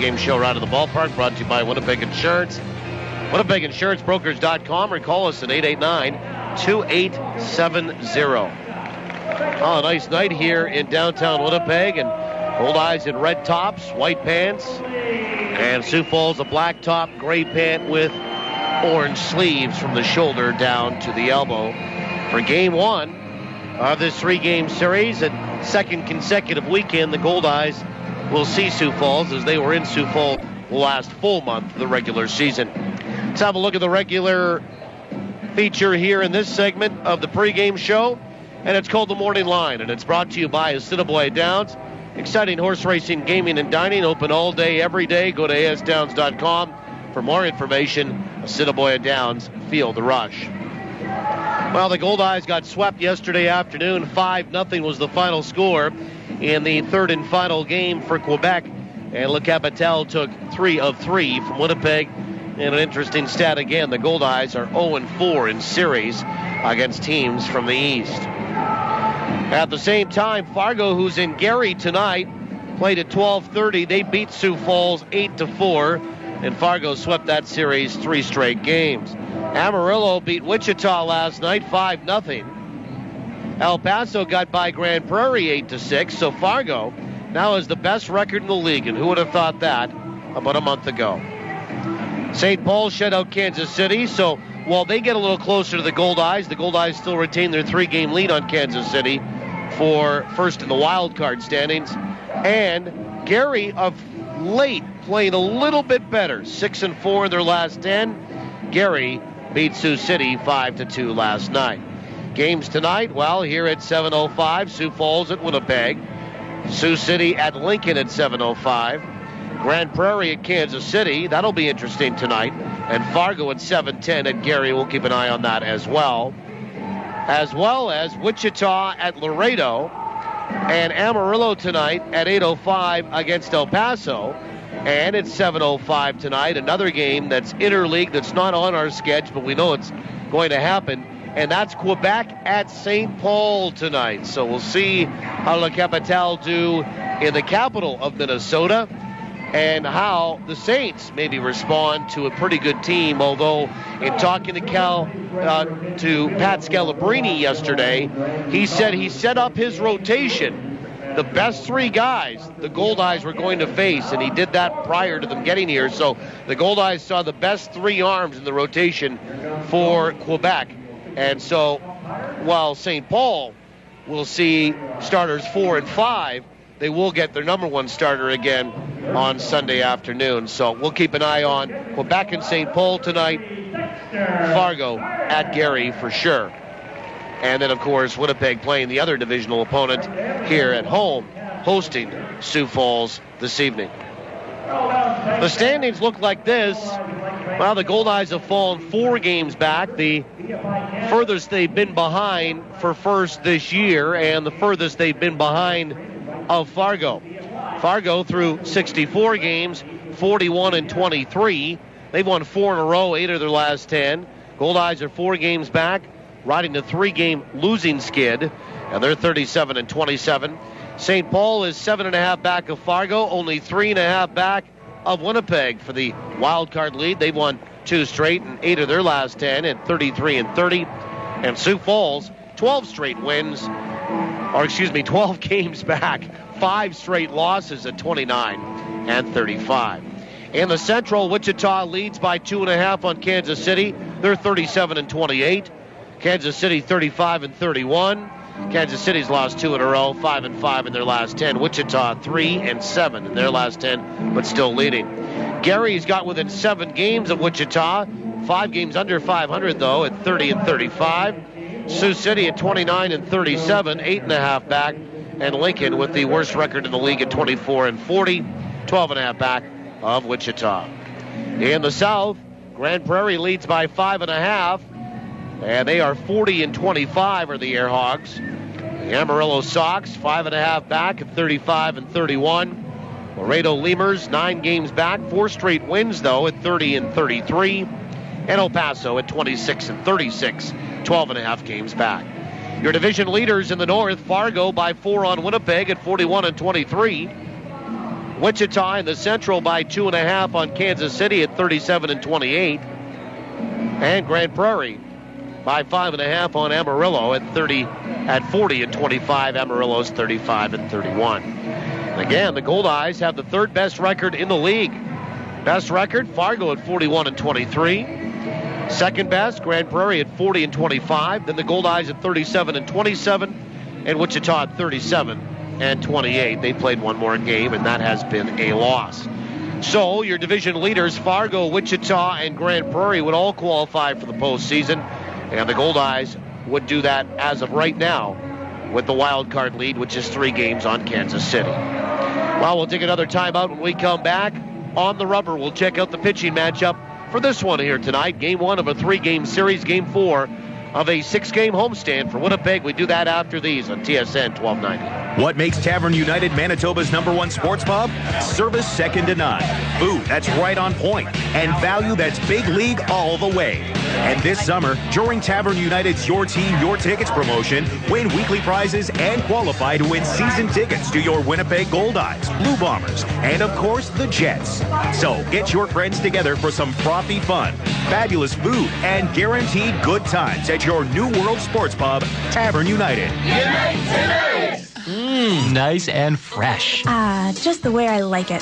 pregame show right of the ballpark, brought to you by Winnipeg Insurance. WinnipegInsuranceBrokers.com, or call us at 889-2870. Oh, a nice night here in downtown Winnipeg, and Goldeyes in red tops, white pants, and Sioux Falls a black top, gray pant with orange sleeves from the shoulder down to the elbow for game one of this three-game series. And second consecutive weekend, the Goldeyes will see Sioux Falls, as they were in Sioux Falls the last full month of the regular season. Let's have a look at the regular feature here in this segment of the pregame show, and it's called The Morning Line, and it's brought to you by Assiniboia Downs. Exciting horse racing, gaming, and dining, open all day, every day. Go to asdowns.com for more information. Assiniboia Downs, feel the rush. Well, the Goldeyes got swept yesterday afternoon. 5-0 was the final score in the third and final game for Quebec. And Le Capital took 3 of 3 from Winnipeg. And an interesting stat again, the Goldeyes are 0-4 in series against teams from the East. At the same time, Fargo, who's in Gary tonight, played at 12:30. They beat Sioux Falls 8-4, and Fargo swept that series 3 straight games. Amarillo beat Wichita last night 5-0. El Paso got by Grand Prairie 8-6, so Fargo now has the best record in the league, and who would have thought that about a month ago? St. Paul shut out Kansas City, so while they get a little closer to the Goldeyes still retain their 3-game lead on Kansas City for first in the wild card standings. And Gary of late playing a little bit better, 6-4 in their last 10. Gary beat Sioux City 5-2 last night. Games tonight, well, here at 7:05, Sioux Falls at Winnipeg, Sioux City at Lincoln at 7:05, Grand Prairie at Kansas City, that'll be interesting tonight, and Fargo at 7:10 at Gary. We'll keep an eye on that as well as Wichita at Laredo, and Amarillo tonight at 8:05 against El Paso. And it's 7:05 tonight, another game that's interleague, that's not on our sketch, but we know it's going to happen. And that's Quebec at St. Paul tonight. So we'll see how Le Capital do in the capital of Minnesota, and how the Saints maybe respond to a pretty good team. Although in talking to Pat Scalabrini yesterday, he said he set up his rotation, the best 3 guys the Goldeyes were going to face, and he did that prior to them getting here. So the Goldeyes saw the best 3 arms in the rotation for Quebec. And so while St. Paul will see starters 4 and 5, they will get their number 1 starter again on Sunday afternoon. So we'll keep an eye on Quebec and St. Paul tonight, Fargo at Gary for sure. And then, of course, Winnipeg playing the other divisional opponent here at home, hosting Sioux Falls this evening. The standings look like this. Well, the Goldeyes have fallen 4 games back. The furthest they've been behind for first this year, and the furthest they've been behind of Fargo. Fargo through 64 games, 41-23. They've won 4 in a row, 8 of their last 10. Goldeyes are 4 games back, riding a 3-game losing skid, and they're 37-27. St. Paul is 7.5 back of Fargo, only 3.5 back of Winnipeg for the wild card lead. They've won 2 straight and 8 of their last 10 at 33-30. And Sioux Falls, 12 straight wins, 12 games back, 5 straight losses at 29-35. In the Central, Wichita leads by 2.5 on Kansas City. They're 37-28. Kansas City 35-31. Kansas City's lost 2 in a row, 5-5 in their last 10. Wichita 3-7 in their last 10, but still leading. Gary's got within 7 games of Wichita, 5 games under 500 though, at 30-35. Sioux City at 29-37, 8.5 back, and Lincoln with the worst record in the league at 24-40, 12.5 back of Wichita. In the South, Grand Prairie leads by 5.5. And they are 40-25 are the Air Hogs. The Amarillo Sox, 5.5 back at 35-31. Laredo Lemurs, 9 games back, 4 straight wins, though, at 30-33. And El Paso at 26-36, 12.5 games back. Your division leaders in the North, Fargo by 4 on Winnipeg at 41-23. Wichita in the Central by 2.5 on Kansas City at 37-28. And Grand Prairie by 5.5 on Amarillo at 40-25. Amarillo's 35-31. And again, the Goldeyes have the third best record in the league. Best record, Fargo at 41-23. Second best, Grand Prairie at 40-25. Then the Goldeyes at 37-27, and Wichita at 37-28. They played one more game, and that has been a loss. So your division leaders, Fargo, Wichita, and Grand Prairie, would all qualify for the postseason, and the Goldeyes would do that as of right now with the wild card lead, which is 3 games on Kansas City. Well, we'll take another timeout when we come back. On the rubber, we'll check out the pitching matchup for this one here tonight. Game 1 of a 3-game series, Game 4 of a 6-game homestand for Winnipeg. We do that after these on TSN 1290. What makes Tavern United Manitoba's #1 sports pub? Service second to none. Food that's right on point. And value that's big league all the way. And this summer, during Tavern United's Your Team, Your Tickets promotion, win weekly prizes and qualify to win season tickets to your Winnipeg Goldeyes, Blue Bombers, and of course, the Jets. So get your friends together for some frothy fun, fabulous food, and guaranteed good times at your New World Sports Pub, Tavern United. Nice and fresh. Just the way I like it.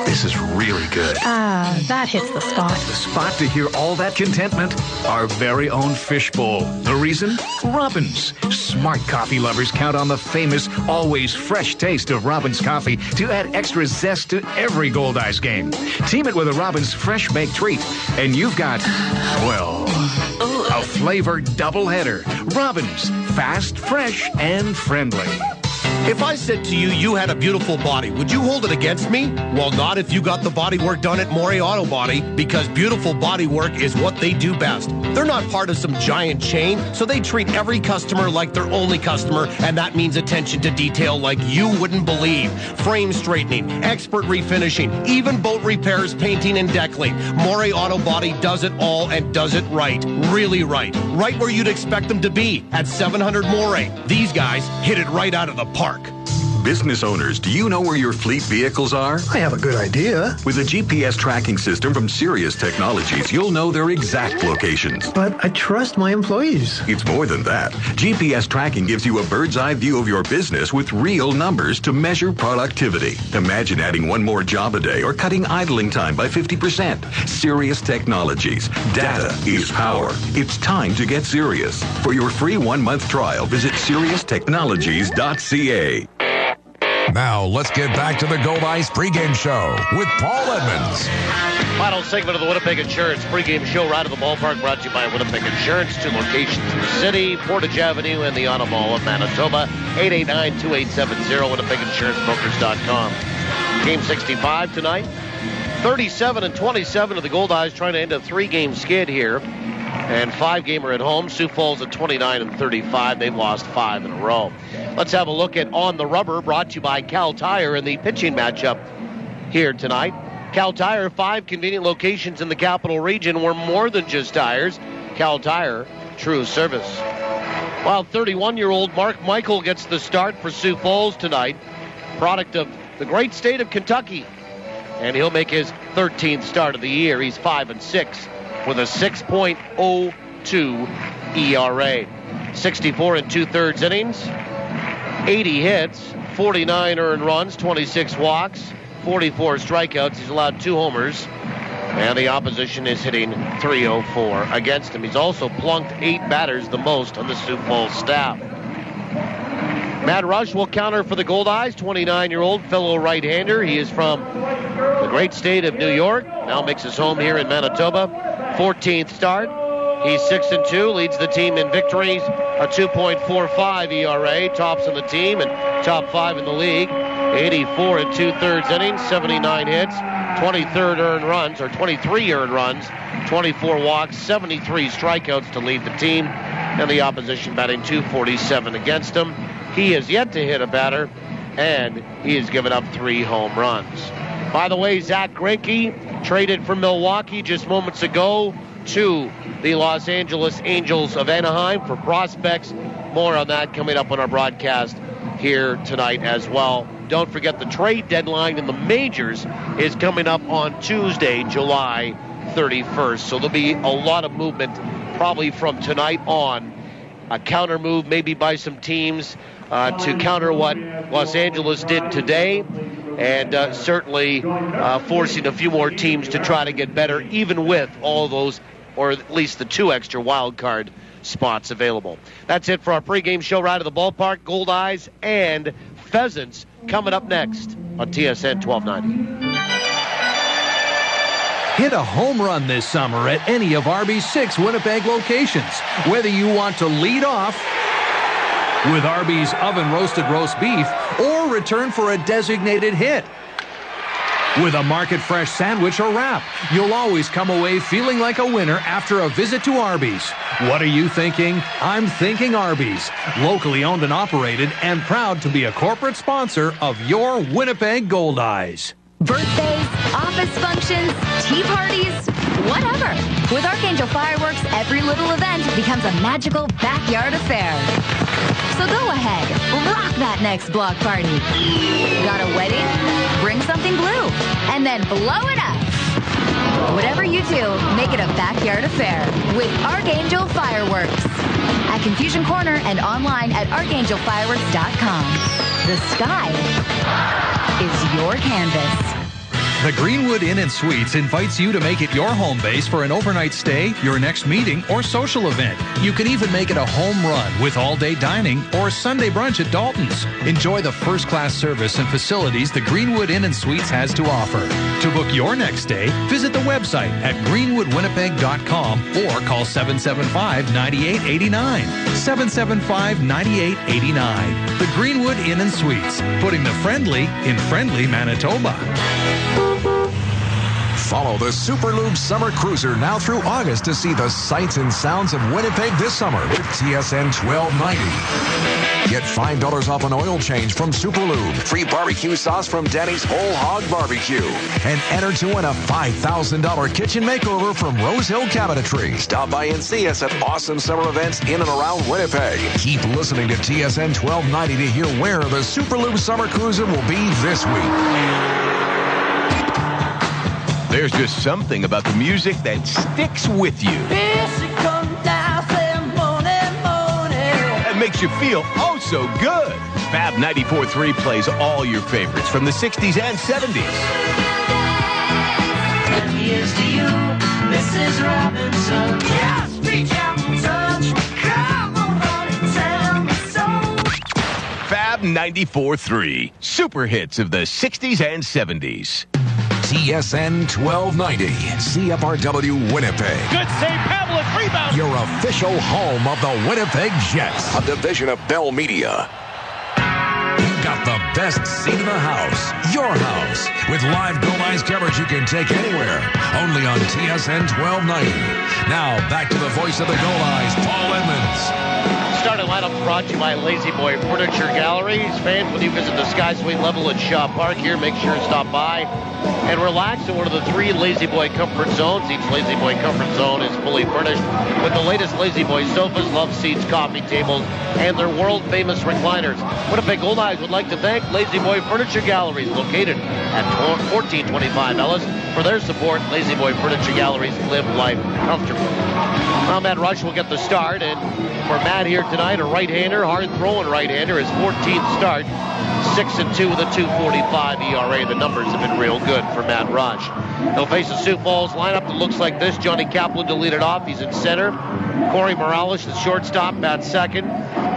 This is really good. That hits the spot. The spot to hear all that contentment? Our very own fishbowl. The reason? Robins. Smart coffee lovers count on the famous, always fresh taste of Robins coffee to add extra zest to every Goldeyes game. Team it with a Robins fresh baked treat, and you've got, well, a flavored doubleheader. Robins. Fast, fresh, and friendly. If I said to you, you had a beautiful body, would you hold it against me? Well, not if you got the body work done at Maury Auto Body, because beautiful body work is what they do best. They're not part of some giant chain, so they treat every customer like their only customer, and that means attention to detail like you wouldn't believe. Frame straightening, expert refinishing, even boat repairs, painting, and deckling. Maury Auto Body does it all and does it right. Really right. Right where you'd expect them to be, at 700 Moray. These guys hit it right out of the park. Business owners, do you know where your fleet vehicles are? I have a good idea. With a GPS tracking system from Sirius Technologies, you'll know their exact locations. But I trust my employees. It's more than that. GPS tracking gives you a bird's eye view of your business with real numbers to measure productivity. Imagine adding 1 more job a day or cutting idling time by 50%. Sirius Technologies. Data is power. It's time to get serious. For your free 1-month trial, visit SiriusTechnologies.ca. Now, let's get back to the Goldeyes pregame show with Paul Edmonds. Final segment of the Winnipeg Insurance pregame show, right at the ballpark, brought to you by Winnipeg Insurance. 2 locations in the city, Portage Avenue and the Auto Mall of Manitoba. 889-2870, WinnipegInsuranceBrokers.com. Game 65 tonight. 37-27 of the Goldeyes trying to end a 3-game skid here. And 5-gamer at home. Sioux Falls at 29-35. They've lost 5 in a row. Let's have a look at On the Rubber, brought to you by Cal Tire in the pitching matchup here tonight. Cal Tire, 5 convenient locations in the capital region. We're more than just tires. Cal Tire, true service. While 31-year-old Mark Michael gets the start for Sioux Falls tonight, product of the great state of Kentucky. And he'll make his 13th start of the year. He's 5-6 with a 6.02 ERA. 64 2/3 innings. 80 hits, 49 earned runs, 26 walks, 44 strikeouts. He's allowed 2 homers, and the opposition is hitting .304 against him. He's also plunked 8 batters, the most on the Sioux Falls staff. Matt Rush will counter for the Goldeyes, 29-year-old fellow right-hander. He is from the great state of New York, now makes his home here in Manitoba. 14th start. He's 6-2, leads the team in victories, a 2.45 ERA, tops in the team and top 5 in the league. 84 2/3 innings, 79 hits, 23 earned runs, 24 walks, 73 strikeouts to lead the team, and the opposition batting .247 against him. He has yet to hit a batter, and he has given up 3 home runs. By the way, Zach Greinke traded from Milwaukee just moments ago to the Los Angeles Angels of Anaheim for prospects. More on that coming up on our broadcast here tonight as well. don't forget the trade deadline in the majors is coming up on Tuesday, July 31st. So there'll be a lot of movement probably from tonight on. A counter move maybe by some teams to counter what Los Angeles did today, and certainly forcing a few more teams to try to get better, even with all those, or at least the 2 extra wild card spots available. That's it for our pregame show ride to the ballpark. Gold Eyes and Pheasants coming up next on TSN 1290. Hit a home run this summer at any of Arby's 6 Winnipeg locations. Whether you want to lead off with Arby's oven-roasted roast beef or return for a designated hit with a market-fresh sandwich or wrap, you'll always come away feeling like a winner after a visit to Arby's. What are you thinking? I'm thinking Arby's. Locally owned and operated, and proud to be a corporate sponsor of your Winnipeg Gold Eyes. Birthdays, office functions, tea parties, whatever. With Archangel Fireworks, every little event becomes a magical backyard affair. So go ahead, rock that next block party. Got a wedding? Bring something blue, and then blow it up. Whatever you do, make it a backyard affair with Archangel Fireworks. At Confusion Corner and online at archangelfireworks.com. The sky is your canvas. The Greenwood Inn and Suites invites you to make it your home base for an overnight stay, your next meeting, or social event. You can even make it a home run with all-day dining or Sunday brunch at Dalton's. Enjoy the first-class service and facilities the Greenwood Inn and Suites has to offer. To book your next stay, visit the website at greenwoodwinnipeg.com or call 775-9889. 775-9889. The Greenwood Inn and Suites, putting the friendly in friendly Manitoba. Follow the Super Lube Summer Cruiser now through August to see the sights and sounds of Winnipeg this summer with TSN 1290. Get $5 off an oil change from Super Lube, free barbecue sauce from Danny's Whole Hog Barbecue, and enter to win a $5,000 kitchen makeover from Rose Hill Cabinetry. Stop by and see us at awesome summer events in and around Winnipeg. Keep listening to TSN 1290 to hear where the Super Lube Summer Cruiser will be this week. There's just something about the music that sticks with you. That makes you feel oh so good. Fab 94.3 plays all your favorites from the 60s and 70s. Here's to you, Mrs. Robinson. Yes, reach out and touch. Come on, honey, tell me so. Fab 94.3. Super hits of the 60s and 70s. TSN 1290, CFRW Winnipeg. Good save, Pavlik, rebound. Your official home of the Winnipeg Jets. A division of Bell Media. We've got the best seat in the house. Your house. With live Gold Eyes coverage you can take anywhere. Only on TSN 1290. Now, back to the voice of the Gold Eyes, Paul Edmonds. Starting lineup brought to you by Lazy Boy Furniture Galleries. Fans, when you visit the Sky Suite level at Shaw Park here, make sure to stop by and relax in one of the 3 Lazy Boy comfort zones. Each Lazy Boy comfort zone is fully furnished with the latest Lazy Boy sofas, love seats, coffee tables, and their world-famous recliners. Winnipeg Gold Eyes would like to thank Lazy Boy Furniture Galleries, located at 1425 Ellis, for their support. Lazy Boy Furniture Galleries, live life comfortably. Well, Matt Rush will get the start, and for Matt here tonight, a right-hander, hard-throwing right-hander, his 14th start, 6-2 with a 2.45 ERA. The numbers have been real good for Matt Rush. He'll face the Sioux Falls lineup that looks like this. Johnny Kaplan to lead it off. He's in center. Corey Morales, the shortstop, bats second.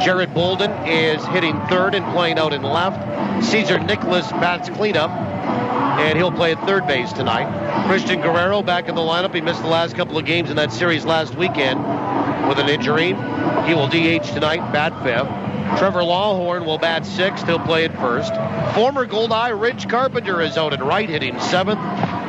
Jared Bolden is hitting third and playing out in left. Cesar Nicholas bats cleanup, and he'll play at third base tonight. Christian Guerrero back in the lineup. He missed the last couple of games in that series last weekend with an injury. He will DH tonight, bat fifth. Trevor Lawhorn will bat sixth. He'll play at first. Former Gold Eye Rich Carpenter is out at right, hitting seventh.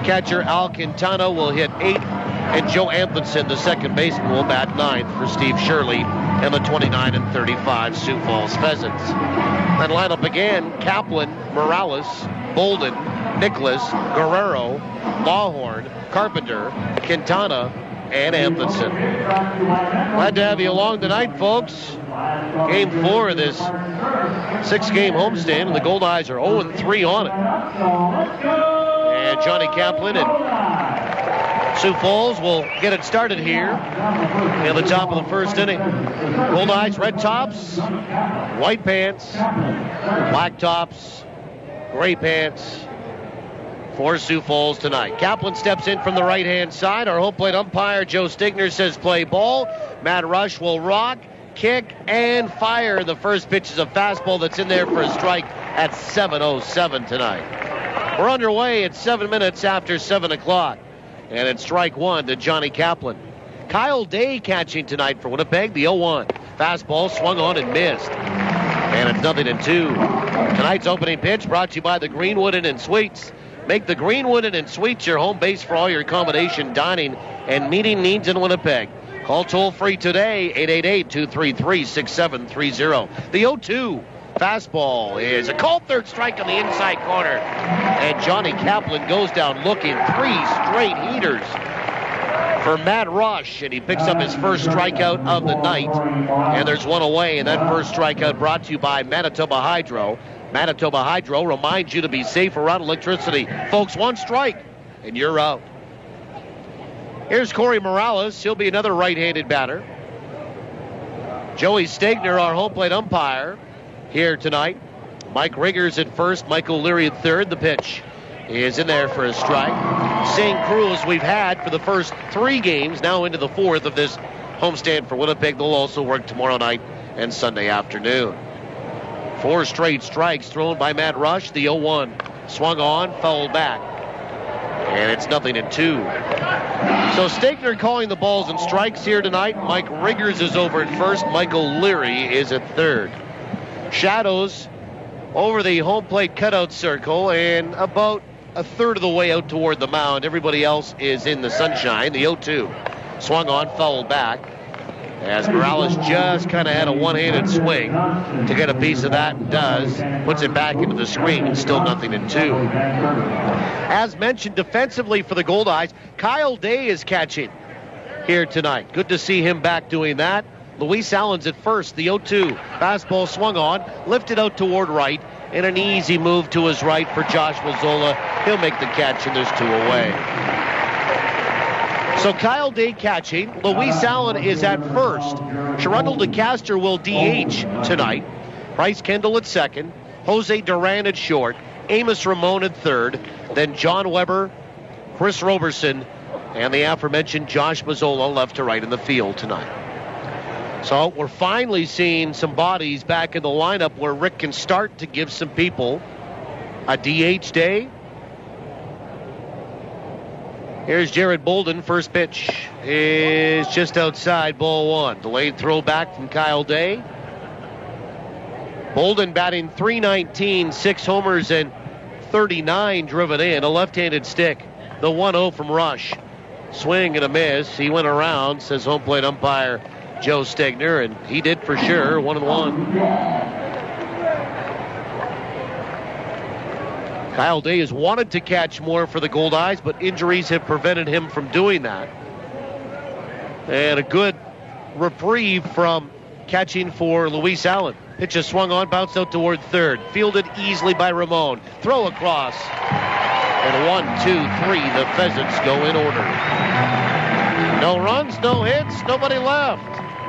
Catcher Al Quintana will hit eighth. And Joe Anthonson, the second baseman, will bat ninth for Steve Shirley and the 29 and 35 Sioux Falls Pheasants. That lineup again: Kaplan, Morales, Bolden, Nicholas, Guerrero, Lawhorn, Carpenter, Quintana, and Anthonson. Glad to have you along tonight, folks. Game 4 of this 6-game homestand, and the Gold Eyes are 0-3 on it. And Johnny Kaplan and Sioux Falls will get it started here in the top of the first inning. Gold Eyes, red tops, white pants, black tops, gray pants for Sioux Falls tonight. Kaplan steps in from the right-hand side. Our home plate umpire, Joe Stigner, says play ball. Matt Rush will rock, kick, and fire. The first pitch is a fastball that's in there for a strike at 7:07 tonight. We're underway at 7 minutes after 7 o'clock. And it's strike one to Johnny Kaplan. Kyle Day catching tonight for Winnipeg, the 0-1. Fastball swung on and missed. And it's 0-2. Tonight's opening pitch brought to you by the Greenwood Inn and Suites. Make the Greenwood Inn and Suites your home base for all your accommodation, dining, and meeting needs in Winnipeg. Call toll-free today, 888-233-6730. The 0-2 fastball is a called third strike on the inside corner. And Johnny Kaplan goes down looking. 3 straight heaters for Matt Rush, and he picks up his first strikeout of the night. And there's one away, and that first strikeout brought to you by Manitoba Hydro. Manitoba Hydro reminds you to be safe around electricity. Folks, one strike, and you're out. Here's Corey Morales. He'll be another right-handed batter. Joey Stegner, our home plate umpire, here tonight. Mike Riggers at first, Michael Leary at third. The pitch is in there for a strike. Same crew as we've had for the first 3 games, now into the 4th of this homestand for Winnipeg. They'll also work tomorrow night and Sunday afternoon. 4 straight strikes thrown by Matt Rush. The 0-1 swung on, fouled back. And it's 0-2. So Stegner calling the balls and strikes here tonight. Mike Riggers is over at first. Michael Leary is at third. Shadows over the home plate cutout circle and about a third of the way out toward the mound. Everybody else is in the sunshine. The 0-2 swung on, fouled back, as Morales just kind of had a one-handed swing to get a piece of that, and does. Puts it back into the screen. It's still 0-2. As mentioned, defensively for the Gold Eyes, Kyle Day is catching here tonight. Good to see him back doing that. Luis Allen's at first. The 0-2 fastball swung on, lifted out toward right, and an easy move to his right for Josh Mazzola. He'll make the catch, and there's 2 away. So Kyle Day catching. Luis Allen is at first. Sherundle DeCaster will DH tonight. Bryce Kendall at second. Jose Duran at short. Amos Ramon at third. Then John Weber, Chris Roberson, and the aforementioned Josh Mazzola left to right in the field tonight. So we're finally seeing some bodies back in the lineup where Rick can start to give some people a DH day. Here's Jared Bolden. First pitch is just outside, ball 1. Delayed throw back from Kyle Day. Bolden batting .319, 6 homers and 39 driven in. A left-handed stick. The 1-0 from Rush. Swing and a miss. He went around, says home plate umpire Joe Stegner, and he did for sure. 1-1. Kyle Day has wanted to catch more for the Gold Eyes, but injuries have prevented him from doing that. And a good reprieve from catching for Luis Allen. Pitch is swung on, bounced out toward third. Fielded easily by Ramon. Throw across. And 1, 2, 3, the Pheasants go in order. No runs, no hits, nobody left.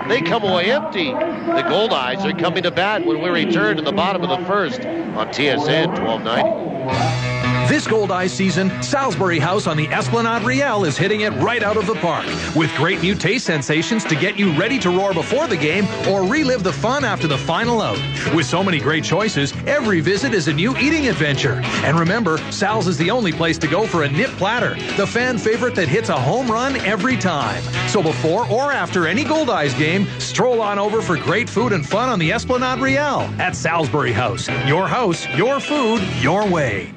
They come away empty. The Gold Eyes are coming to bat when we return to the bottom of the first on TSN 1290. This Gold Eye season, Salisbury House on the Esplanade Riel is hitting it right out of the park with great new taste sensations to get you ready to roar before the game or relive the fun after the final out. With so many great choices, every visit is a new eating adventure. And remember, Sal's is the only place to go for a nip platter, the fan favorite that hits a home run every time. So before or after any Gold Eyes game, stroll on over for great food and fun on the Esplanade Riel at Salisbury House. Your house, your food, your way.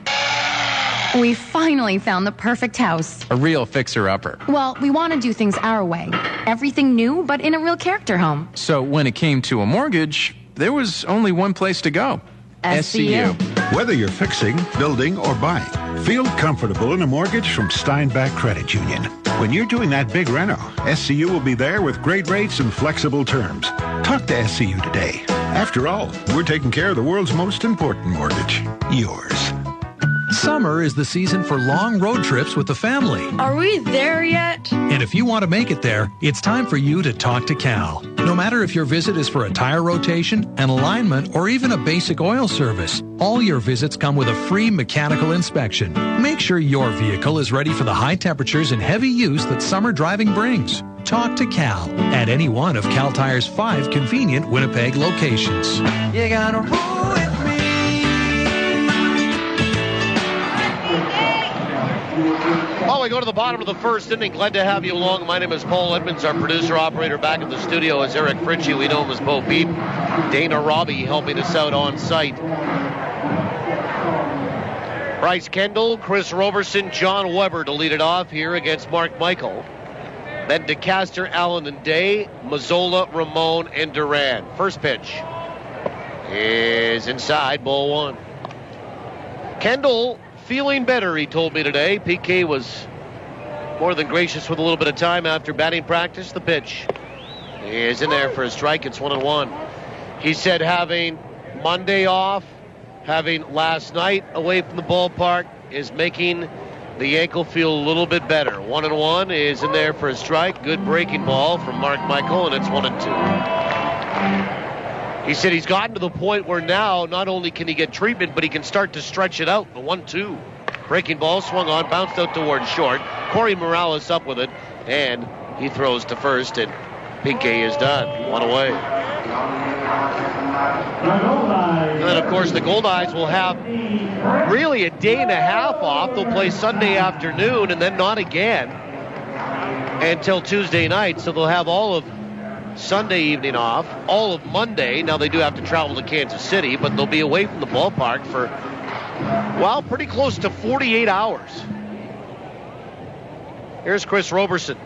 We finally found the perfect house. A real fixer-upper. Well, we want to do things our way. Everything new, but in a real character home. So when it came to a mortgage, there was only one place to go. SCU. Whether you're fixing, building, or buying, feel comfortable in a mortgage from Steinbach Credit Union. When you're doing that big reno, SCU will be there with great rates and flexible terms. Talk to SCU today. After all, we're taking care of the world's most important mortgage, yours. Summer is the season for long road trips with the family. Are we there yet? And if you want to make it there, it's time for you to talk to Cal. No matter if your visit is for a tire rotation, an alignment, or even a basic oil service, all your visits come with a free mechanical inspection. Make sure your vehicle is ready for the high temperatures and heavy use that summer driving brings. Talk to Cal at any one of Cal Tire's 5 convenient Winnipeg locations. You gotta roll with me. Well, we go to the bottom of the first inning. Glad to have you along. My name is Paul Edmonds, our producer-operator. Back in the studio is Eric Fritchie. We know him as Bo Peep. Dana Robbie helping us out on site. Bryce Kendall, Chris Roberson, John Weber to lead it off here against Mark Michael. Then DeCaster, Allen, and Day, Mazzola, Ramon, and Duran. First pitch is inside, ball one. Kendall feeling better, he told me today. PK was more than gracious with a little bit of time after batting practice. The pitch is in there for a strike. It's 1-1. He said having Monday off, having last night away from the ballpark is making the ankle feel a little bit better. 1-1 is in there for a strike. Good breaking ball from Mark Michael, and it's 1-2. He said he's gotten to the point where now not only can he get treatment, but he can start to stretch it out. The 1-2. Breaking ball swung on, bounced out towards short. Corey Morales up with it, and he throws to first, and Pinke is done. One away. And then, of course, the Goldeyes will have really a day and a half off. They'll play Sunday afternoon and then not again until Tuesday night. So they'll have all of Sunday evening off, all of Monday. Now they do have to travel to Kansas City, but they'll be away from the ballpark for, well, pretty close to 48 hours. Here's Chris Roberson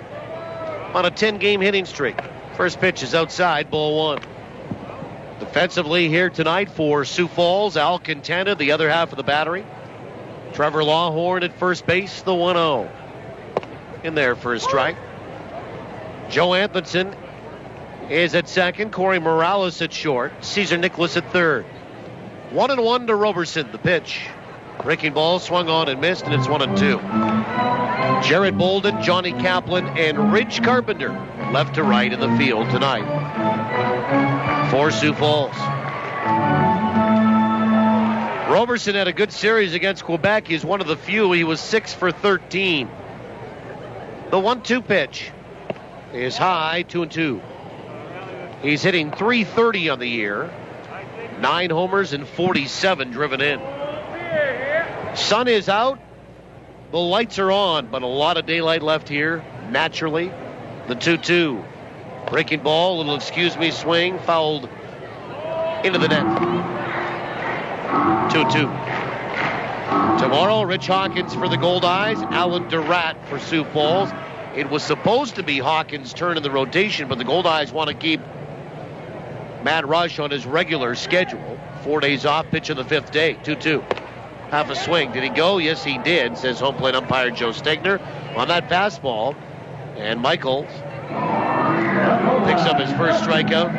on a 10-game hitting streak. First pitch is outside, ball one. Defensively here tonight for Sioux Falls, Al Quintana, the other half of the battery. Trevor Lawhorn at first base, the 1-0. In there for a strike. Joe Anthonson is at second. Corey Morales at short. Cesar Nicholas at third. 1-1 to Roberson, the pitch. Breaking ball swung on and missed, and it's 1-2. Jared Bolden, Johnny Kaplan, and Ridge Carpenter left to right in the field tonight for Sioux Falls. Roberson had a good series against Quebec. He's one of the few. He was 6 for 13. The 1-2 pitch is high, 2-2. He's hitting .330 on the year. 9 homers and 47 driven in. Sun is out. The lights are on, but a lot of daylight left here, naturally. The 2-2. Breaking ball, little swing, fouled into the net. 2-2. Tomorrow, Rich Hawkins for the Goldeyes, Alan Durant for Sioux Falls. It was supposed to be Hawkins' turn in the rotation, but the Goldeyes want to keep Matt Rush on his regular schedule. 4 days off, pitch of the 5th day. 2-2. Half a swing. Did he go? Yes, he did, says home plate umpire Joe Stegner on that fastball. And Michaels picks up his first strikeout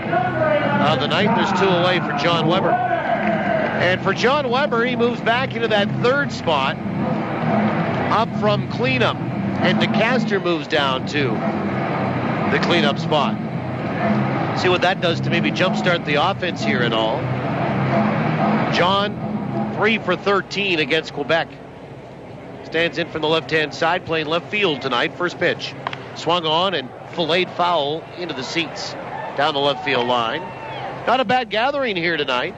of the night. There's 2 away for John Weber. And for John Weber, he moves back into that third spot up from cleanup. And DeCaster moves down to the cleanup spot. See what that does to maybe jumpstart the offense here and all. John, 3 for 13 against Quebec. Stands in from the left-hand side, playing left field tonight. First pitch. Swung on and filleted foul into the seats down the left field line. Not a bad gathering here tonight.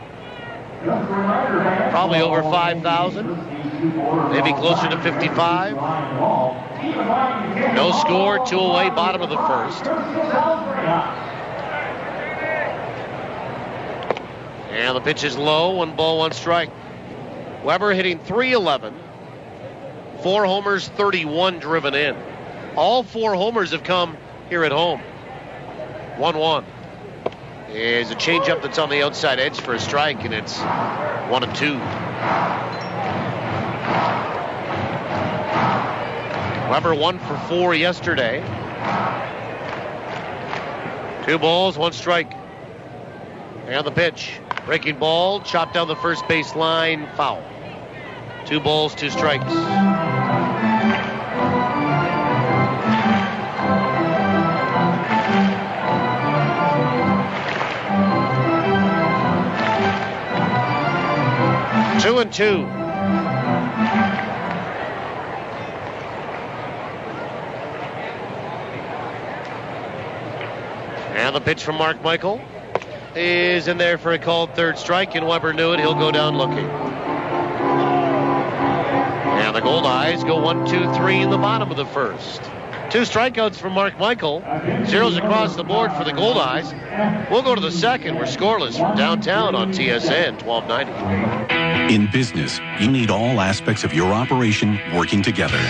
Probably over 5,000. Maybe closer to 55. No score, 2 away, bottom of the first. And the pitch is low, 1 ball, 1 strike. Weber hitting .311. 4 homers, 31 driven in. All 4 homers have come here at home. 1-1. Is a changeup that's on the outside edge for a strike, and it's 1-2. Weber 1 for 4 yesterday. 2 balls, 1 strike. And the pitch. Breaking ball, chopped down the first base line, foul. 2 balls, 2 strikes. Two and 2. And the pitch from Mark Michael is in there for a called third strike, and Weber knew it. He'll go down looking. And the Gold Eyes go 1, 2, 3 in the bottom of the first. 2 strikeouts from Mark Michael. Zeros across the board for the Gold Eyes. We'll go to the second. We're scoreless from downtown on TSN 1290. In business, you need all aspects of your operation working together.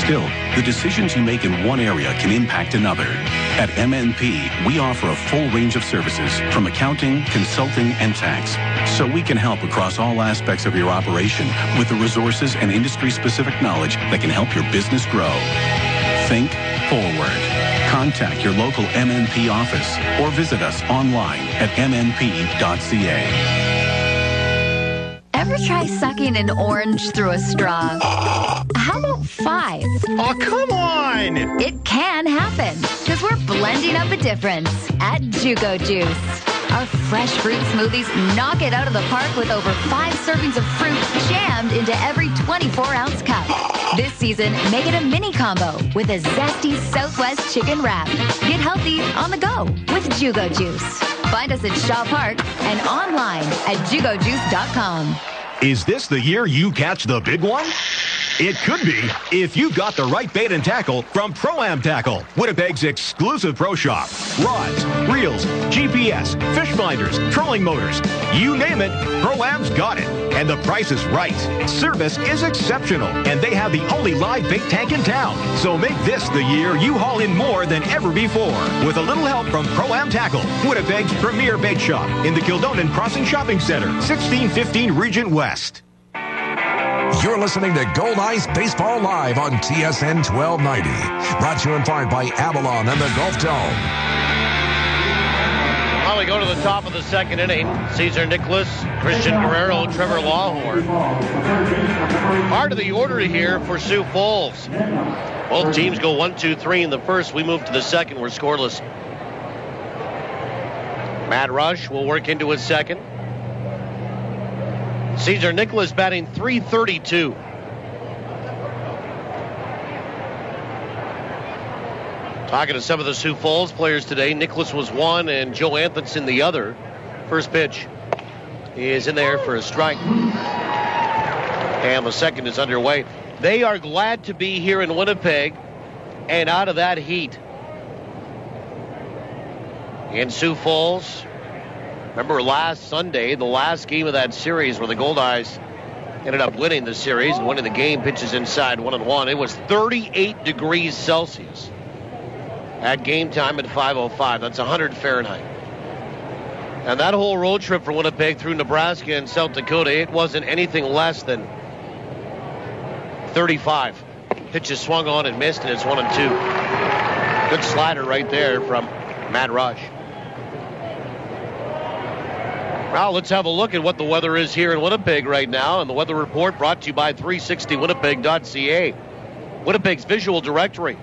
Still, the decisions you make in one area can impact another. At MNP, we offer a full range of services from accounting, consulting, and tax, so we can help across all aspects of your operation with the resources and industry-specific knowledge that can help your business grow. Think forward. Contact your local MNP office or visit us online at mnp.ca. Ever try sucking an orange through a straw? How about 5? Oh, come on! It can happen, because we're blending up a difference at Jugo Juice. Our fresh fruit smoothies knock it out of the park with over 5 servings of fruit jammed into every 24-ounce cup. This season, make it a mini combo with a zesty Southwest chicken wrap. Get healthy on the go with Jugo Juice. Find us at Shaw Park and online at jugojuice.com. Is this the year you catch the big one? It could be if you got the right bait and tackle from Pro-Am Tackle, Winnipeg's exclusive pro shop. Rods, reels, GPS, fish finders, trolling motors. You name it, Pro-Am's got it. And the price is right. Service is exceptional. And they have the only live bait tank in town. So make this the year you haul in more than ever before. With a little help from Pro-Am Tackle, Winnipeg's premier bait shop in the Kildonan Crossing Shopping Center, 1615 Regent West. You're listening to Gold Eyes Baseball Live on TSN 1290. Brought to you in part by Avalon and the Gulf Dome. Well, we go to the top of the second inning. Cesar Nicholas, Christian Guerrero, Trevor Lawhorn. Part of the order here for Sioux Falls. Both teams go 1, 2, 3 in the first. We move to the second. We're scoreless. Matt Rush will work into his second. Cesar Nicholas batting .332. Talking to some of the Sioux Falls players today. Nicholas was one and Joe Anthonson the other. First pitch is in there for a strike. And the second is underway. They are glad to be here in Winnipeg and out of that heat. In Sioux Falls, remember last Sunday, the last game of that series where the Gold Eyes ended up winning the series and winning the game, pitches inside 1-1. It was 38 degrees Celsius at game time at 5:05. That's 100 Fahrenheit. And that whole road trip from Winnipeg through Nebraska and South Dakota, it wasn't anything less than 35. Pitches swung on and missed, and it's 1-2. Good slider right there from Matt Rush. Well, let's have a look at what the weather is here in Winnipeg right now. And the weather report brought to you by 360winnipeg.ca. Winnipeg's visual directory.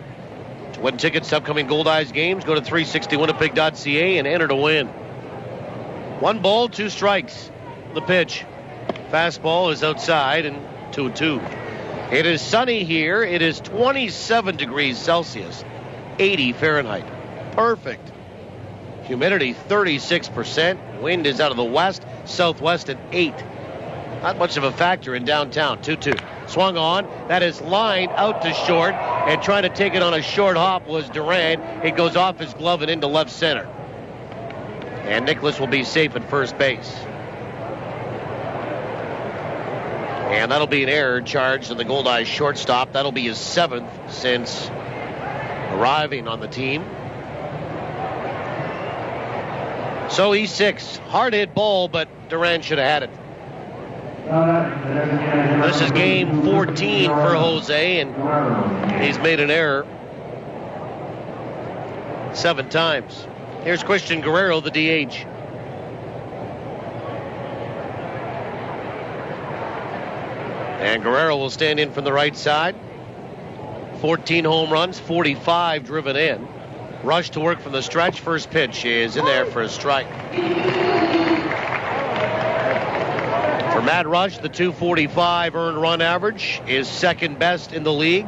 To win tickets to upcoming Gold Eyes games, go to 360winnipeg.ca and enter to win. 1 ball, 2 strikes. The pitch. Fastball is outside and 2-2. It is sunny here. It is 27 degrees Celsius, 80 Fahrenheit. Perfect. Humidity 36%. Wind is out of the west, southwest at 8. Not much of a factor in downtown. 2-2. Swung on. That is lined out to short. And trying to take it on a short hop was Duran. It goes off his glove and into left center. And Nicholas will be safe at first base. And that'll be an error charged on the Gold Eyes shortstop. That'll be his 7th since arriving on the team. So he's 6. Hard hit ball, but Duran should have had it. This is game 14 for Jose, and he's made an error 7 times. Here's Christian Guerrero, the DH. And Guerrero will stand in from the right side. 14 home runs, 45 driven in. Rush to work from the stretch. First pitch is in there for a strike. For Matt Rush, the .245 earned run average is second best in the league.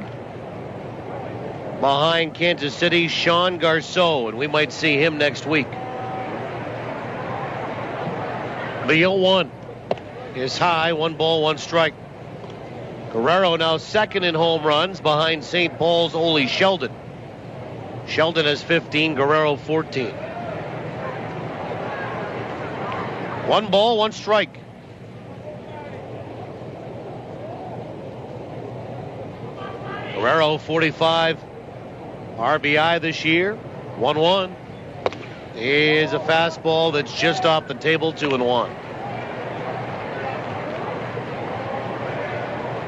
Behind Kansas City's Sean Garceau, and we might see him next week. The 0-1 is high, 1 ball, 1 strike. Guerrero now second in home runs behind St. Paul's Ole Sheldon. Sheldon has 15, Guerrero 14. 1 ball, 1 strike. Guerrero 45 RBI this year. 1-1 is a fastball that's just off the table, 2-1.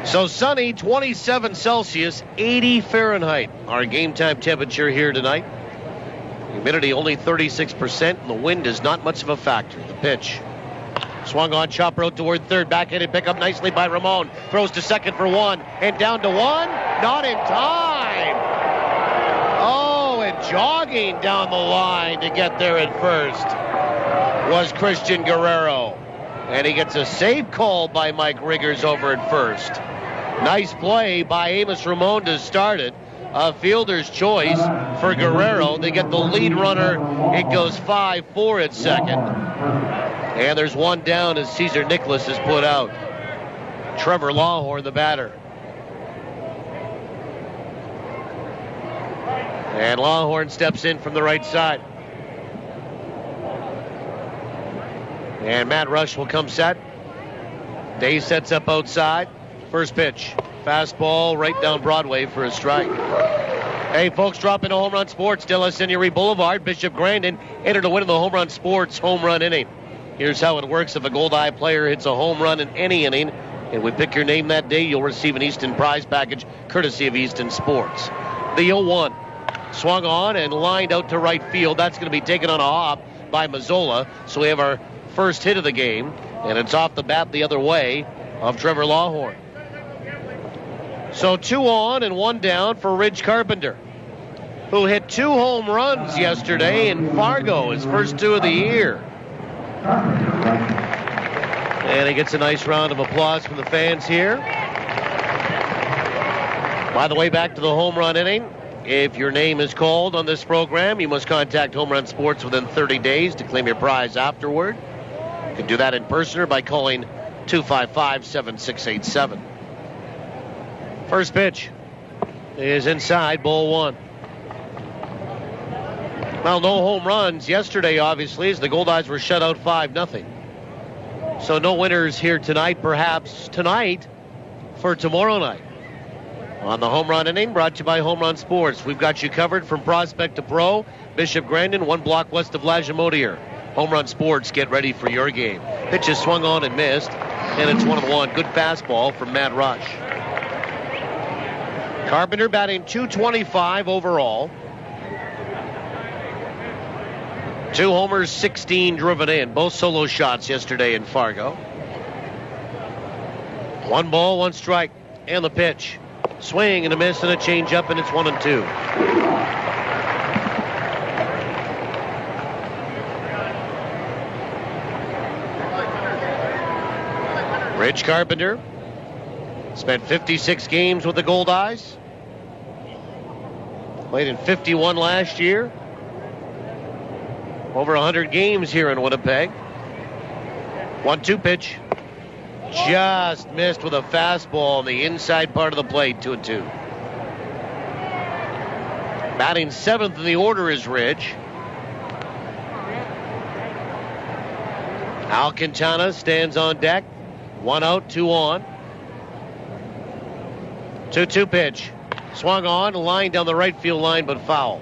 So sunny, 27 Celsius, 80 Fahrenheit. Our game time temperature here tonight. Humidity only 36%, and the wind is not much of a factor. The pitch. Swung on, chopper out toward third. Backhanded pickup nicely by Ramon. Throws to second for 1, and down to 1. Not in time. Oh, and jogging down the line to get there at first was Christian Guerrero. And he gets a save call by Mike Riggers over at first. Nice play by Amos Ramon to start it. A fielder's choice for Guerrero. They get the lead runner. It goes 5-4 at second. And there's 1 down as Cesar Nicholas is put out. Trevor Lawhorn, the batter. And Lawhorn steps in from the right side. And Matt Rush will come set. Day sets up outside. First pitch. Fastball right down Broadway for a strike. Hey, folks, drop into Home Run Sports, De La Seigneurie Boulevard. Bishop Grandin entered to win in the Home Run Sports home run inning. Here's how it works. If a Goldeye player hits a home run in any inning, and we pick your name that day, you'll receive an Easton prize package courtesy of Easton Sports. The 0-1. Swung on and lined out to right field. That's going to be taken on a hop by Mazzola. So we have our first hit of the game, and it's off the bat the other way of Trevor Lawhorn. So 2 on and 1 down for Ridge Carpenter, who hit 2 home runs yesterday in Fargo, his first 2 of the year. And he gets a nice round of applause from the fans here. By the way, back to the home run inning. If your name is called on this program, you must contact Home Run Sports within 30 days to claim your prize afterward. You can do that in person or by calling 255-7687. First pitch is inside, ball 1. Well, no home runs yesterday, obviously, as the Goldeyes were shut out 5-0. So no winners here tonight, perhaps tonight for tomorrow night. On the home run inning, brought to you by Home Run Sports. We've got you covered from prospect to pro. Bishop Grandin, 1 block west of Lagimodiere. Home Run Sports, get ready for your game. Pitch is swung on and missed, and it's 1-1. Good fastball from Matt Rush. Carpenter batting .225 overall. 2 homers, 16 driven in. Both solo shots yesterday in Fargo. 1 ball, 1 strike. And the pitch. Swing and a miss and a changeup, and it's 1-2. Ridge Carpenter spent 56 games with the Goldeyes. Played in 51 last year. Over 100 games here in Winnipeg. 1-2 pitch. Just missed with a fastball on the inside part of the plate, 2-2. Batting 7th in the order is Ridge. Alcantara stands on deck. 1 out, 2 on. 2-2 pitch. Swung on, line down the right field line, but foul.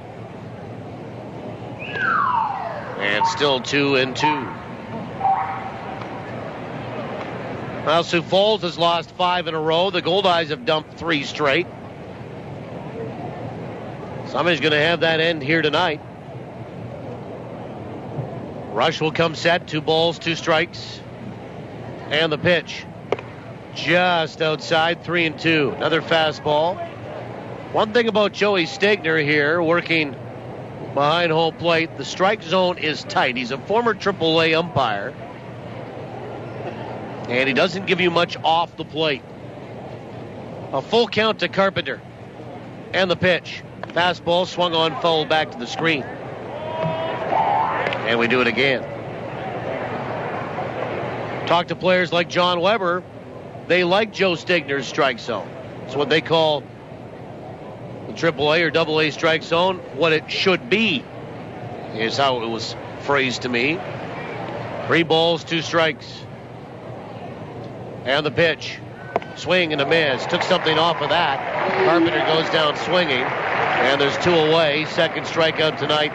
And still 2-2. Well, Sioux Falls has lost 5 in a row. The Goldeyes have dumped 3 straight. Somebody's going to have that end here tonight. Rush will come set. 2 balls, 2 strikes. And the pitch. Just outside, 3-2. Another fastball. One thing about Joey Stegner here, working behind home plate, the strike zone is tight. He's a former AAA umpire. And he doesn't give you much off the plate. A full count to Carpenter. And the pitch. Fastball swung on, fouled back to the screen. And we do it again. Talk to players like John Weber. They like Joe Stegner's strike zone. It's what they call the AAA or AA strike zone. What it should be is how it was phrased to me. 3 balls, 2 strikes. And the pitch. Swing and a miss. Took something off of that. Carpenter goes down swinging. And there's 2 away. Second strikeout tonight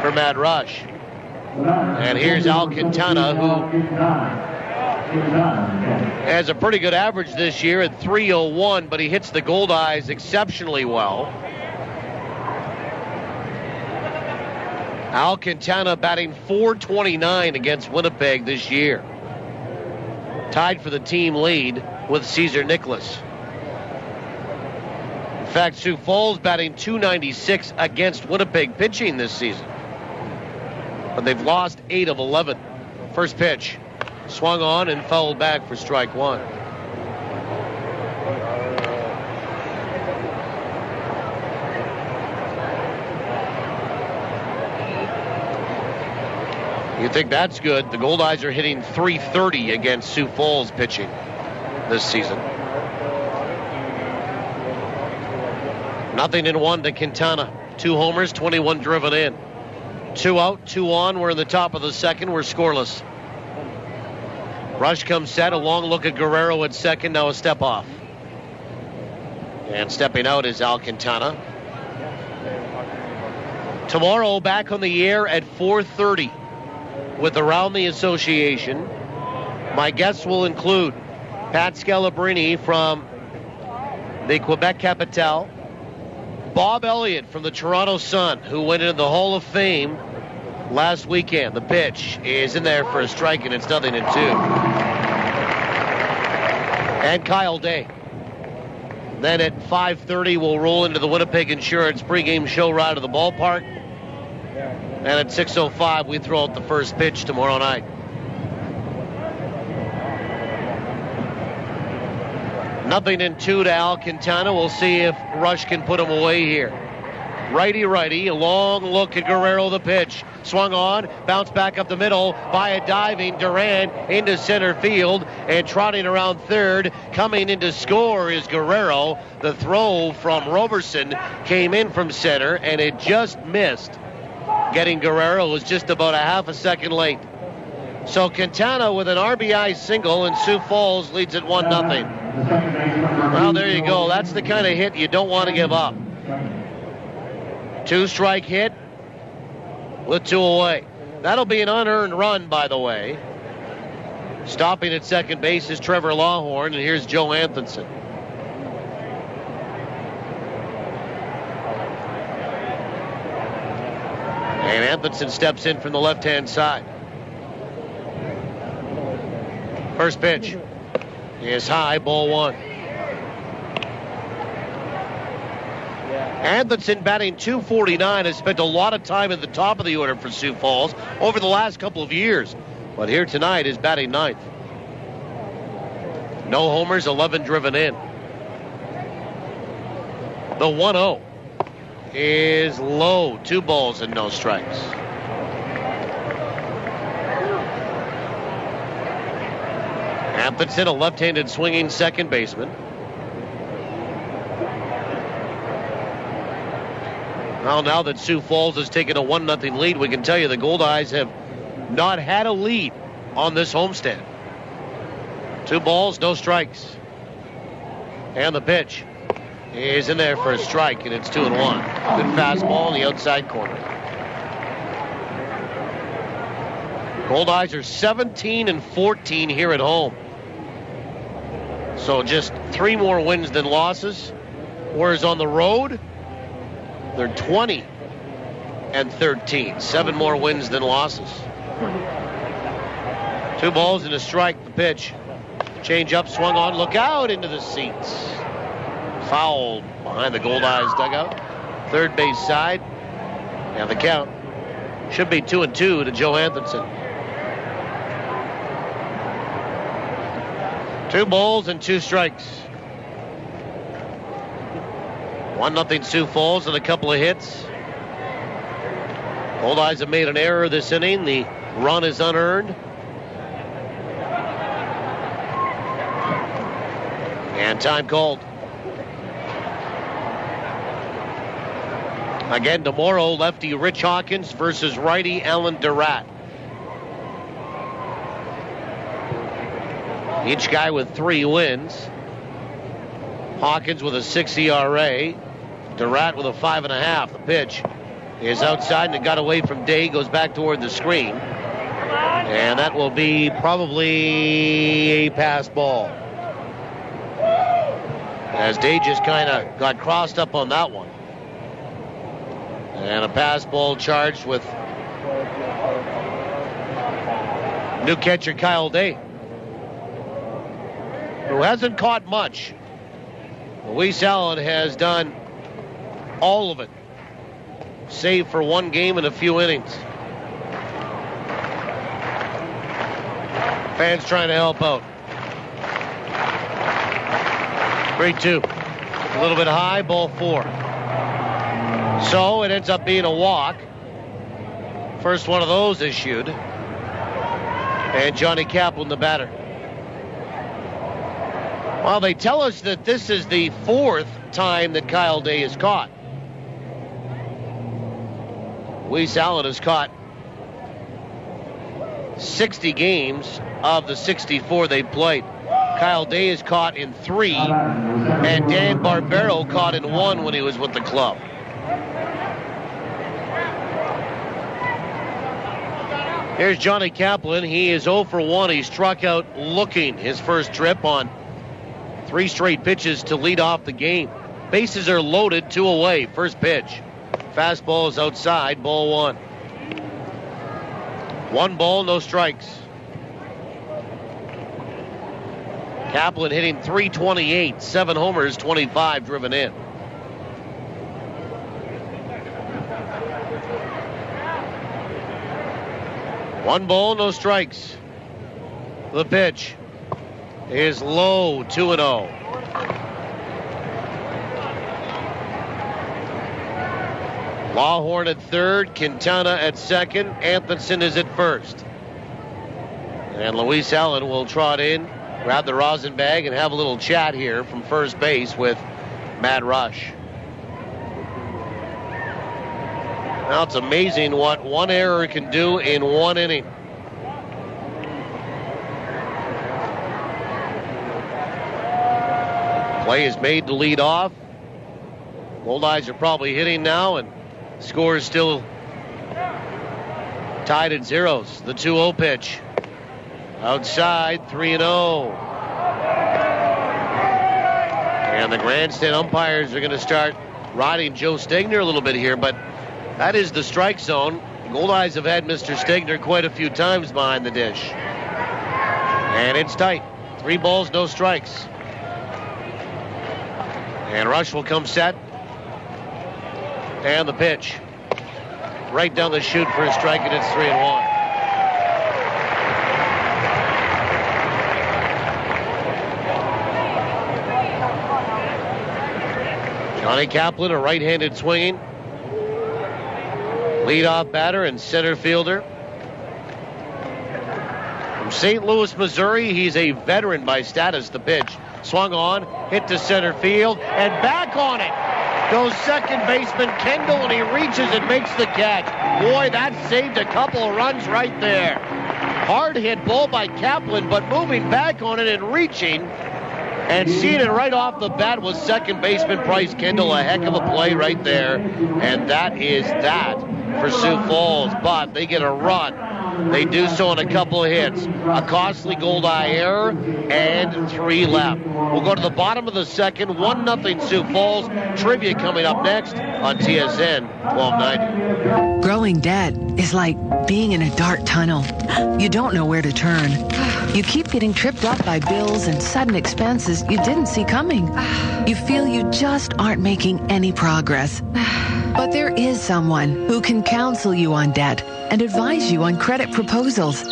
for Matt Rush. And here's Alcantara, who has a pretty good average this year at .301, but he hits the Goldeyes exceptionally well. Alcantara batting .429 against Winnipeg this year. Tied for the team lead with Cesar Nicholas. In fact, Sioux Falls batting .296 against Winnipeg pitching this season. But they've lost 8 of 11. First pitch. Swung on and fouled back for strike 1. You think that's good? The Goldeyes are hitting .330 against Sioux Falls pitching this season. 0-1 to Quintana. 2 homers, 21 driven in. 2 out, 2 on. We're in the top of the second. We're scoreless. Rush comes set. A long look at Guerrero at second. Now a step off. And stepping out is Alcantara. Tomorrow, back on the air at 4:30 with Around the Association. My guests will include Pat Scalabrini from the Quebec Capitale, Bob Elliott from the Toronto Sun, who went into the Hall of Fame last weekend. The pitch is in there for a strike, and it's 0-2. And Kyle Day. Then at 5:30, we'll roll into the Winnipeg Insurance pregame show ride to the ballpark. And at 6:05, we throw out the first pitch tomorrow night. Nothing in 2 to Alcantara. We'll see if Rush can put him away here. Righty, a long look at Guerrero, the pitch. Swung on, bounced back up the middle by a diving Duran into center field, and trotting around third, coming in to score is Guerrero. The throw from Roberson came in from center, and it just missed. Getting Guerrero was just about a half a second late. So Quintana with an RBI single, and Sioux Falls leads at 1-0. Well, there you go. That's the kind of hit you don't want to give up. 2-strike hit with 2 away. That'll be an unearned run, by the way. Stopping at second base is Trevor Lawhorn, and here's Joe Anthonson. And Anthonson steps in from the left-hand side. First pitch is high, ball 1. Anthonson batting .249 has spent a lot of time at the top of the order for Sioux Falls over the last couple of years. But here tonight is batting 9th. No homers, 11 driven in. The 1-0 is low. 2 balls and no strikes. Anthonson, a left-handed swinging second baseman. Well, now that Sioux Falls has taken a 1-0 lead, we can tell you the Goldeyes have not had a lead on this homestand. 2 balls, no strikes. And the pitch is in there for a strike, and it's 2-1. Good fastball in the outside corner. Goldeyes are 17-14 here at home. So just 3 more wins than losses. Whereas on the road, they're 20-13. 7 more wins than losses. 2 balls and a strike. The pitch. Change up, swung on, look out into the seats. Foul behind the Gold Eyes dugout. Third base side. And the count should be 2-2 to Joe Anthonson. 2 balls and 2 strikes. 1-0 Sioux Falls and a couple of hits. Gold Eyes have made an error this inning. The run is unearned. And time called. Again tomorrow, lefty Rich Hawkins versus righty Alan Durant. Each guy with 3 wins. Hawkins with a 6 ERA. Durant with a 5.5. The pitch is outside and it got away from Day. Goes back toward the screen. And that will be probably a pass ball. As Day just kind of got crossed up on that one. And a pass ball charged with new catcher Kyle Day, who hasn't caught much. Luis Allen has done all of it, save for 1 game and a few innings. Fans trying to help out. 3-2. A little bit high, ball 4. So it ends up being a walk. First one of those issued. And Johnny Kaplan, the batter. Well, they tell us that this is the 4th time that Kyle Day is caught. Luis Allen has caught 60 games of the 64 they played. Kyle Day is caught in 3, and Dan Barbero caught in 1 when he was with the club. Here's Johnny Kaplan. He is 0 for 1. He struck out looking his first trip on 3 straight pitches to lead off the game. Bases are loaded, 2 away. First pitch. Fastball is outside, ball 1. 1 ball, no strikes. Kaplan hitting .328, 7 homers, 25 driven in. One ball, no strikes. The pitch is low, 2-0. Lawhorn at third, Quintana at second, Anthonson is at first. And Luis Allen will trot in, grab the rosin bag, and have a little chat here from first base with Matt Rush. Now it's amazing what one error can do in 1 inning. Play is made to lead off. Gold Eyes are probably hitting now, and score is still tied at zeros. The 2-0 pitch. Outside, 3-0. And the grandstand umpires are going to start riding Joe Stegner a little bit here, but that is the strike zone. Gold Eyes have had Mr. Stegner quite a few times behind the dish. And it's tight. 3 balls, no strikes. And Rush will come set. And the pitch. Right down the chute for a strike, and it's 3-1. Johnny Kaplan, a right-handed swinging leadoff batter and center fielder. From St. Louis, Missouri, he's a veteran by status. The pitch swung on, hit to center field, and back on it goes second baseman Kendall, and he reaches and makes the catch. Boy, that saved a couple of runs right there. Hard hit ball by Kaplan, but moving back on it and reaching and seeing it right off the bat was second baseman Bryce Kendall. A heck of a play right there, and that is that for Sioux Falls. But they get a run They do so on a couple of hits. A costly Goldeye error and 3 left. We'll go to the bottom of the second. 1-0 Sioux Falls. Trivia coming up next on TSN 1290. Growing debt is like being in a dark tunnel. You don't know where to turn. You keep getting tripped up by bills and sudden expenses you didn't see coming. You feel you just aren't making any progress. But there is someone who can counsel you on debt and advise you on credit proposals.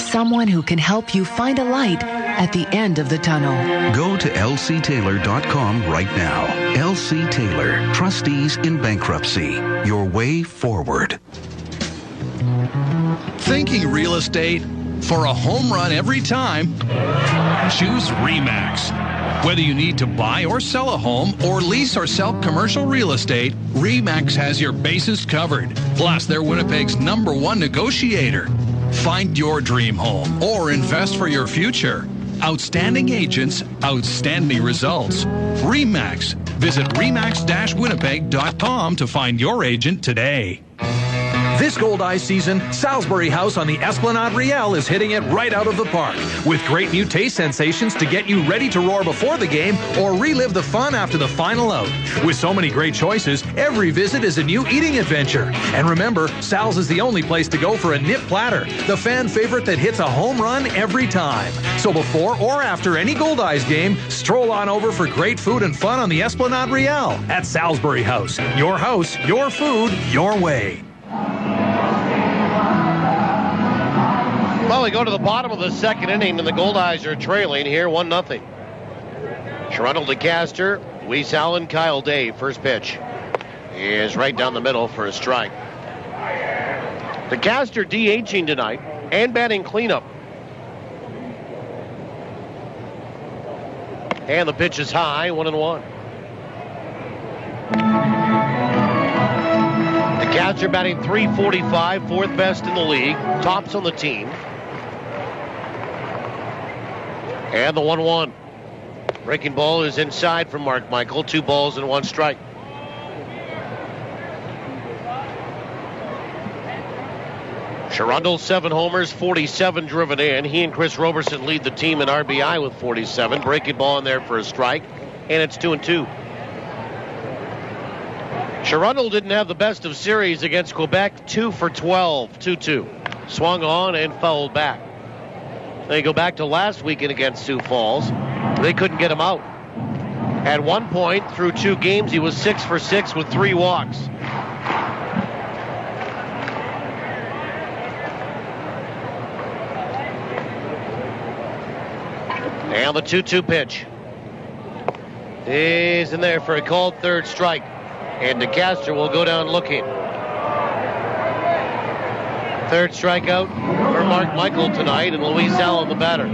Someone who can help you find a light at the end of the tunnel. Go to lctaylor.com right now. LC Taylor, trustees in bankruptcy. Your way forward. Thinking real estate? For a home run every time, choose RE/MAX. Whether you need to buy or sell a home or lease or sell commercial real estate, RE/MAX has your bases covered. Plus, they're Winnipeg's #1 negotiator. Find your dream home or invest for your future. Outstanding agents, outstanding results. RE/MAX. Visit remax-winnipeg.com to find your agent today. This Goldeye season, Salisbury House on the Esplanade Riel is hitting it right out of the park with great new taste sensations to get you ready to roar before the game or relive the fun after the final out. With so many great choices, every visit is a new eating adventure. And remember, Sal's is the only place to go for a nip platter, the fan favorite that hits a home run every time. So before or after any Goldeyes game, stroll on over for great food and fun on the Esplanade Riel at Salisbury House. Your food, your way. Well, we go to the bottom of the second inning, and the Goldeyes are trailing here 1-0. Sherundle DeCaster, Luis Allen, Kyle Day. First pitch is right down the middle for a strike. DeCaster DHing tonight and batting cleanup. And the pitch is high, 1-1. DeCaster batting .345, fourth best in the league, tops on the team. And the 1-1. Breaking ball is inside from Mark Michael. 2 balls and 1 strike. Sherundle, 7 homers, 47 driven in. He and Chris Roberson lead the team in RBI with 47. Breaking ball in there for a strike. And it's 2-2. Sherundle didn't have the best of series against Quebec. 2 for 12, 2-2. Swung on and fouled back. They go back to last weekend against Sioux Falls. They couldn't get him out. At one point, through 2 games, he was 6 for 6 with 3 walks. And the 2-2 pitch is in there for a called third strike. And DeCaster will go down looking. Third strikeout for Mark Michael tonight, and Luis Allen the batter.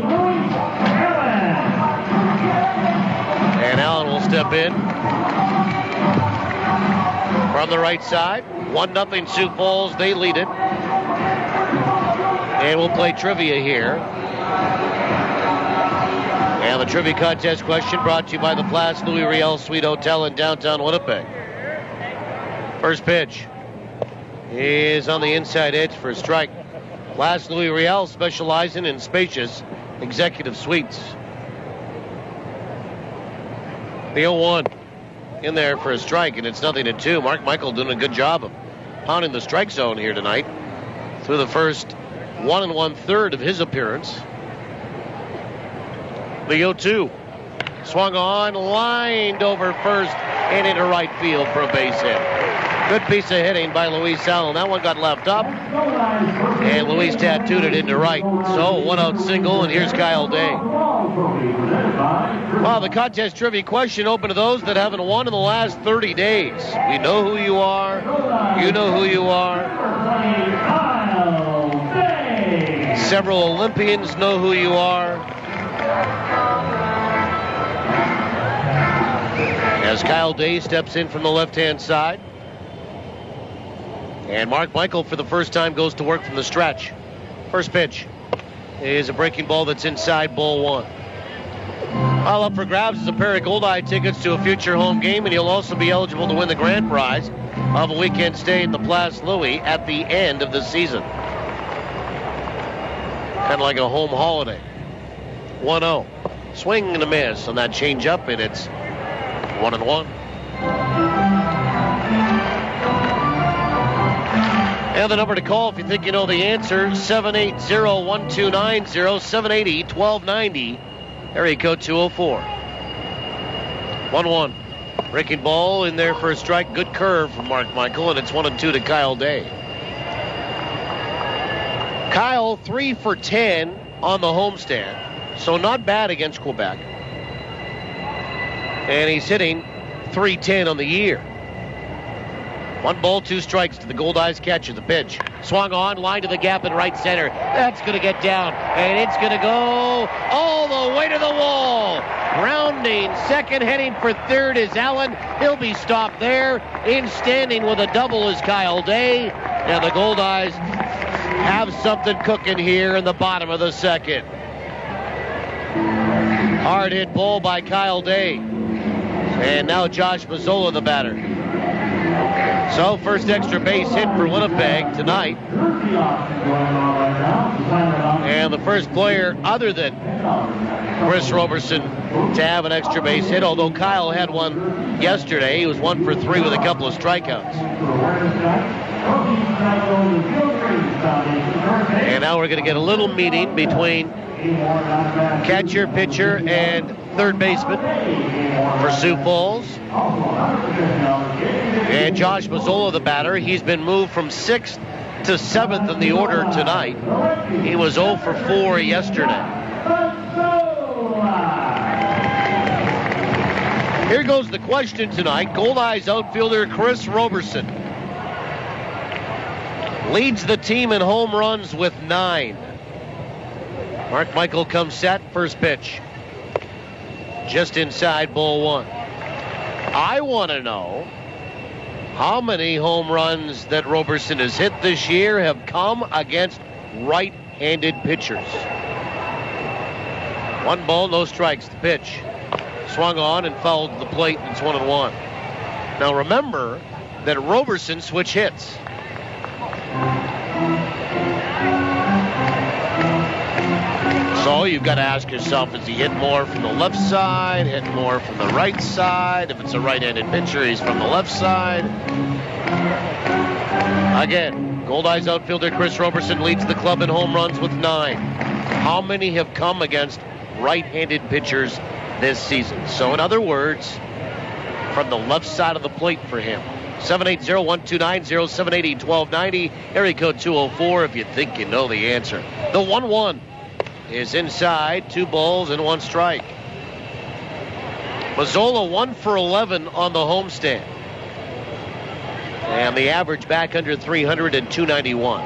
And Allen will step in from the right side. 1-0 Sioux Falls. They lead it. And we'll play trivia here. And the trivia contest question brought to you by the Place Louis Riel Suite Hotel in downtown Winnipeg. First pitch is on the inside edge for a strike. Place Louis Riel specializing in spacious executive suites. The 0-1 in there for a strike, and it's 0-2. Mark Michael doing a good job of pounding the strike zone here tonight through the first 1 1/3 of his appearance. The 0-2 swung on, lined over first and into right field for a base hit. Good piece of hitting by Luis Allen. That one got left up, and Luis tattooed it into right. So 1-out single, and here's Kyle Day. Well, the contest trivia question open to those that haven't won in the last 30 days. We know who you are. You know who you are. Several Olympians know who you are. As Kyle Day steps in from the left-hand side. And Mark Michael, for the first time, goes to work from the stretch. First pitch is a breaking ball that's inside, ball 1. All up for grabs is a pair of Goldeye tickets to a future home game, and you'll also be eligible to win the grand prize of a weekend stay in the Place Louis at the end of the season. Kind of like a home holiday. 1-0. Swing and a miss on that changeup, and it's 1-1. And the number to call if you think you know the answer, 780-1290, 780-1290, area code 204. 1-1. Breaking ball in there for a strike. Good curve from Mark Michael, and it's 1-2 to Kyle Day. Kyle, 3 for 10 on the homestand, so not bad against Quebec. And he's hitting .310 on the year. 1 ball, 2 strikes to the Goldeyes catcher. The pitch swung on, line to the gap in right center. That's going to get down, and it's going to go all the way to the wall. Rounding second, heading for third is Allen. He'll be stopped there. In standing with a double is Kyle Day. And the Goldeyes have something cooking here in the bottom of the second. Hard hit ball by Kyle Day. And now Josh Mazzola, the batter. So first extra base hit for Winnipeg tonight. And the first player other than Chris Roberson to have an extra base hit, although Kyle had one yesterday. He was 1 for 3 with a couple of strikeouts. And now we're going to get a little meeting between catcher, pitcher, and third baseman for Sioux Falls. And Josh Mazzola, the batter, he's been moved from 6th to 7th in the order tonight. He was 0 for 4 yesterday. Here goes the question tonight. Goldeyes outfielder Chris Roberson leads the team in home runs with 9. Mark Michael comes set, first pitch. Just inside, ball 1. I want to know how many home runs that Roberson has hit this year have come against right-handed pitchers. 1 ball, no strikes. The pitch swung on and fouled to the plate, and it's 1-1. Now remember that Roberson switch hits. So you've got to ask yourself, is he hit more from the left side, hit more from the right side? If it's a right-handed pitcher, he's from the left side. Again, Goldeyes outfielder Chris Roberson leads the club in home runs with 9. How many have come against right-handed pitchers this season? So in other words, from the left side of the plate for him. 780-1290, 780-1290, area code 204 if you think you know the answer. The 1-1 is inside, 2 balls and 1 strike. Mazzola 1 for 11 on the homestand. And the average back under 300 and 291.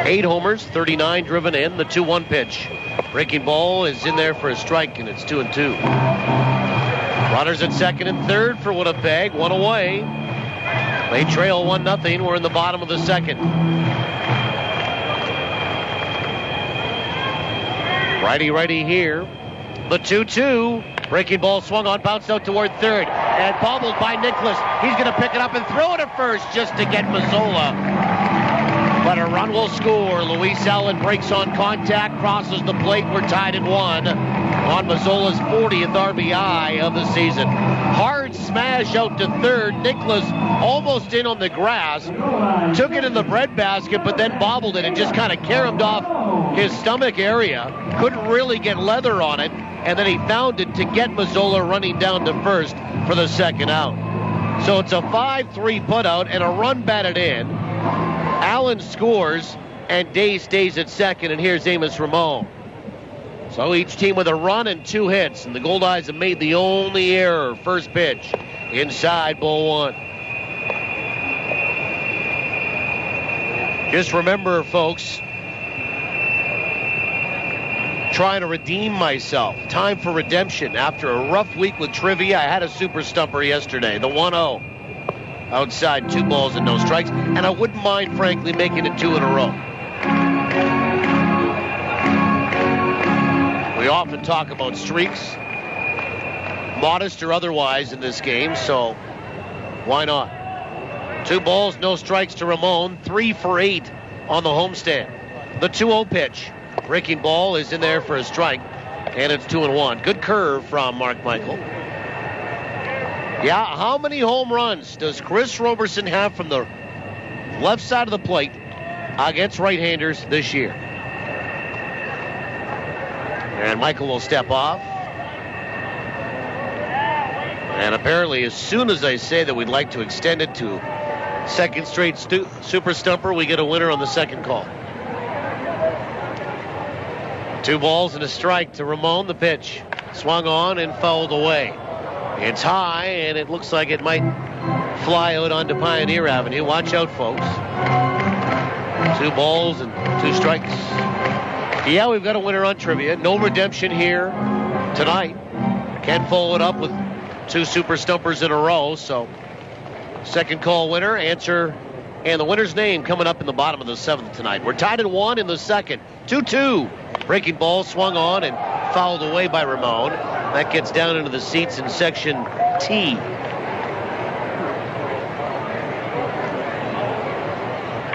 8 homers, 39 driven in, the 2-1 pitch. Breaking ball is in there for a strike, and it's 2-2. Runners at second and third for Winnipeg, 1 away. They trail 1-0. We're in the bottom of the second. Righty here. The 2-2. Breaking ball swung on, bounced out toward third. And bobbled by Nicholas. He's going to pick it up and throw it at first just to get Mazzola. But a run will score. Luis Allen breaks on contact, crosses the plate. We're tied at 1 on Mazzola's 40th RBI of the season. Hard smash out to third. Nicholas almost in on the grass. Took it in the breadbasket, but then bobbled it and just kind of caromed off his stomach area. Couldn't really get leather on it. And then he found it to get Mazzola running down to first for the second out. So it's a 5-3 putout and a run batted in. Allen scores, and Day stays at second, and here's Amos Ramon. So each team with a run and 2 hits, and the Goldeyes have made the only error. First pitch, inside, ball 1. Just remember, folks, trying to redeem myself. Time for redemption. After a rough week with trivia, I had a super stumper yesterday, the 1-0. Outside, 2 balls and no strikes, and I wouldn't mind, frankly, making it 2 in a row. We often talk about streaks, modest or otherwise, in this game, so why not? 2 balls, no strikes to Ramon, 3 for 8 on the homestand. The 2-0 pitch. Breaking ball is in there for a strike, and it's 2-1. Good curve from Mark Michael. Yeah, how many home runs does Chris Roberson have from the left side of the plate against right-handers this year? And Michael will step off. And apparently, as soon as I say that we'd like to extend it to second straight Super Stumper, we get a winner on the second call. 2 balls and a strike to Ramon. The pitch swung on and fouled away. It's high, and it looks like it might fly out onto Pioneer Avenue. Watch out, folks. 2 balls and 2 strikes. Yeah, we've got a winner on trivia. No redemption here tonight. Can't follow it up with 2 Super Stumpers in a row, so second call winner, answer, and the winner's name coming up in the bottom of the 7th tonight. We're tied at 1 in the second. 2-2. Breaking ball swung on and fouled away by Ramon. That gets down into the seats in section T.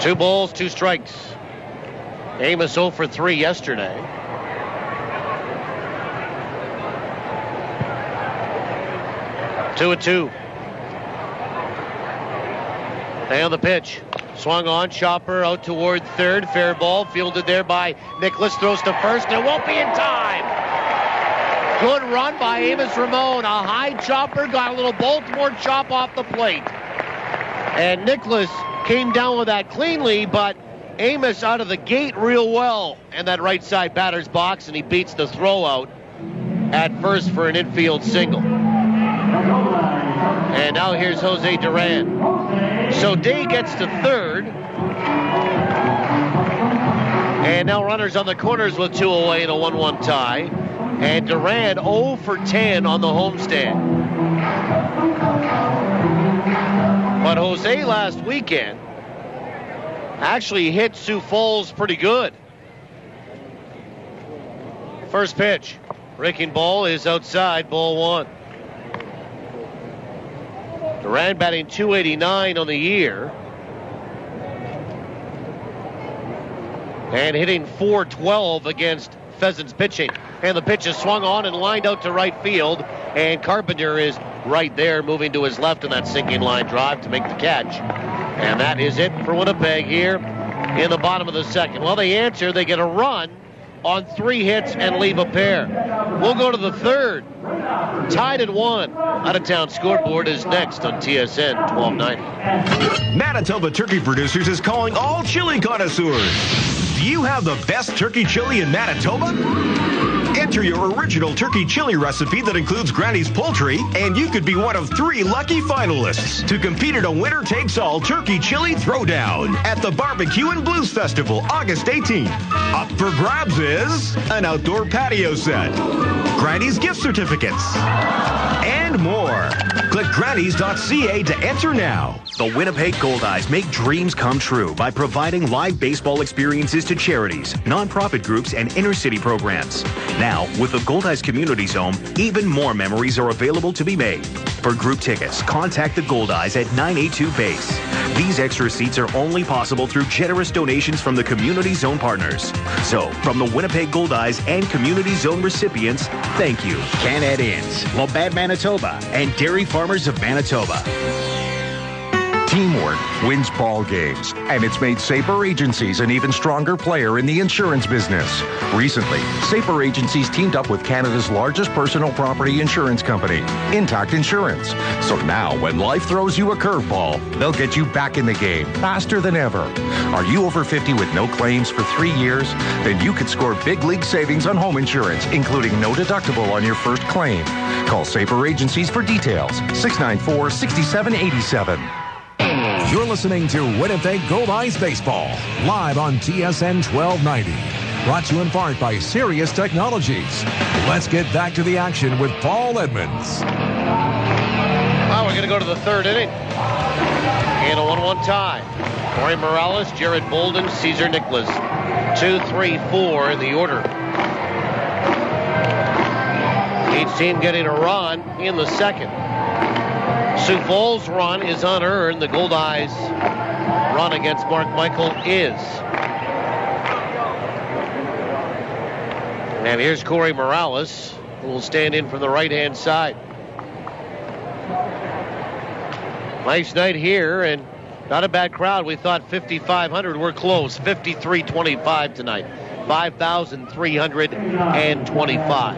2 balls, 2 strikes. Amos 0 for 3 yesterday. Two and 2. And the pitch. Swung on, chopper out toward third. Fair ball, fielded there by Nicholas. Throws to first, and it won't be in time. Good run by Amos Ramon. A high chopper, got a little Baltimore chop off the plate. And Nicholas came down with that cleanly, but Amos out of the gate real well in that right side batter's box, and he beats the throw out at first for an infield single. And now here's Jose Duran. So Day gets to third. And now runners on the corners with 2 away in a 1-1 tie. And Duran 0 for 10 on the homestand. But Jose last weekend actually hit Sioux Falls pretty good. First pitch. Breaking ball is outside, ball 1. Duran batting .289 on the year. And hitting .412 against Pheasants pitching. And the pitch is swung on and lined out to right field. And Carpenter is right there, moving to his left in that sinking line drive to make the catch. And that is it for Winnipeg here in the bottom of the second. Well, they answer. They get a run on 3 hits and leave a pair. We'll go to the third. Tied at 1. Out-of-town scoreboard is next on TSN 1290. Manitoba Turkey Producers is calling all chili connoisseurs. Do you have the best turkey chili in Manitoba? Enter your original turkey chili recipe that includes Granny's Poultry, and you could be one of 3 lucky finalists to compete in a winner-takes-all turkey chili throwdown at the Barbecue and Blues Festival, August 18th. Up for grabs is an outdoor patio set, Granny's gift certificates, and more. Click grannies.ca to enter now. The Winnipeg Goldeyes make dreams come true by providing live baseball experiences to charities, nonprofit groups, and inner-city programs. Now, with the Goldeyes Community Zone, even more memories are available to be made. For group tickets, contact the Goldeyes at 982 Base. These extra seats are only possible through generous donations from the Community Zone partners. So, from the Winnipeg Goldeyes and Community Zone recipients, thank you. Can-Ed Inns, Labatt, Manitoba, and Dairy Farmers of Manitoba. Teamwork wins ball games, and it's made Safer Agencies an even stronger player in the insurance business. Recently, Safer Agencies teamed up with Canada's largest personal property insurance company, Intact Insurance. So now, when life throws you a curveball, they'll get you back in the game faster than ever. Are you over 50 with no claims for 3 years? Then you could score big league savings on home insurance, including no deductible on your first claim. Call Safer Agencies for details. 694-6787. You're listening to Winnipeg Goldeyes Baseball, live on TSN 1290. Brought to you in part by Sirius Technologies. Let's get back to the action with Paul Edmonds. Well, we're going to go to the third inning in a 1-1 tie. Corey Morales, Jared Bolden, Caesar Nicholas. 2, 3, 4 in the order. Each team getting a run in the second. Sioux Falls' run is unearned. The Goldeyes' run against Mark Michael is. And here's Corey Morales, who will stand in from the right-hand side. Nice night here, and not a bad crowd. We thought 5,500 were close. 53-25 tonight. 5,325.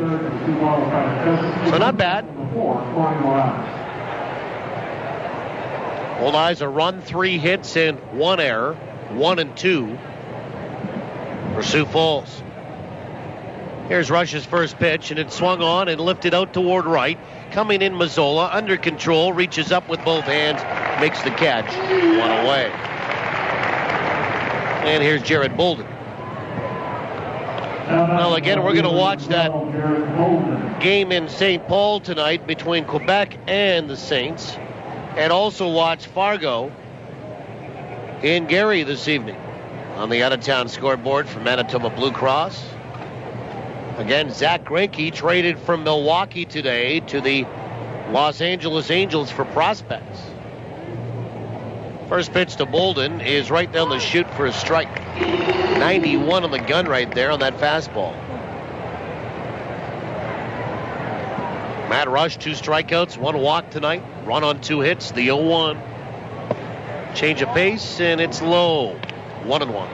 So not bad. Old Eyes a run, 3 hits, and 1 error. 1 and 2 for Sioux Falls. Here's Rush's first pitch, and it's swung on and lifted out toward right. Coming in Mazzola, under control, reaches up with both hands, makes the catch. 1 away. And here's Jared Bolden. Well, again, we're going to watch that game in St. Paul tonight between Quebec and the Saints, and also watch Fargo in Gary this evening on the out-of-town scoreboard for Manitoba Blue Cross. Again, Zach Greinke traded from Milwaukee today to the Los Angeles Angels for prospects. First pitch to Bolden is right down the chute for a strike. 91 on the gun right there on that fastball. Matt Rush, 2 strikeouts, 1 walk tonight. Run on 2 hits, the 0-1. Change of pace, and it's low. 1-1.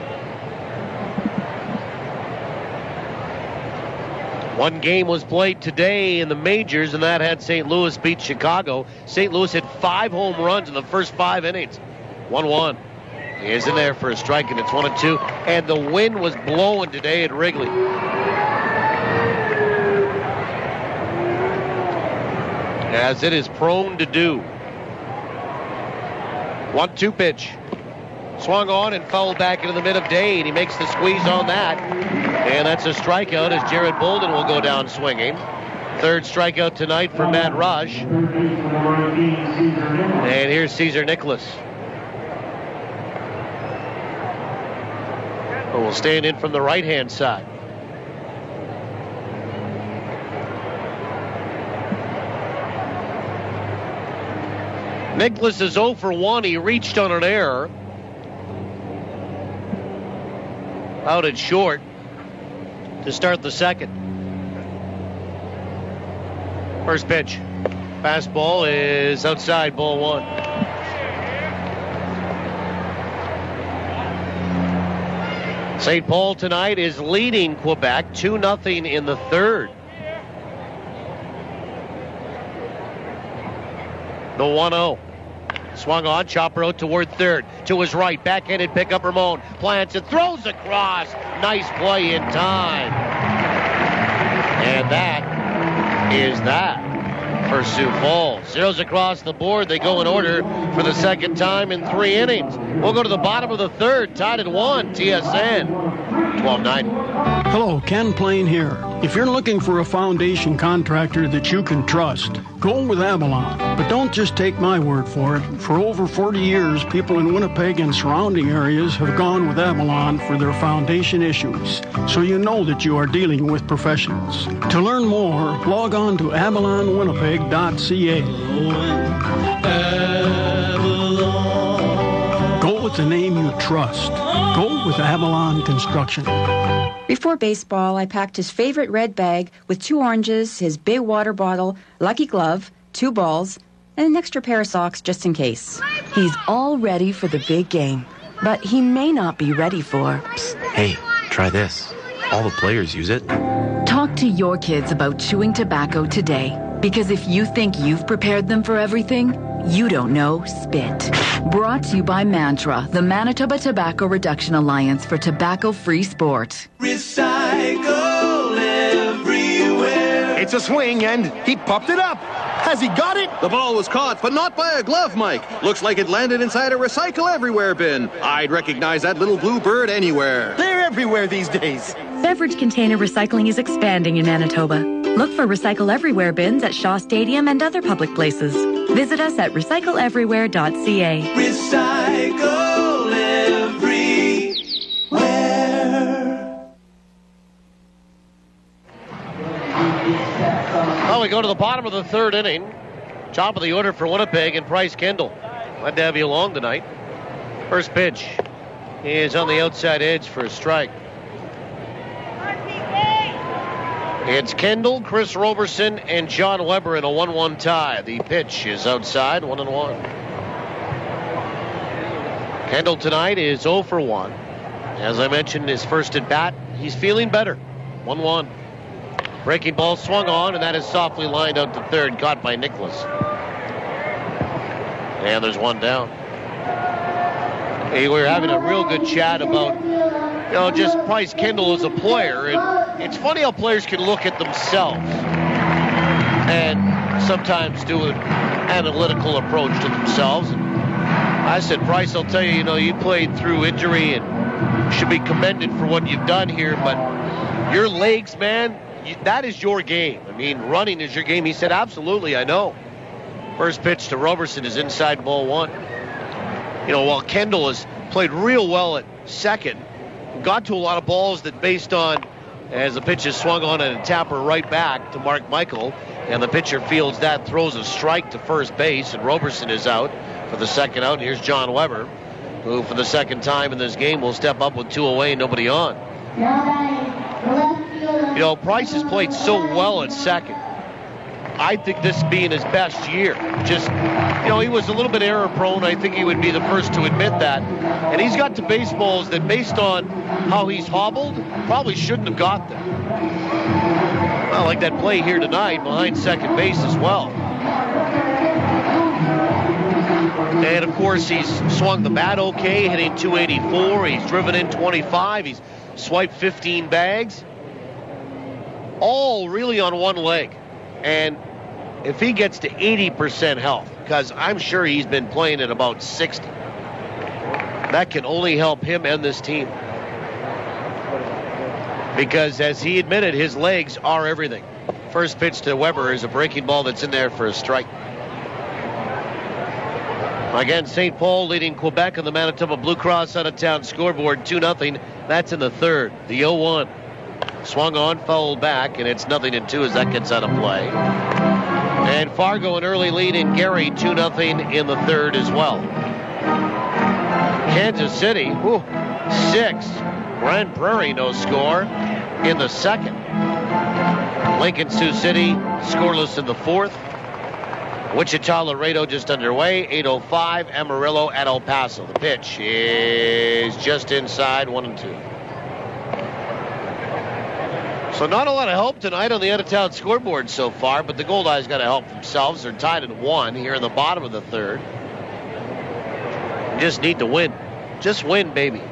One game was played today in the majors, and that had St. Louis beat Chicago. St. Louis hit 5 home runs in the first 5 innings. 1-1. He is in there for a strike, and it's 1-2. And the wind was blowing today at Wrigley. As it is prone to do. 1-2 pitch. Swung on and fouled back into the mid of day, and he makes the squeeze on that. And that's a strikeout as Jared Bolden will go down swinging. 3rd strikeout tonight for Matt Rush. And here's Cesar Nicholas, who will stand in from the right-hand side. Nicholas is 0 for 1. He reached on an error. Out at short to start the second. First pitch. Fastball is outside, ball 1. St. Paul tonight is leading Quebec 2-0 in the 3rd. The 1-0. Swung on, chopper out toward 3rd. To his right, backhanded pickup, Ramon plants it, throws across. Nice play in time. And that is that for Sioux Falls. Zeros across the board. They go in order for the second time in 3 innings. We'll go to the bottom of the 3rd, tied at 1, TSN 1290. Hello, Ken Plain here. If you're looking for a foundation contractor that you can trust, go with Avalon. But don't just take my word for it. For over 40 years, people in Winnipeg and surrounding areas have gone with Avalon for their foundation issues. So you know that you are dealing with professionals. To learn more, log on to avalonwinnipeg.ca. Go with the name you trust. Go with Avalon Construction. Before baseball, I packed his favorite red bag with 2 oranges, his big water bottle, lucky glove, 2 balls, and an extra pair of socks just in case. He's all ready for the big game, but he may not be ready for... Psst, hey, try this. All the players use it. Talk to your kids about chewing tobacco today, because if you think you've prepared them for everything, you don't know spit. Brought to you by Mantra, the Manitoba Tobacco Reduction Alliance for tobacco-free sport. Recycle everywhere. It's a swing, and he popped it up. Has he got it? The ball was caught, but not by a glove, Mike. Looks like it landed inside a Recycle Everywhere bin. I'd recognize that little blue bird anywhere. They're everywhere these days. Beverage container recycling is expanding in Manitoba. Look for Recycle Everywhere bins at Shaw Stadium and other public places. Visit us at recycleeverywhere.ca. Recycle everywhere. Well, we go to the bottom of the 3rd inning. Top of the order for Winnipeg and Price Kendall. Glad to have you along tonight. First pitch is on the outside edge for a strike. It's Kendall, Chris Roberson, and John Weber in a 1-1 tie. The pitch is outside, 1-1. Kendall tonight is 0 for 1. As I mentioned, his first at bat, he's feeling better. 1-1. Breaking ball swung on, and that is softly lined out to third, caught by Nicholas. And there's one down. Hey, we were having a real good chat about, just Bryce Kendall as a player. And it's funny how players can look at themselves and sometimes do an analytical approach to themselves. And I said, Bryce, I'll tell you, you played through injury and should be commended for what you've done here, but your legs, man, that is your game. I mean, running is your game. He said, absolutely, I know. First pitch to Roberson is inside ball 1. While Kendall has played real well at second, got to a lot of balls that based on, as the pitch is swung on and a tapper right back to Mark Michael, and the pitcher fields that, throws a strike to first base, and Roberson is out for the second out. And here's John Weber, who for the second time in this game will step up with 2 away and nobody on. Price has played so well at second. I think this being his best year. Just, he was a little bit error prone. I think he would be the first to admit that. And he's got to baseballs that, based on how he's hobbled, probably shouldn't have got them. Well, like that play here tonight behind second base as well. And, of course, he's swung the bat okay, hitting .284. He's driven in 25. He's swiped 15 bags. All really on one leg. And if he gets to 80% health, because I'm sure he's been playing at about 60, that can only help him and this team. Because, as he admitted, his legs are everything. First pitch to Weber is a breaking ball that's in there for a strike. Again, St. Paul leading Quebec on the Manitoba Blue Cross out-of-town scoreboard 2-0. That's in the third. The 0-1. Swung on, fouled back, and it's 0-2 as that gets out of play. And Fargo an early lead in Gary, 2-0 in the third as well. Kansas City, 6. Grand Prairie, no score in the second. Lincoln Sioux City, scoreless in the fourth. Wichita Laredo just underway, 8:05. Amarillo at El Paso. The pitch is just inside, 1-2. So not a lot of help tonight on the out-of-town scoreboard so far, but the Goldeyes got to help themselves. They're tied at 1 here in the bottom of the third. Just need to win. Just win, baby.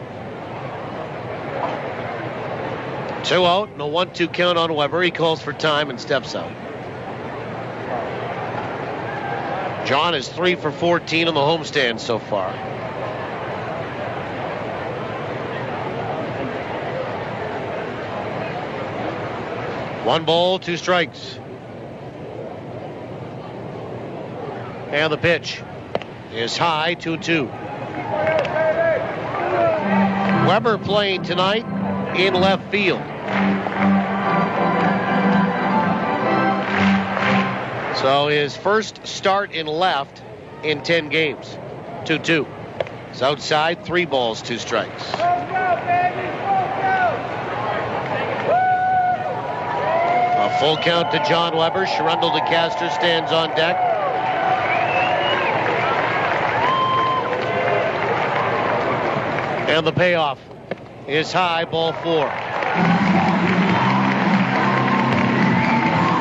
2 out, and a 1-2 count on Weber. He calls for time and steps out. John is 3 for 14 on the homestand so far. One ball, 2 strikes. And the pitch is high, 2-2. Weber playing tonight in left field. So his first start in left in 10 games. 2-2. He's outside, 3 balls, 2 strikes. A full count to John Weber. Shrundle DeCaster stands on deck. And the payoff is high, ball 4.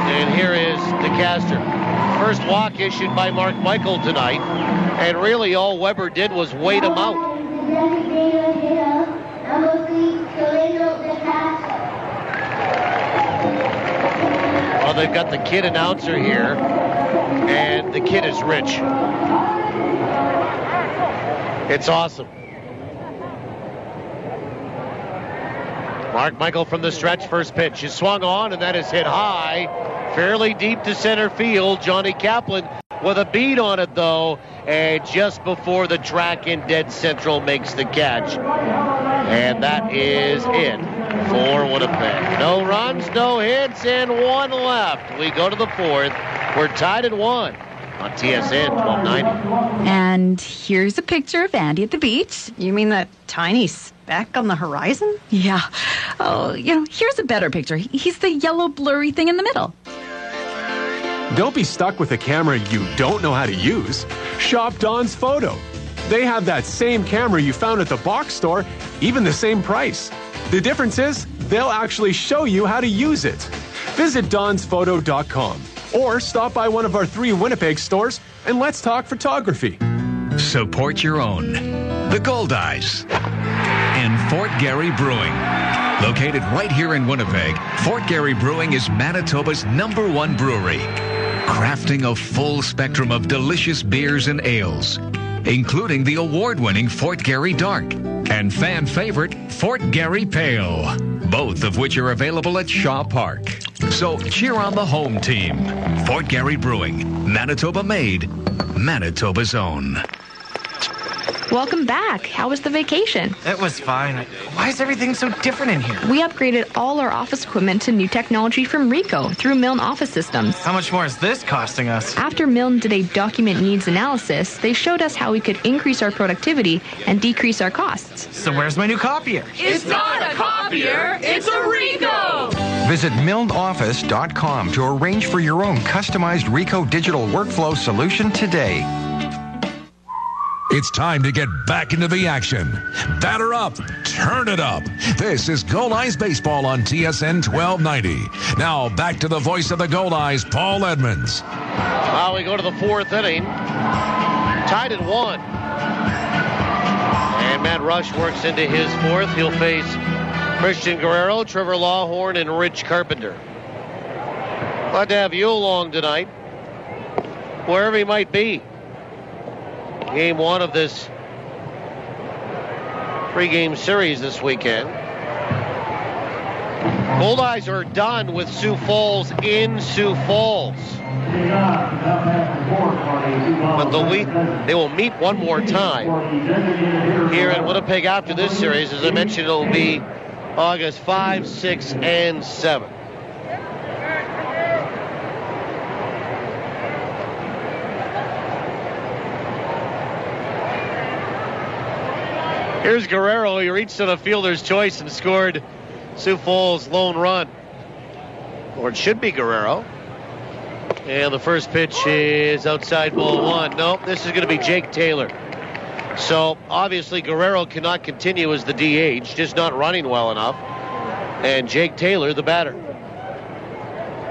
And here is DeCaster. First walk issued by Mark Michael tonight. And really all Weber did was wait him out. Well, they've got the kid announcer here, and the kid is rich. It's awesome. Mark Michael from the stretch, first pitch is swung on, and that is hit high, fairly deep to center field. Johnny Kaplan with a beat on it, though, and just before the track in dead central makes the catch. And that is it for Winnipeg. No runs, no hits, and 1 left. We go to the fourth. We're tied at 1 on TSN 1290. And here's a picture of Andy at the beach. You mean that tiny speck on the horizon? Yeah. Oh, here's a better picture. He's the yellow blurry thing in the middle. Don't be stuck with a camera you don't know how to use. Shop Don's Photo. They have that same camera you found at the box store, even the same price. The difference is they'll actually show you how to use it. Visit donsphoto.com or stop by one of our 3 Winnipeg stores and let's talk photography. Support your own. The Goldeyes and Fort Garry Brewing. Located right here in Winnipeg, Fort Garry Brewing is Manitoba's #1 brewery, crafting a full spectrum of delicious beers and ales, including the award-winning Fort Garry Dark and fan favorite Fort Garry Pale, both of which are available at Shaw Park. So cheer on the home team. Fort Garry Brewing, Manitoba made, Manitoba's own. Welcome back. How was the vacation? It was fine. Why is everything so different in here? We upgraded all our office equipment to new technology from Ricoh through Milne Office Systems. How much more is this costing us? After Milne did a document needs analysis, they showed us how we could increase our productivity and decrease our costs. So where's my new copier? It's not a copier, it's a Ricoh! Visit milneoffice.com to arrange for your own customized Ricoh digital workflow solution today. It's time to get back into the action. Batter up, turn it up. This is Goldeyes Baseball on TSN 1290. Now back to the voice of the Goldeyes, Paul Edmonds. Well, we go to the 4th inning. Tied at 1. And Matt Rush works into his 4th. He'll face Christian Guerrero, Trevor Lawhorn, and Rich Carpenter. Glad to have you along tonight, wherever you might be. Game 1 of this 3-game series this weekend. Goldeyes are done with Sioux Falls in Sioux Falls. But they will meet one more time here in Winnipeg after this series. As I mentioned, it will be August 5, 6, and 7. Here's Guerrero. He reached to the fielder's choice and scored Sioux Falls' lone run. Or it should be Guerrero. And the first pitch is outside ball 1. Nope, this is going to be Jake Taylor. So obviously Guerrero cannot continue as the DH, just not running well enough. And Jake Taylor, the batter.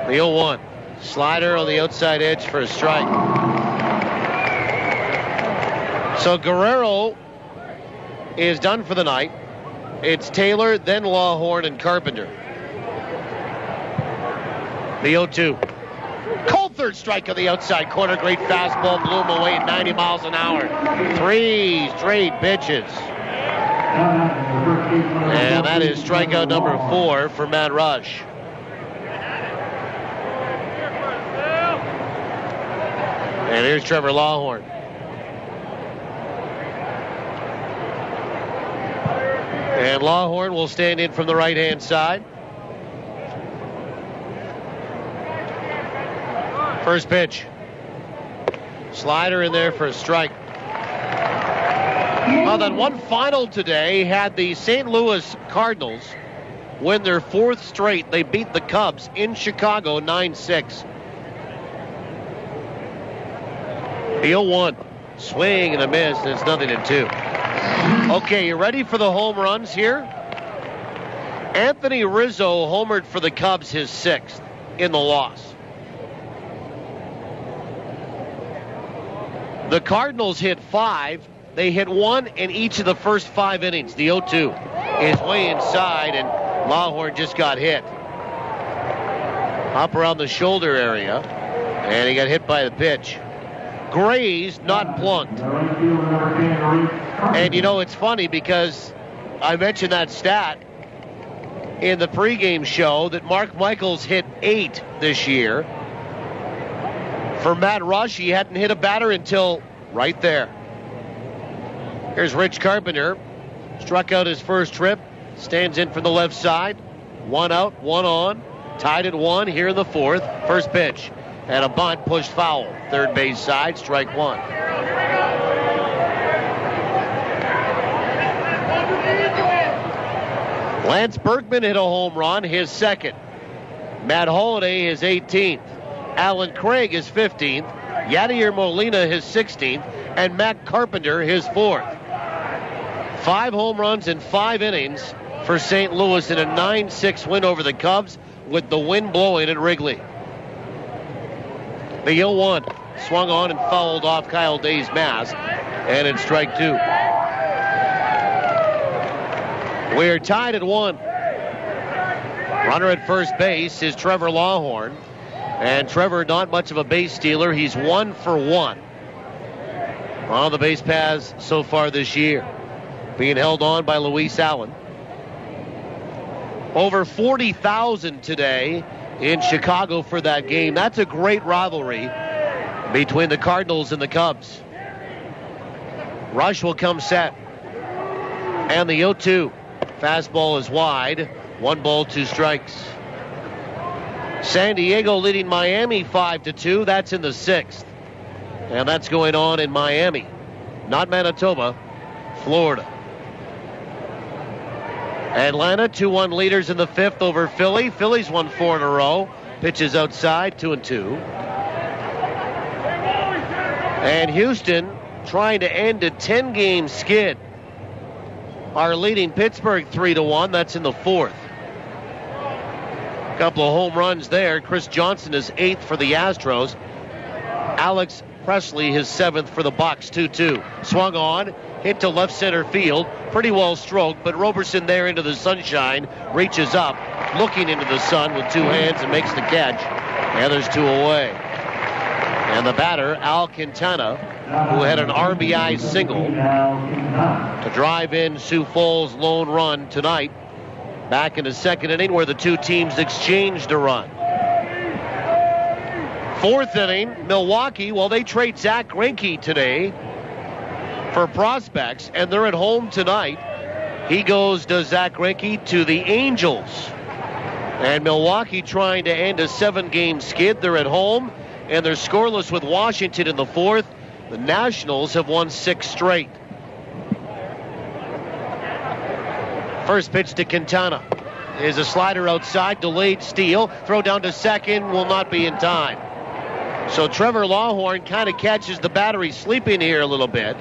The 0-1. Slider on the outside edge for a strike. So Guerrero is done for the night. It's Taylor, then Lawhorn, and Carpenter. The 0-2. Cold third strike on the outside corner. Great fastball, blew him away at 90 miles an hour. 3 straight pitches. And that is strikeout number 4 for Matt Rush. And here's Trevor Lawhorn. And Lawhorn will stand in from the right-hand side. First pitch. Slider in there for a strike. Well, then one final today had the St. Louis Cardinals win their 4th straight. They beat the Cubs in Chicago 9-6. The 0-1. Swing and a miss, and it's 0-2. Okay, you ready for the home runs here? Anthony Rizzo homered for the Cubs, his 6th in the loss. The Cardinals hit 5. They hit 1 in each of the first 5 innings. The 0-2 is way inside, and Lawhorn just got hit. Up around the shoulder area, and he got hit by the pitch. Grazed, not plunked. And it's funny because I mentioned that stat in the pregame show that Mark Michaels hit 8 this year. For Matt Rush, he hadn't hit a batter until right there. Here's Rich Carpenter. Struck out his first trip. Stands in from the left side. 1 out, 1 on. Tied at 1 here in the 4th. First pitch. And a bunt pushed foul. Third base side, strike one. Lance Berkman hit a home run, his second. Matt Holliday, his 18th. Alan Craig, his 15th. Yadier Molina, his 16th. And Matt Carpenter, his 4th. 5 home runs in 5 innings for St. Louis in a 9-6 win over the Cubs with the wind blowing at Wrigley. The 0-1 swung on and fouled off Kyle Day's mask, and it's strike 2. We're tied at 1. Runner at first base is Trevor Lawhorn, and Trevor not much of a base stealer. He's 1 for 1 on the base paths so far this year, being held on by Luis Allen. Over 40,000 today in Chicago for that game. That's a great rivalry between the Cardinals and the Cubs. Rush will come set. And the 0-2. Fastball is wide. 1 ball, 2 strikes. San Diego leading Miami 5-2. That's in the 6th. And that's going on in Miami. Not Manitoba, Florida. Atlanta, 2-1 leaders in the 5th over Philly. Philly's won 4 in a row. Pitches outside, 2-2. And Houston trying to end a 10-game skid are leading Pittsburgh 3-1. That's in the 4th. A couple of home runs there. Chris Johnson is 8th for the Astros. Alex Presley, his 7th for the Bucks, 2-2. Swung on, hit to left center field. Pretty well stroked, but Roberson there into the sunshine, reaches up, looking into the sun with 2 hands and makes the catch. And there's 2 away. And the batter, Al Quintana, who had an RBI single to drive in Sioux Falls' lone run tonight, back in the 2nd inning where the 2 teams exchanged a run. 4th inning, Milwaukee, well, they trade Zach Greinke today for prospects, and they're at home tonight. He goes, does Zach Greinke, to the Angels. And Milwaukee trying to end a 7-game skid. They're at home, and they're scoreless with Washington in the 4th. The Nationals have won 6 straight. First pitch to Quintana is a slider outside, delayed steal. Throw down to second, will not be in time. So Trevor Lawhorn kind of catches the battery sleeping here a little bit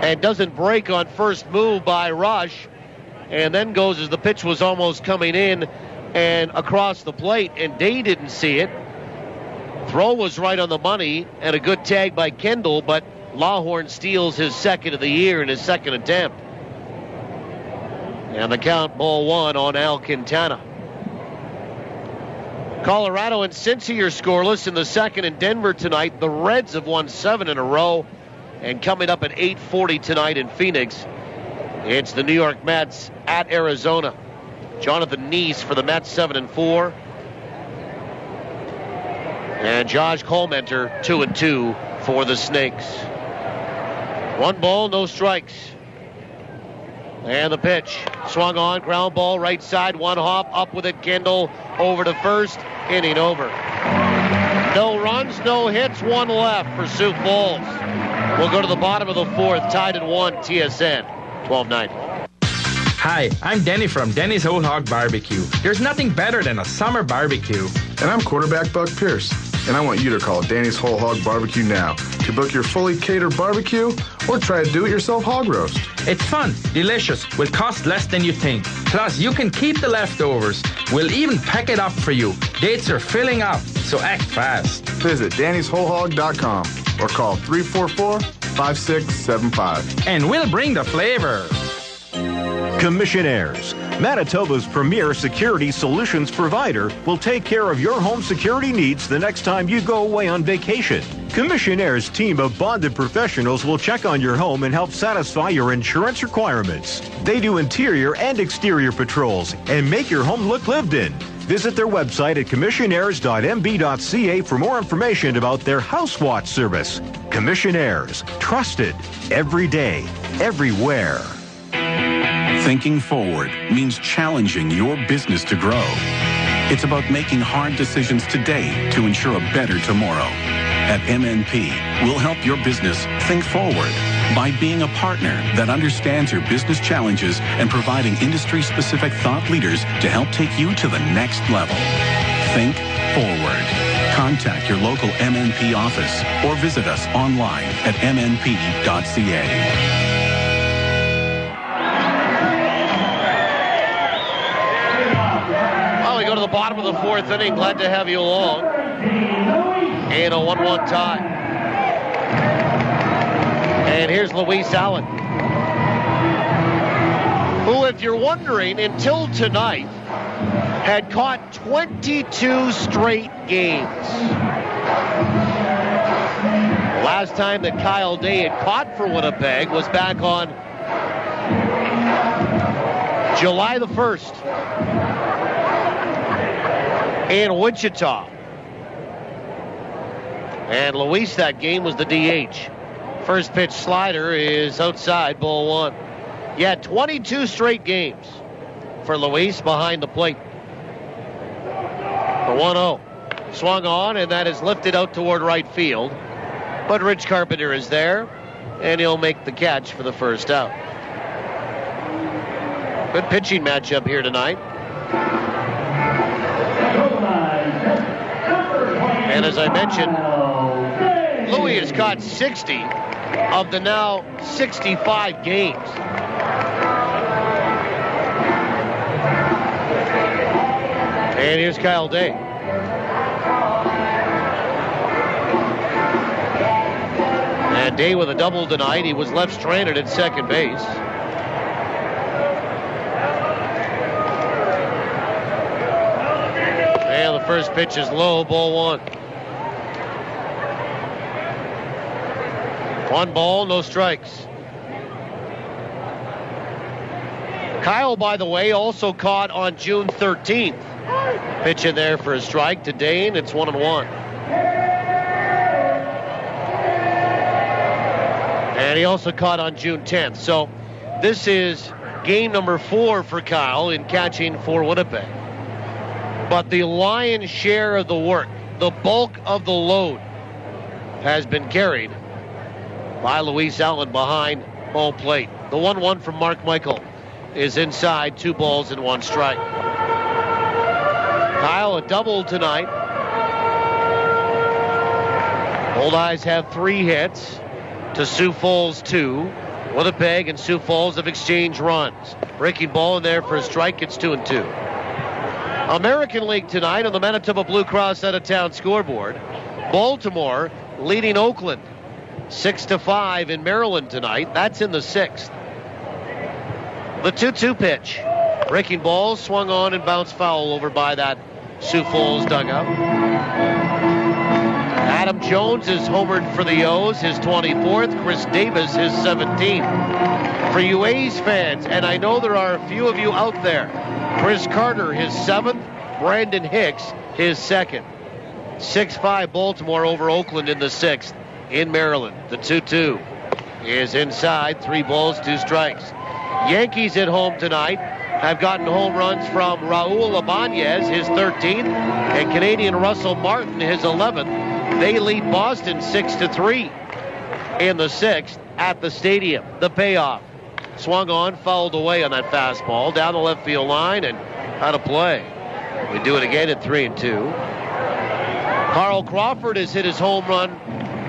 and doesn't break on first move by Rush, and then goes as the pitch was almost coming in and across the plate, and Day didn't see it. Throw was right on the money and a good tag by Kendall, but Lawhorn steals his 2nd of the year in his 2nd attempt. And the count, ball 1 on Al Quintana. Colorado and Cincy are scoreless in the 2nd in Denver tonight. The Reds have won 7 in a row. And coming up at 8:40 tonight in Phoenix, it's the New York Mets at Arizona. Jonathan Neese for the Mets, 7-4. And Josh Colmenter, 2-2 for the Snakes. 1 ball, no strikes. And the pitch, swung on, ground ball, right side, 1 hop, up with it, Kendall, over to first, inning over. No runs, no hits, 1 left for Sioux Falls. We'll go to the bottom of the 4th, tied at 1, TSN, 1290. Hi, I'm Denny from Denny's Whole Hog Barbecue. There's nothing better than a summer barbecue. And I'm quarterback Buck Pierce, and I want you to call Danny's Whole Hog Barbecue now to book your fully catered barbecue or try a do-it-yourself hog roast. It's fun, delicious, will cost less than you think. Plus, you can keep the leftovers. We'll even pack it up for you. Dates are filling up, so act fast. Visit Danny'sWholeHog.com or call 344-5675. And we'll bring the flavor. Commissionaires, Manitoba's premier security solutions provider, will take care of your home security needs the next time you go away on vacation. Commissionaires' team of bonded professionals will check on your home and help satisfy your insurance requirements. They do interior and exterior patrols and make your home look lived in. Visit their website at commissionaires.mb.ca for more information about their House Watch service. Commissionaires, trusted every day, everywhere. Thinking forward means challenging your business to grow. It's about making hard decisions today to ensure a better tomorrow. At MNP, we'll help your business think forward by being a partner that understands your business challenges and providing industry-specific thought leaders to help take you to the next level. Think forward. Contact your local MNP office or visit us online at mnp.ca. Well, we go to the bottom of the fourth inning. Glad to have you along. And a 1-1 tie. And here's Luis Allen, who, if you're wondering, until tonight, had caught 22 straight games. The last time that Kyle Day had caught for Winnipeg was back on July the 1st in Wichita. And Luis that game was the DH. First pitch slider is outside, ball one. Yeah, 22 straight games for Luis behind the plate. The 1-0 swung on, and that is lifted out toward right field. But Rich Carpenter is there, and he'll make the catch for the first out. Good pitching matchup here tonight. And as I mentioned, Louis has caught 60 of the now 65 games. And here's Kyle Day. And Day with a double tonight. He was left stranded at second base. And the first pitch is low, ball one. 1 ball, no strikes. Kyle, by the way, also caught on June 13th. Pitch in there for a strike to Dane. It's 1-1. And he also caught on June 10th. So this is game number 4 for Kyle in catching for Winnipeg. But the lion's share of the work, the bulk of the load, has been carried by Luis Allen behind home plate. The 1-1 from Mark Michael is inside, 2 balls and 1 strike. Kyle, a double tonight. Old Eyes have 3 hits to Sioux Falls 2. Winnipeg and Sioux Falls have exchanged runs. Breaking ball in there for a strike. It's 2-2. American League tonight on the Manitoba Blue Cross out-of-town scoreboard. Baltimore leading Oakland 6-5 in Maryland tonight. That's in the 6th. The 2-2 pitch. Breaking ball swung on and bounced foul over by that Sioux Falls dugout. Adam Jones is homered for the O's, his 24th. Chris Davis, his 17th. For you A's fans, and I know there are a few of you out there, Chris Carter, his 7th. Brandon Hicks, his 2nd. 6-5 Baltimore over Oakland in the 6th in Maryland. The 2-2 is inside, 3 balls, 2 strikes. Yankees at home tonight have gotten home runs from Raul Ibanez, his 13th, and Canadian Russell Martin, his 11th. They lead Boston 6-3 in the 6th at the stadium. The payoff. Swung on, fouled away on that fastball, down the left field line and out of play. We do it again at 3-2. Carl Crawford has hit his home run,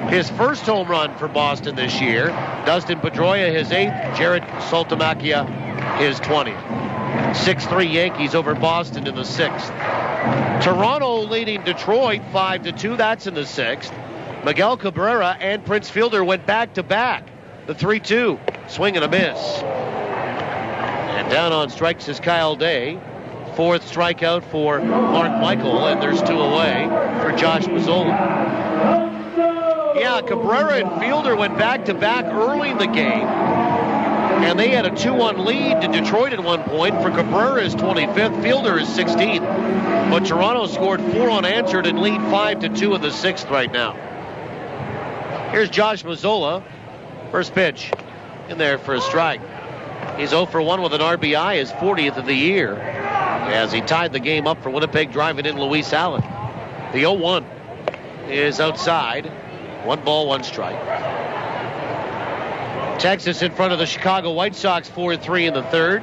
his first home run for Boston this year. Dustin Pedroia, his 8th. Jared Saltalamacchia, his 20th. 6-3 Yankees over Boston in the 6th. Toronto leading Detroit 5-2. That's in the 6th. Miguel Cabrera and Prince Fielder went back-to-back. The 3-2. Swing and a miss. And down on strikes is Kyle Day. 4th strikeout for Mark Michael, and there's 2 away for Josh Mazzola. Yeah, Cabrera and Fielder went back-to-back early in the game. And they had a 2-1 lead to Detroit at one point. For Cabrera is 25th, Fielder is 16th. But Toronto scored 4 unanswered and lead 5-2 in the 6th right now. Here's Josh Mazzola. First pitch in there for a strike. He's 0 for 1 with an RBI, his 40th of the year. as he tied the game up for Winnipeg, driving in Luis Allen. The 0-1 is outside. 1 ball, 1 strike. Texas in front of the Chicago White Sox 4-3 in the third.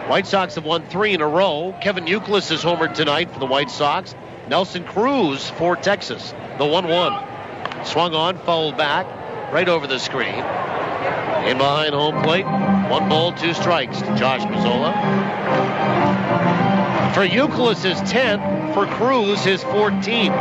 White Sox have won 3 in a row. Kevin Youkilis is homered tonight for the White Sox. Nelson Cruz for Texas. The 1-1. Swung on, fouled back, right over the screen. In behind home plate. 1 ball, 2 strikes to Josh Mazzola. For Youkilis, his 10th. For Cruz, his 14th.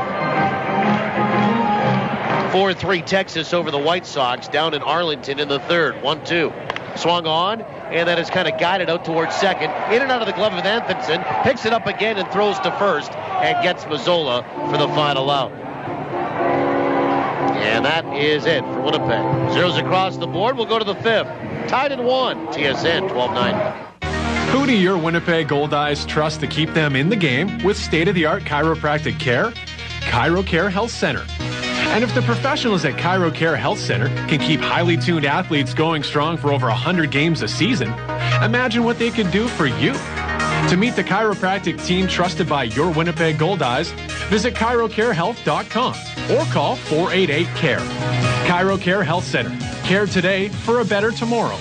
4-3 Texas over the White Sox down in Arlington in the third. 1-2. Swung on, and then is kind of guided out towards second. In and out of the glove of Anthonson. Picks it up again and throws to first and gets Mazzola for the final out. And that is it for Winnipeg. Zeros across the board. We'll go to the 5th. Tied in 1. TSN 1290. Who do your Winnipeg Goldeyes trust to keep them in the game with state-of-the-art chiropractic care? ChiroCare Health Center. And if the professionals at ChiroCare Health Center can keep highly tuned athletes going strong for over 100 games a season, imagine what they could do for you. To meet the chiropractic team trusted by your Winnipeg Goldeyes, visit ChiroCareHealth.com or call 488-CARE. ChiroCare Health Center. Care today for a better tomorrow.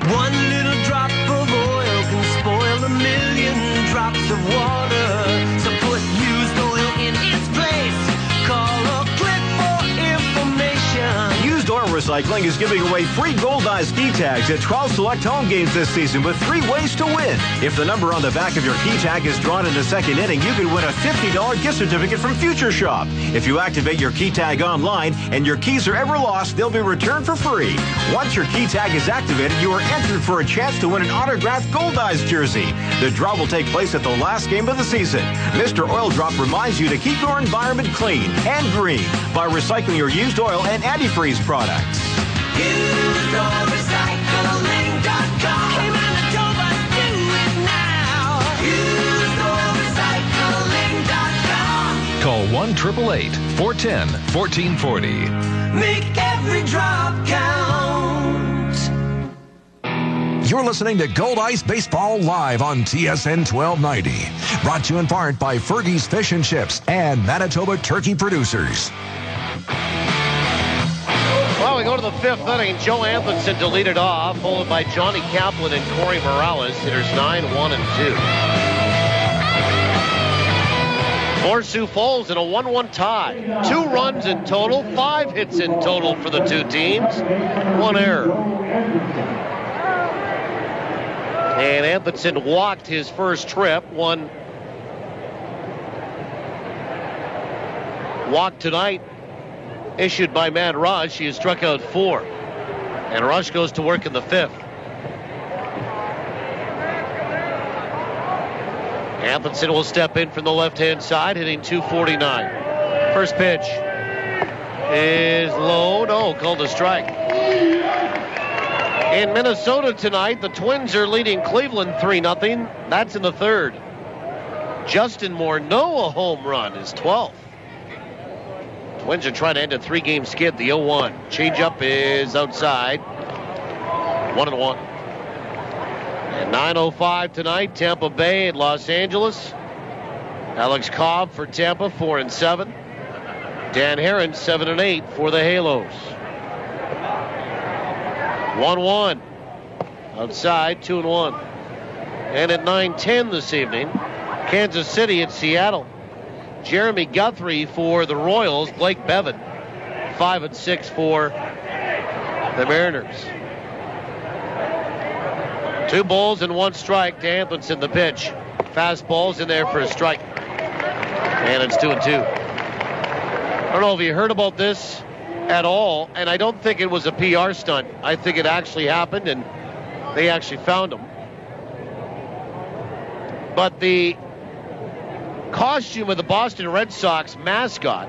One little drop of oil can spoil a million drops of water. So put used oil in its place. Call or click for information. Used Oil Recycling is giving away free Goldeye ski tags at 12 select home games this season with 3 ways to win. If the number on the back of your key tag is drawn in the second inning, you can win a $50 gift certificate from Future Shop. If you activate your key tag online and your keys are ever lost, they'll be returned for free. Once your key tag is activated, you are entered for a chance to win an autographed Goldeyes jersey. The draw will take place at the last game of the season. Mr. Oil Drop reminds you to keep your environment clean and green by recycling your used oil and antifreeze products. UseOilRecycling.com. Hey, Manitoba, do it now. UseOilRecycling.com. Call 1-888-410-1440. Make every drop count. You're listening to Goldeyes Baseball live on TSN 1290. Brought to you in part by Fergie's Fish and Chips and Manitoba Turkey Producers. Well, we go to the 5th inning. Joe Anthonson to lead it off, followed by Johnny Kaplan and Corey Morales. Hitters 9, 1, and 2. For Sioux Falls in a 1-1 tie. 2 runs in total, 5 hits in total for the 2 teams. 1 error. And Anthonson walked his first trip. 1 walk tonight issued by Matt Rush. He has struck out 4. And Rush goes to work in the 5th. Anthonson will step in from the left-hand side, hitting .249. First pitch is low. No, called a strike. In Minnesota tonight, the Twins are leading Cleveland 3-0. That's in the 3rd. Justin Morneau, a home run, is 12th. Twins are trying to end a 3-game skid, the 0-1. Changeup is outside. 1-1. And 9:05 tonight, Tampa Bay and Los Angeles. Alex Cobb for Tampa, 4-7. Dan Herron, 7-8 for the Halos. 1-1. Outside, 2-1. And at 9:10 this evening, Kansas City at Seattle. Jeremy Guthrie for the Royals. Blake Bevan, 5-6 for the Mariners. 2 balls and 1 strike to Anthonson, the pitch. Fastball's in there for a strike. And it's 2-2. I don't know if you heard about this at all, and I don't think it was a PR stunt. I think it actually happened, and they actually found him. But the costume of the Boston Red Sox mascot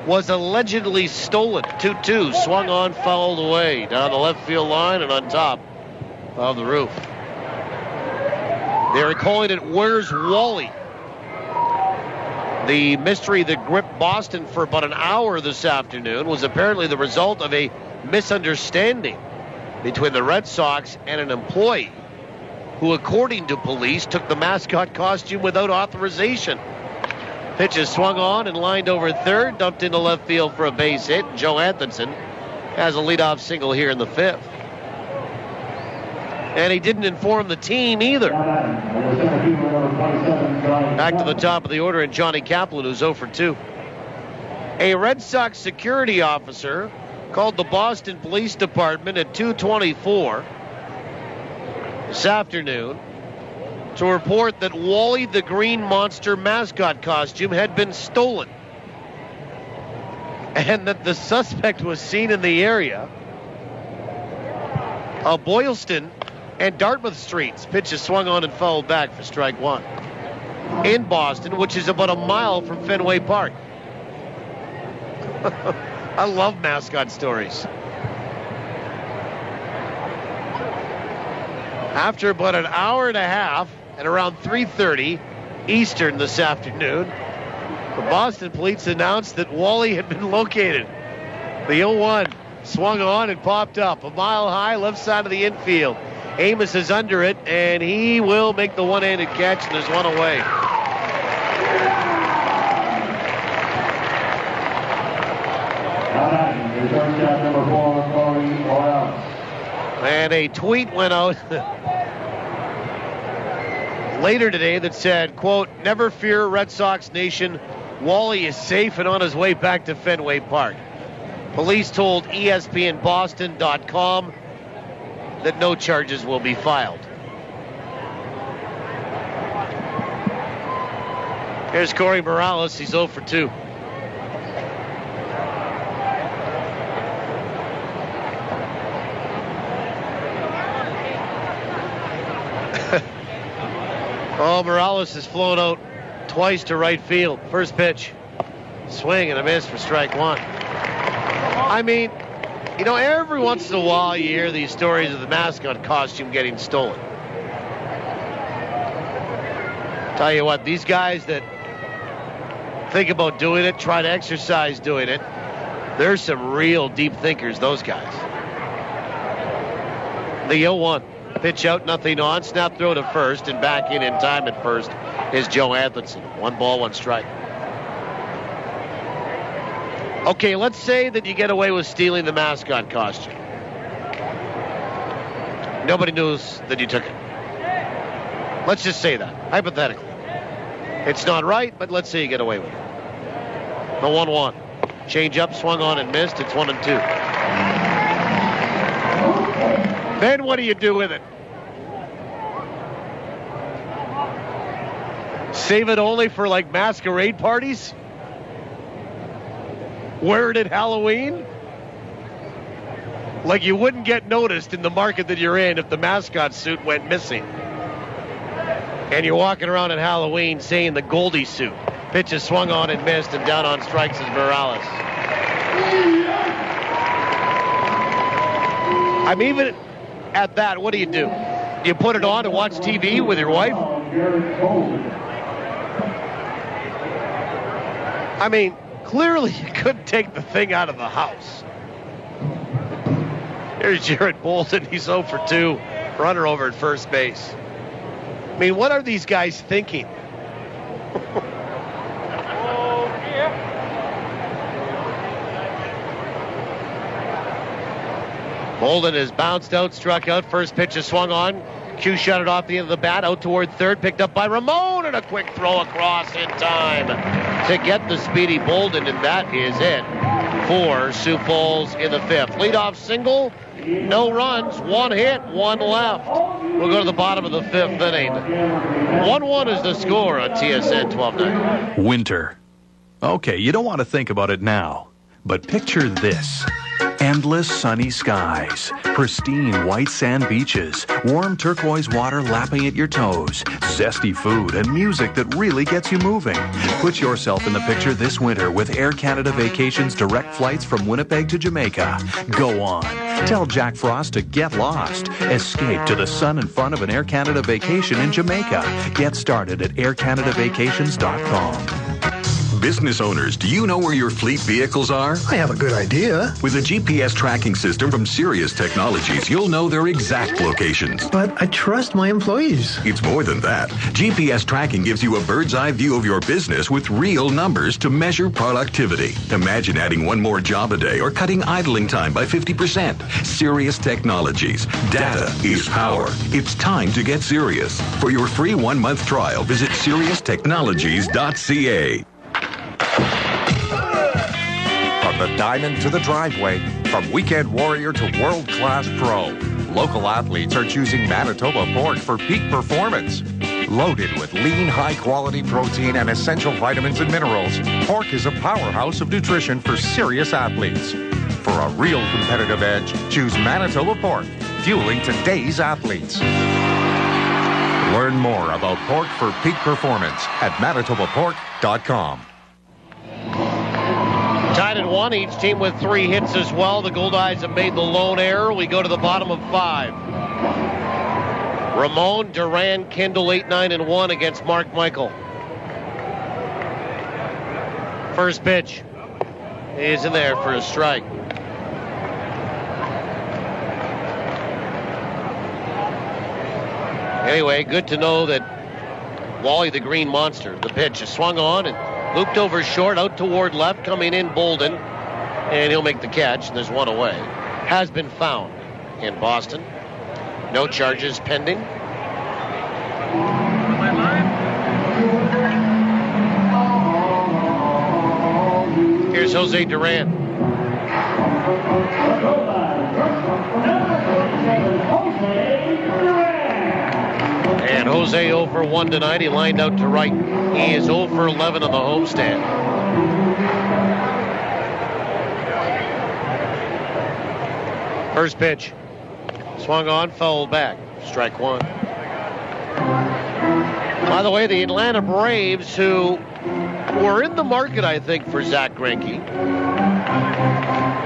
was allegedly stolen. 2-2, swung on, fouled away down the left field line and on top of the roof. They're calling it Where's Wally? The mystery that gripped Boston for about an hour this afternoon was apparently the result of a misunderstanding between the Red Sox and an employee who, according to police, took the mascot costume without authorization. Pitch is swung on and lined over third, dumped into left field for a base hit. Joe Atkinson has a leadoff single here in the 5th. And he didn't inform the team either. Back to the top of the order, and Johnny Kaplan, who's 0 for 2. A Red Sox security officer called the Boston Police Department at 2:24 this afternoon to report that Wally the Green Monster mascot costume had been stolen, and that the suspect was seen in the area of Boylston and Dartmouth Streets. Pitch is swung on and fouled back for strike 1. In Boston, which is about a mile from Fenway Park. I love mascot stories. After about an hour and a half, at around 3:30 Eastern this afternoon, the Boston Police announced that Wally had been located. The 0-1 swung on and popped up. A mile high, left side of the infield. Amos is under it, and he will make the one-handed catch, and there's one away. And a tweet went out later today that said, quote, "Never fear, Red Sox Nation. Wally is safe and on his way back to Fenway Park." Police told ESPNBoston.com that no charges will be filed. Here's Corey Morales. He's 0 for 2. Oh, Morales has flown out twice to right field. First pitch, swing and a miss for strike 1. I mean, you know, every once in a while you hear these stories of the mascot costume getting stolen. Tell you what, these guys that think about doing it, try to exercise doing it, there's some real deep thinkers, those guys. The 0-1. Pitch out, nothing on. Snap throw to first, and back in time at first is Joe Atkinson. 1 ball, 1 strike. Okay, let's say that you get away with stealing the mascot costume. Nobody knows that you took it. Let's just say that, hypothetically. It's not right, but let's say you get away with it. The 1-1. Change up, swung on and missed. It's 1-2. Then what do you do with it? Save it only for like masquerade parties? Wear it at Halloween? Like you wouldn't get noticed in the market that you're in if the mascot suit went missing. And you're walking around at Halloween saying the Goldie suit. Pitch is swung on and missed, and down on strikes is Morales. I'm even at that. What do? You put it on and watch TV with your wife? I mean, clearly you couldn't take the thing out of the house. Here's Jared Bolton. He's 0 for 2. Runner over at first base. I mean, what are these guys thinking? Bolden is bounced out, struck out. First pitch is swung on. Q shot it off the end of the bat, out toward third, picked up by Ramon, and a quick throw across in time to get the speedy Bolden, and that is it for Sioux Falls in the 5th. Leadoff single, no runs, 1 hit, 1 left. We'll go to the bottom of the 5th inning. 1-1 is the score on TSN 1290. Winter. Okay, you don't want to think about it now, but picture this. Endless sunny skies, pristine white sand beaches, warm turquoise water lapping at your toes, zesty food, and music that really gets you moving. Put yourself in the picture this winter with Air Canada Vacations direct flights from Winnipeg to Jamaica. Go on. Tell Jack Frost to get lost. Escape to the sun and fun of an Air Canada vacation in Jamaica. Get started at aircanadavacations.com. Business owners, do you know where your fleet vehicles are? I have a good idea. With a GPS tracking system from Sirius Technologies, you'll know their exact locations. But I trust my employees. It's more than that. GPS tracking gives you a bird's eye view of your business with real numbers to measure productivity. Imagine adding one more job a day or cutting idling time by 50%. Sirius Technologies. Data is power. It's time to get serious. For your free 1-month trial, visit SiriusTechnologies.ca. From the diamond to the driveway, from weekend warrior to world-class pro, local athletes are choosing Manitoba pork for peak performance. Loaded with lean, high-quality protein and essential vitamins and minerals, pork is a powerhouse of nutrition for serious athletes. For a real competitive edge, choose Manitoba pork, fueling today's athletes. Learn more about pork for peak performance at manitobapork.com. Tied at 1, each team with 3 hits as well. The Goldeyes have made the lone error. We go to the bottom of 5. Ramon, Duran, Kendall, 8-9-1 against Mark Michael. First pitch is in there for a strike. Anyway, good to know that Wally the Green Monster, the pitch is swung on and looped over short, out toward left, coming in Bolden, and he'll make the catch, and there's one away. Has been found in Boston. No charges pending. Here's Jose Duran. And Jose 0 for 1 tonight. He lined out to right. He is 0 for 11 on the homestand. First pitch. Swung on, fouled back. Strike 1. By the way, the Atlanta Braves, who were in the market, I think, for Zach Greinke,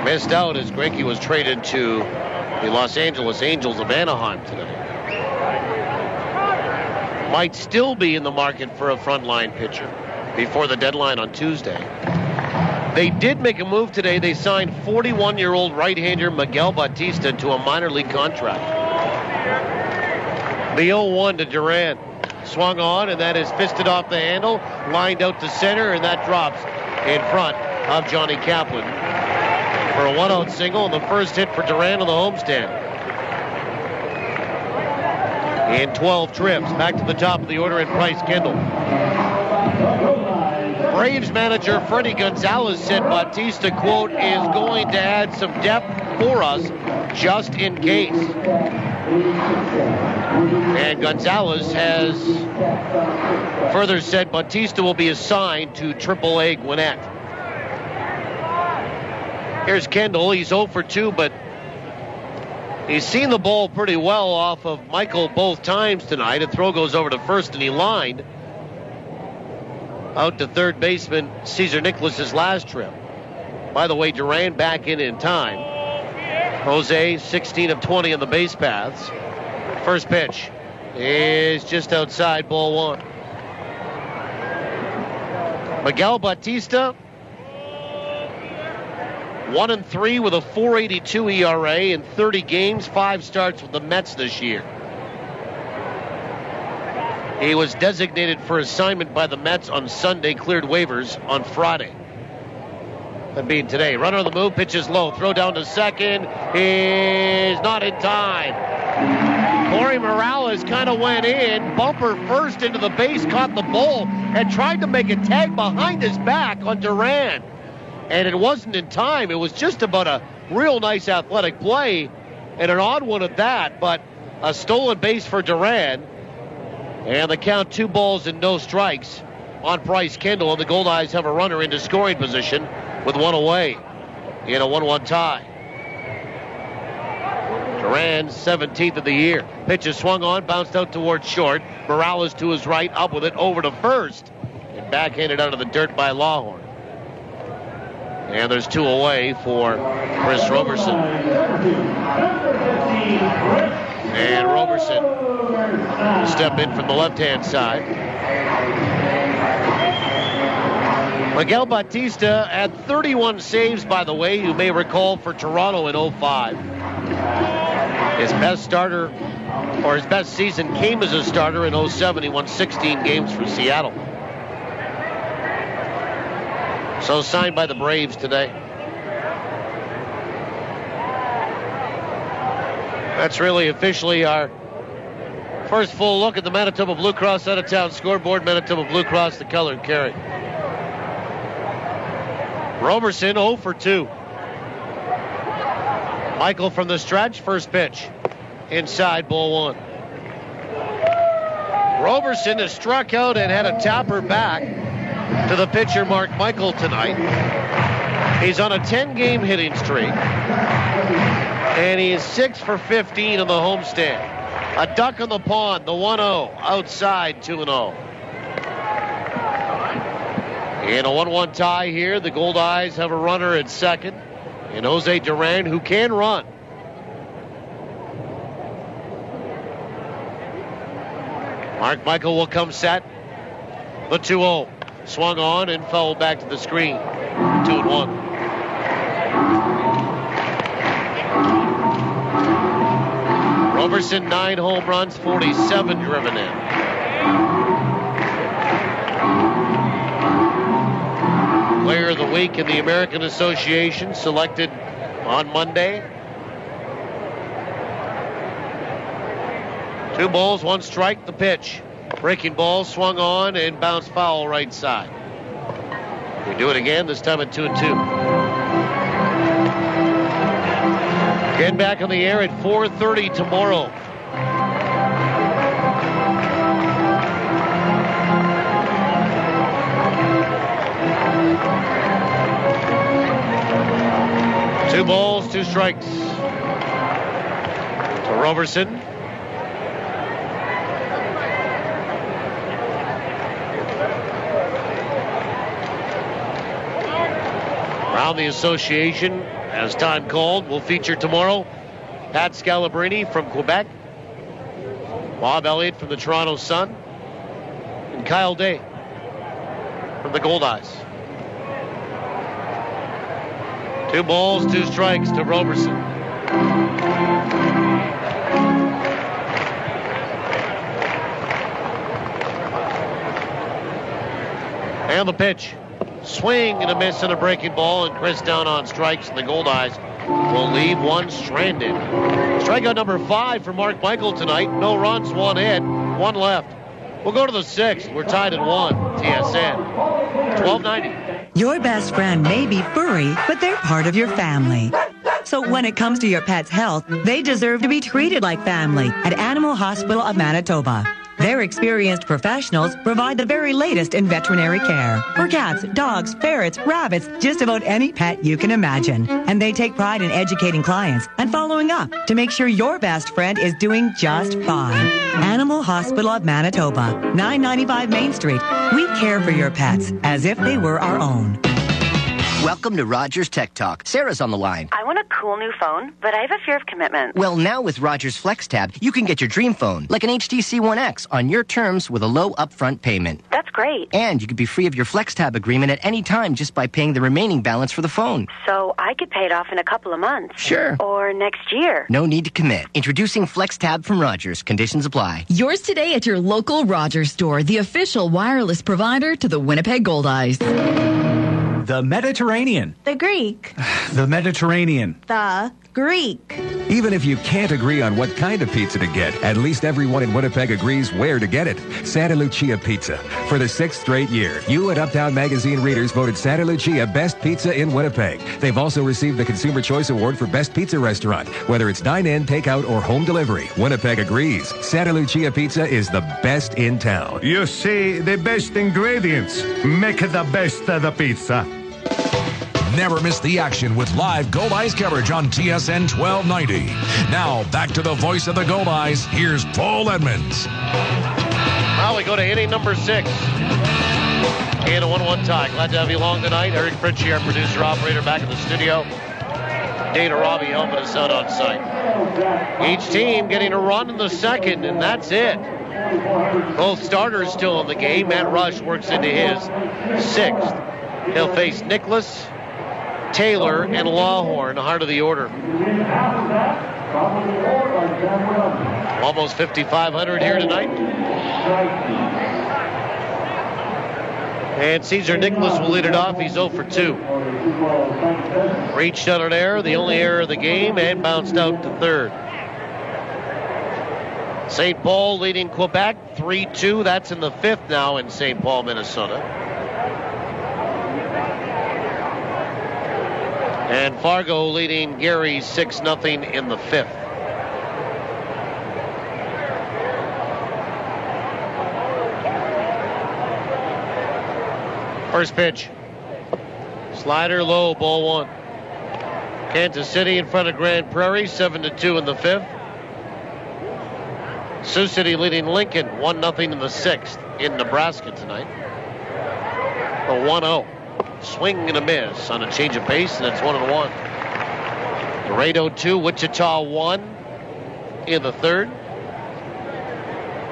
missed out as Greinke was traded to the Los Angeles Angels of Anaheim today. Might still be in the market for a frontline pitcher before the deadline on Tuesday. They did make a move today. They signed 41-year-old right-hander Miguel Bautista to a minor league contract. The 0-1 to Duran. Swung on, and that is fisted off the handle, lined out to center, and that drops in front of Johnny Kaplan for a 1-out single and the first hit for Duran on the homestand. In 12 trips, back to the top of the order in Bryce Kendall. Braves manager Freddie Gonzalez said Bautista, quote, is going to add some depth for us just in case. And Gonzalez has further said Bautista will be assigned to AAA Gwinnett. Here's Kendall. He's 0 for 2, but he's seen the ball pretty well off of Michael both times tonight. A throw goes over to first, and he lined out to third baseman Cesar Nicholas's last trip. By the way, Duran back in time. Jose, 16 of 20 on the base paths. First pitch is just outside, ball 1. Miguel Bautista, 1-3 with a 4.82 ERA in 30 games, 5 starts with the Mets this year. He was designated for assignment by the Mets on Sunday, cleared waivers on Friday. That being today. Runner on the move, pitches low, throw down to second, is not in time. Corey Morales kind of went in, bumper first into the base, caught the ball, and tried to make a tag behind his back on Duran. And it wasn't in time. It was just about a real nice athletic play, and an odd one at that, but a stolen base for Duran. And the count 2 balls and no strikes on Bryce Kendall, and the Goldeyes have a runner into scoring position with 1 away in a 1-1 tie. Duran's 17th of the year. Pitch is swung on, bounced out towards short. Morales to his right, up with it, over to first, and backhanded out of the dirt by Lawhorn. And there's 2 away for Chris Roberson. And Roberson will step in from the left-hand side. Miguel Bautista had 31 saves, by the way, you may recall, for Toronto in 05. His best starter, or his best season came as a starter in 07. He won 16 games for Seattle. So signed by the Braves today. That's really officially our first full look at the Manitoba Blue Cross out-of-town scoreboard. Manitoba Blue Cross, the color and carry. Roberson 0 for 2. Michael from the stretch, first pitch. Inside, ball 1. Roberson has struck out and had a tapper back to the pitcher Mark Michael tonight. He's on a 10-game hitting streak. And he is 6 for 15 on the homestand. A duck on the pond, the 1-0. Outside, 2-0. In a 1-1 tie here, the Gold Eyes have a runner at second. And Jose Duran, who can run. Mark Michael will come set. The 2-0. Swung on and fouled back to the screen. 2-1. Roberson, 9 home runs, 47 driven in. Player of the Week in the American Association, selected on Monday. 2 balls, 1 strike, the pitch. Breaking ball, swung on and bounced foul right side. We do it again, this time at 2-2. Again back on the air at 4:30 tomorrow. Two balls, 2 strikes. To Roberson. Around the association, as time called, will feature tomorrow Pat Scalabrini from Quebec, Bob Elliott from the Toronto Sun, and Kyle Day from the Gold Eyes. 2 balls, 2 strikes to Roberson. And the pitch. Swing and a miss and a breaking ball, and Chris down on strikes, and the Gold Eyes will leave 1 stranded. Strikeout number 5 for Mark Michael tonight. No runs, 1 hit, 1 left. We'll go to the 6th. We're tied at 1. TSN 1290. Your best friend may be furry, but they're part of your family. So when it comes to your pet's health, they deserve to be treated like family at Animal Hospital of Manitoba. Their experienced professionals provide the very latest in veterinary care for cats, dogs, ferrets, rabbits, just about any pet you can imagine. And they take pride in educating clients and following up to make sure your best friend is doing just fine. Animal Hospital of Manitoba, 995 Main Street. We care for your pets as if they were our own. Welcome to Rogers Tech Talk. Sarah's on the line. I want a cool new phone, but I have a fear of commitment. Well, now with Rogers FlexTab, you can get your dream phone, like an HTC One X, on your terms with a low upfront payment. That's great. And you could be free of your FlexTab agreement at any time just by paying the remaining balance for the phone. So I could pay it off in a couple of months. Sure. Or next year. No need to commit. Introducing FlexTab from Rogers. Conditions apply. Yours today at your local Rogers store, the official wireless provider to the Winnipeg Gold Eyes. The Mediterranean. The Greek. The Mediterranean. The Greek. Even if you can't agree on what kind of pizza to get, at least everyone in Winnipeg agrees where to get it. Santa Lucia Pizza. For the 6th straight year, you and Uptown Magazine readers voted Santa Lucia Best Pizza in Winnipeg. They've also received the Consumer Choice Award for Best Pizza Restaurant. Whether it's dine-in, takeout, or home delivery, Winnipeg agrees. Santa Lucia Pizza is the best in town. You see, the best ingredients make the best of the pizza. Never miss the action with live Gold Eyes coverage on TSN 1290. Now, back to the voice of the Gold Eyes. Here's Paul Edmonds. Well, we go to inning number 6. And a 1-1 tie. Glad to have you along tonight. Eric Fritchie, our producer, operator, back in the studio. Dana Robbie helping us out on site. Each team getting a run in the 2nd, and that's it. Both starters still in the game. Matt Rush works into his 6th. He'll face Nicholas, Taylor, and Lawhorn, the heart of the order. Almost 5,500 here tonight. And Caesar Nicholas will lead it off. He's 0 for 2. Reached out an error, the only error of the game, and bounced out to third. St. Paul leading Quebec 3-2. That's in the 5th now in St. Paul, Minnesota. And Fargo leading Gary 6-0 in the 5th. First pitch. Slider low, ball 1. Kansas City in front of Grand Prairie, 7-2 in the 5th. Sioux City leading Lincoln, 1-0 in the 6th in Nebraska tonight. A 1-0. Swing and a miss on a change of pace, and it's 1-1. Laredo 2, Wichita 1 in the 3rd.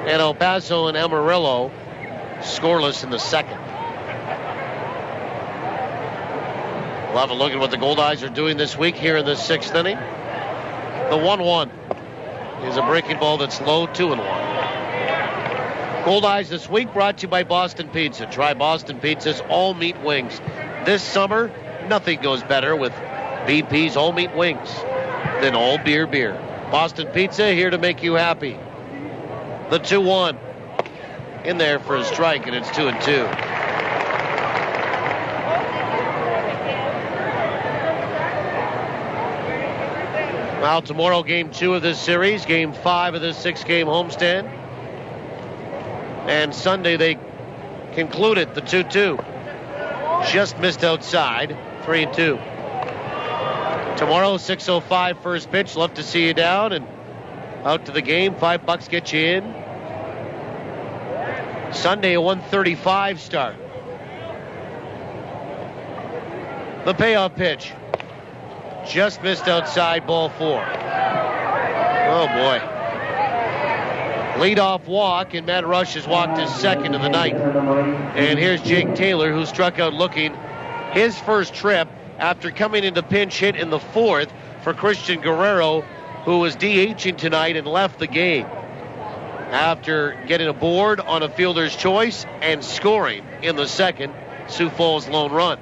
And El Paso and Amarillo scoreless in the 2nd. We'll have a look at what the Goldeyes are doing this week here in the 6th inning. The 1-1 is a breaking ball that's low, 2-1. Goldeyes this week brought to you by Boston Pizza. Try Boston Pizza's all-meat wings. This summer, nothing goes better with BP's all-meat wings than all beer. Boston Pizza, here to make you happy. The 2-1 in there for a strike, and it's 2-2. Now tomorrow, game 2 of this series, game 5 of this 6-game homestand. And Sunday they concluded the 2-2. Just missed outside, 3-2. Tomorrow, 6:05 first pitch. Love to see you down and out to the game. $5 get you in. Sunday, a 1:35 start. The payoff pitch. Just missed outside, ball 4. Oh, boy. Leadoff walk, and Matt Rush has walked his second of the night. And here's Jake Taylor, who struck out looking his first trip after coming into pinch hit in the 4th for Christian Guerrero, who was DHing tonight and left the game after getting a board on a fielder's choice and scoring in the 2nd, Sioux Falls' lone run.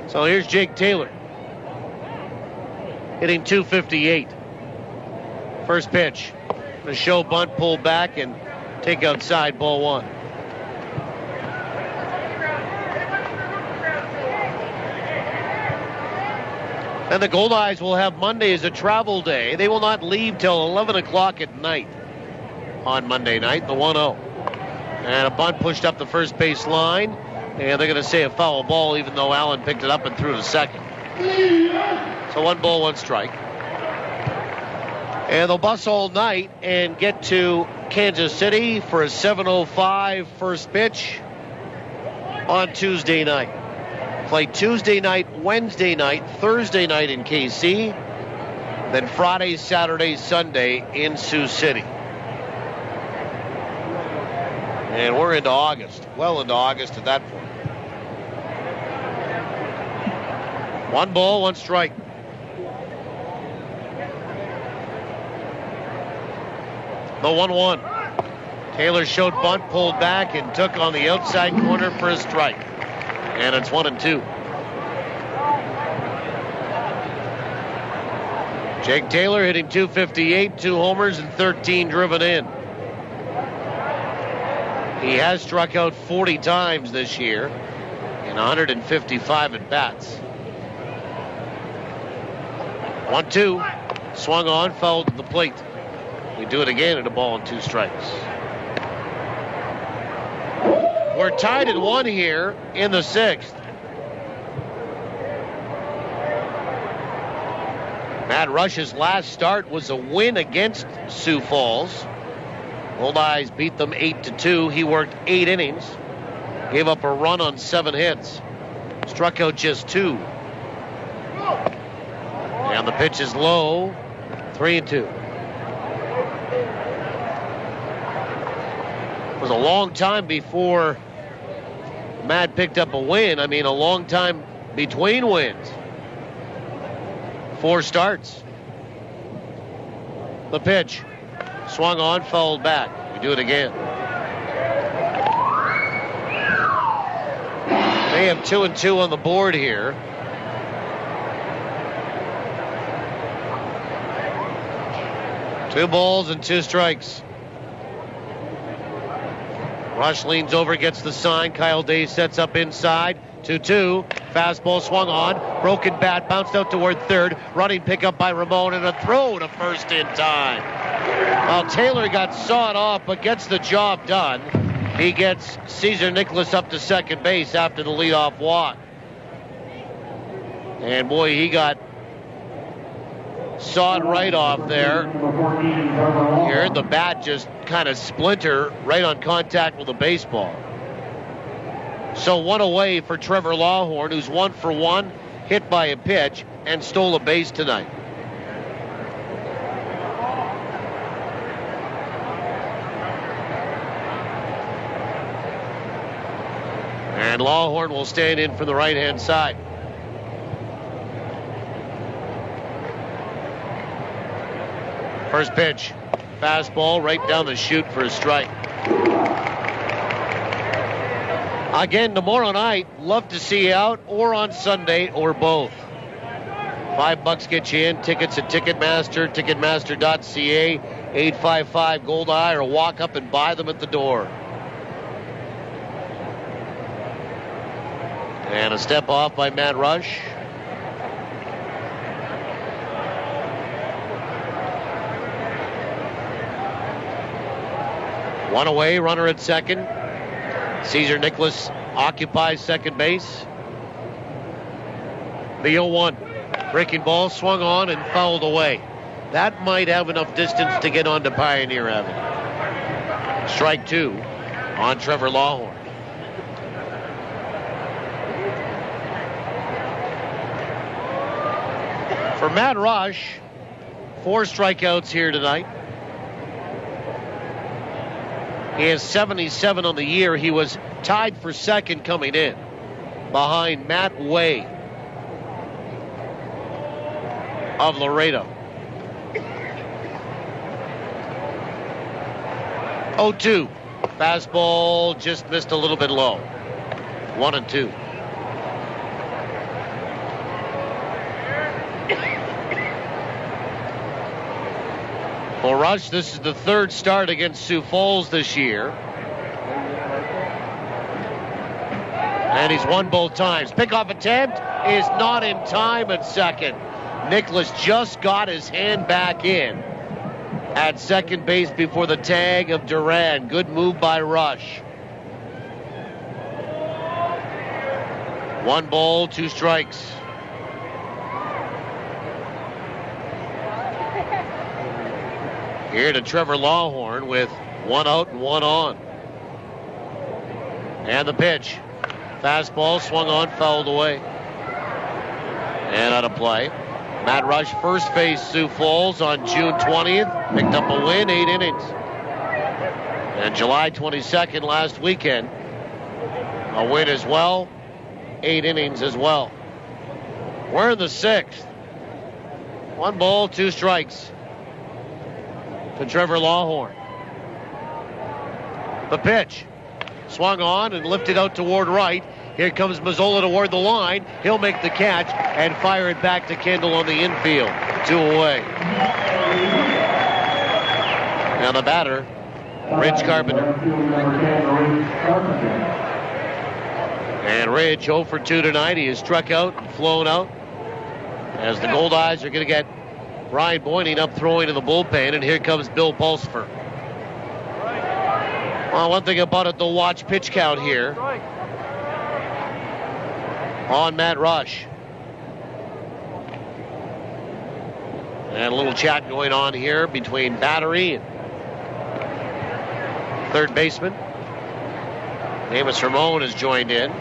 So here's Jake Taylor, hitting .258. First pitch. The show bunt, pull back, and take outside, ball 1. And the Goldeyes will have Monday as a travel day. They will not leave till 11 o'clock at night on Monday night, the 1-0. And a bunt pushed up the first base line, and they're going to say a foul ball, even though Allen picked it up and threw to second. So 1 ball, 1 strike. And they'll bus all night and get to Kansas City for a 7:05 first pitch on Tuesday night. Play Tuesday night, Wednesday night, Thursday night in KC, then Friday, Saturday, Sunday in Sioux City. And we're into August, well into August at that point. 1 ball, 1 strike. The 1-1. Taylor showed bunt, pulled back, and took on the outside corner for a strike. And it's 1-2. Jake Taylor hitting .258, 2 homers, and 13 driven in. He has struck out 40 times this year in 155 at-bats. 1-2. Swung on, fouled to the plate. We do it again at a ball and 2 strikes. We're tied at 1 here in the 6th. Matt Rush's last start was a win against Sioux Falls. Goldeyes beat them 8-2. He worked 8 innings. Gave up a run on 7 hits. Struck out just 2. And the pitch is low. 3-2. It was a long time before Matt picked up a win. I mean, a long time between wins. 4 starts. The pitch. Swung on, fouled back. We do it again. They have 2 and 2 on the board here. Two balls and 2 strikes. Rush leans over, gets the sign. Kyle Day sets up inside. 2-2. Fastball swung on. Broken bat, bounced out toward third. Running pickup by Ramon and a throw to first in time. Well, Taylor got sawed off, but gets the job done. He gets Caesar Nicholas up to second base after the leadoff walk. And boy, he got sawed right off there. You heard the bat just kind of splinter right on contact with the baseball. So 1 away for Trevor Lawhorn, who's 1 for 1, hit by a pitch, and stole a base tonight. And Lawhorn will stand in from the right-hand side. First pitch, fastball right down the chute for a strike. Again, tomorrow night, love to see you out, or on Sunday, or both. $5 gets you in. Tickets at Ticketmaster, ticketmaster.ca, 855 Gold Eye, or walk up and buy them at the door. And a step off by Matt Rush. One away, runner at second. Caesar Nicholas occupies second base. The 0-1. Breaking ball swung on and fouled away. That might have enough distance to get onto Pioneer Avenue. Strike 2 on Trevor Lawhorn. For Matt Rush, 4 strikeouts here tonight. He has 77 on the year. He was tied for second coming in, behind Matt Way of Laredo. 0-2. Fastball just missed a little bit low. 1-2. For Rush, this is the 3rd start against Sioux Falls this year. And he's won both times. Pickoff attempt is not in time at second. Nicholas just got his hand back in at second base before the tag of Duran. Good move by Rush. 1 ball, 2 strikes. Here to Trevor Lawhorn with 1 out and 1 on. And the pitch. Fastball swung on, fouled away. And out of play. Matt Rush first faced Sioux Falls on June 20th. Picked up a win, 8 innings. And July 22nd last weekend, a win as well, 8 innings as well. We're in the 6th. 1 ball, 2 strikes to Trevor Lawhorn. The pitch. Swung on and lifted out toward right. Here comes Mazzola toward the line. He'll make the catch and fire it back to Kendall on the infield. 2 away. Now the batter, Ridge Carpenter. And Ridge 0 for 2 tonight. He is struck out and flown out as the Gold Eyes are going to get Brian Boyning up throwing in the bullpen, and here comes Bill Pulsifer. Well, one thing about it, they'll watch pitch count here on Matt Rush. And a little chat going on here between Battery and third baseman. Amos Ramon has joined in.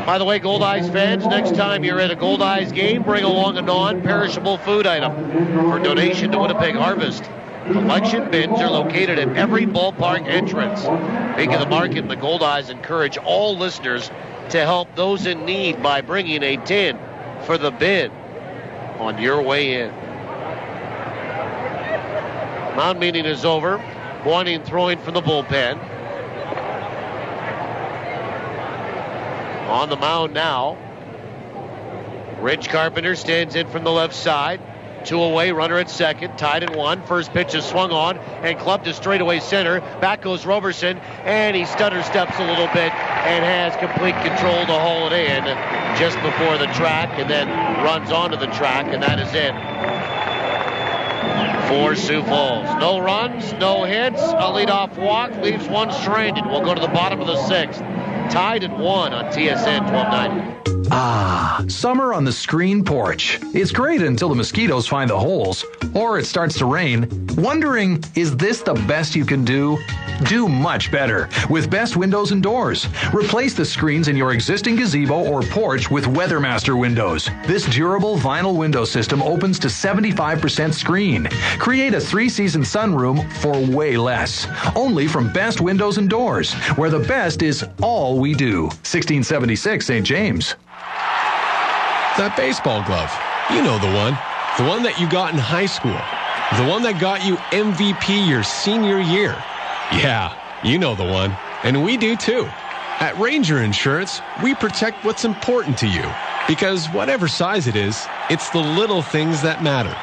By the way, Gold Eyes fans, next time you're at a Gold Eyes game, bring along a non-perishable food item for donation to Winnipeg Harvest. Collection bins are located at every ballpark entrance. Speaking of the market, the Goldeyes encourage all listeners to help those in need by bringing a tin for the bin on your way in. Mound meeting is over. Moynihan throwing from the bullpen. On the mound now, Rich Carpenter stands in from the left side. 2 away, runner at second, tied at 1. First pitch is swung on and clubbed to straightaway center. Back goes Roberson, and he stutter steps a little bit and has complete control to haul it in just before the track, and then runs onto the track, and that is it for Sioux Falls. No runs, no hits. A leadoff walk leaves one stranded. We'll go to the bottom of the 6th. Tied at 1 on TSN 1290. Ah, summer on the screen porch. It's great until the mosquitoes find the holes, or it starts to rain. Wondering, is this the best you can do? Do much better with Best Windows and Doors. Replace the screens in your existing gazebo or porch with Weathermaster windows. This durable vinyl window system opens to 75% screen. Create a 3-season sunroom for way less. Only from Best Windows and Doors, where the best is all we do. 1676 St. James. That baseball glove. You know the one. The one that you got in high school. The one that got you MVP your senior year. Yeah, you know the one. And we do too. At Ranger Insurance, we protect what's important to you. Because whatever size it is, it's the little things that matter.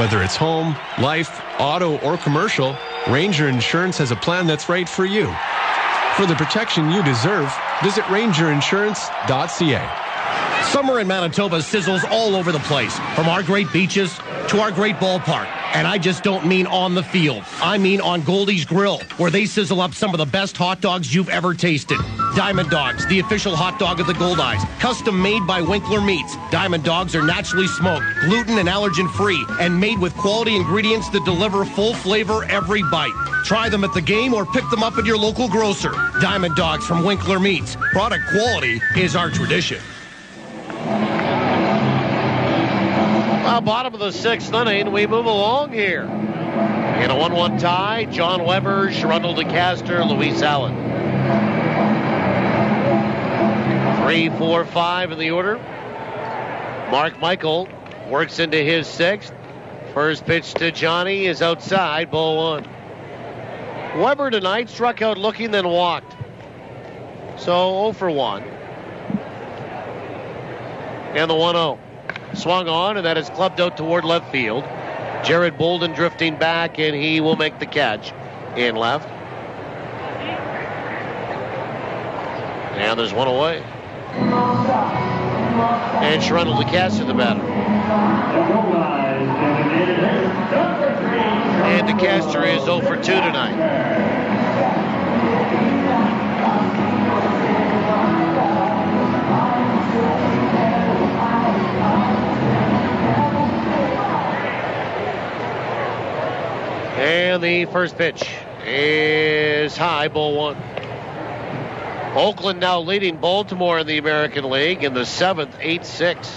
Whether it's home, life, auto, or commercial, Ranger Insurance has a plan that's right for you. For the protection you deserve, visit rangerinsurance.ca. Summer in Manitoba sizzles all over the place, from our great beaches to our great ballpark. And I just don't mean on the field. I mean on Goldie's Grill, where they sizzle up some of the best hot dogs you've ever tasted. Diamond Dogs, the official hot dog of the Goldeyes, custom made by Winkler Meats. Diamond Dogs are naturally smoked, gluten and allergen free, and made with quality ingredients that deliver full flavor every bite. Try them at the game or pick them up at your local grocer. Diamond Dogs from Winkler Meats. Product quality is our tradition. Well, bottom of the 6th inning, we move along here. In a 1-1 tie, John Weber, Shrundle DeCaster, Luis Allen. 3, 4, 5 in the order. Mark Michael works into his 6th. First pitch to Johnny is outside, ball 1. Weber tonight struck out looking, then walked. So 0 for 1. And the 1-0. Swung on, and that is clubbed out toward left field. Jared Bolden drifting back, and he will make the catch in left. And there's one away. And Shrundle DeCaster the batter. And DeCaster is 0 for 2 tonight. And the first pitch is high, ball 1. Oakland now leading Baltimore in the American League in the 7th, 8-6.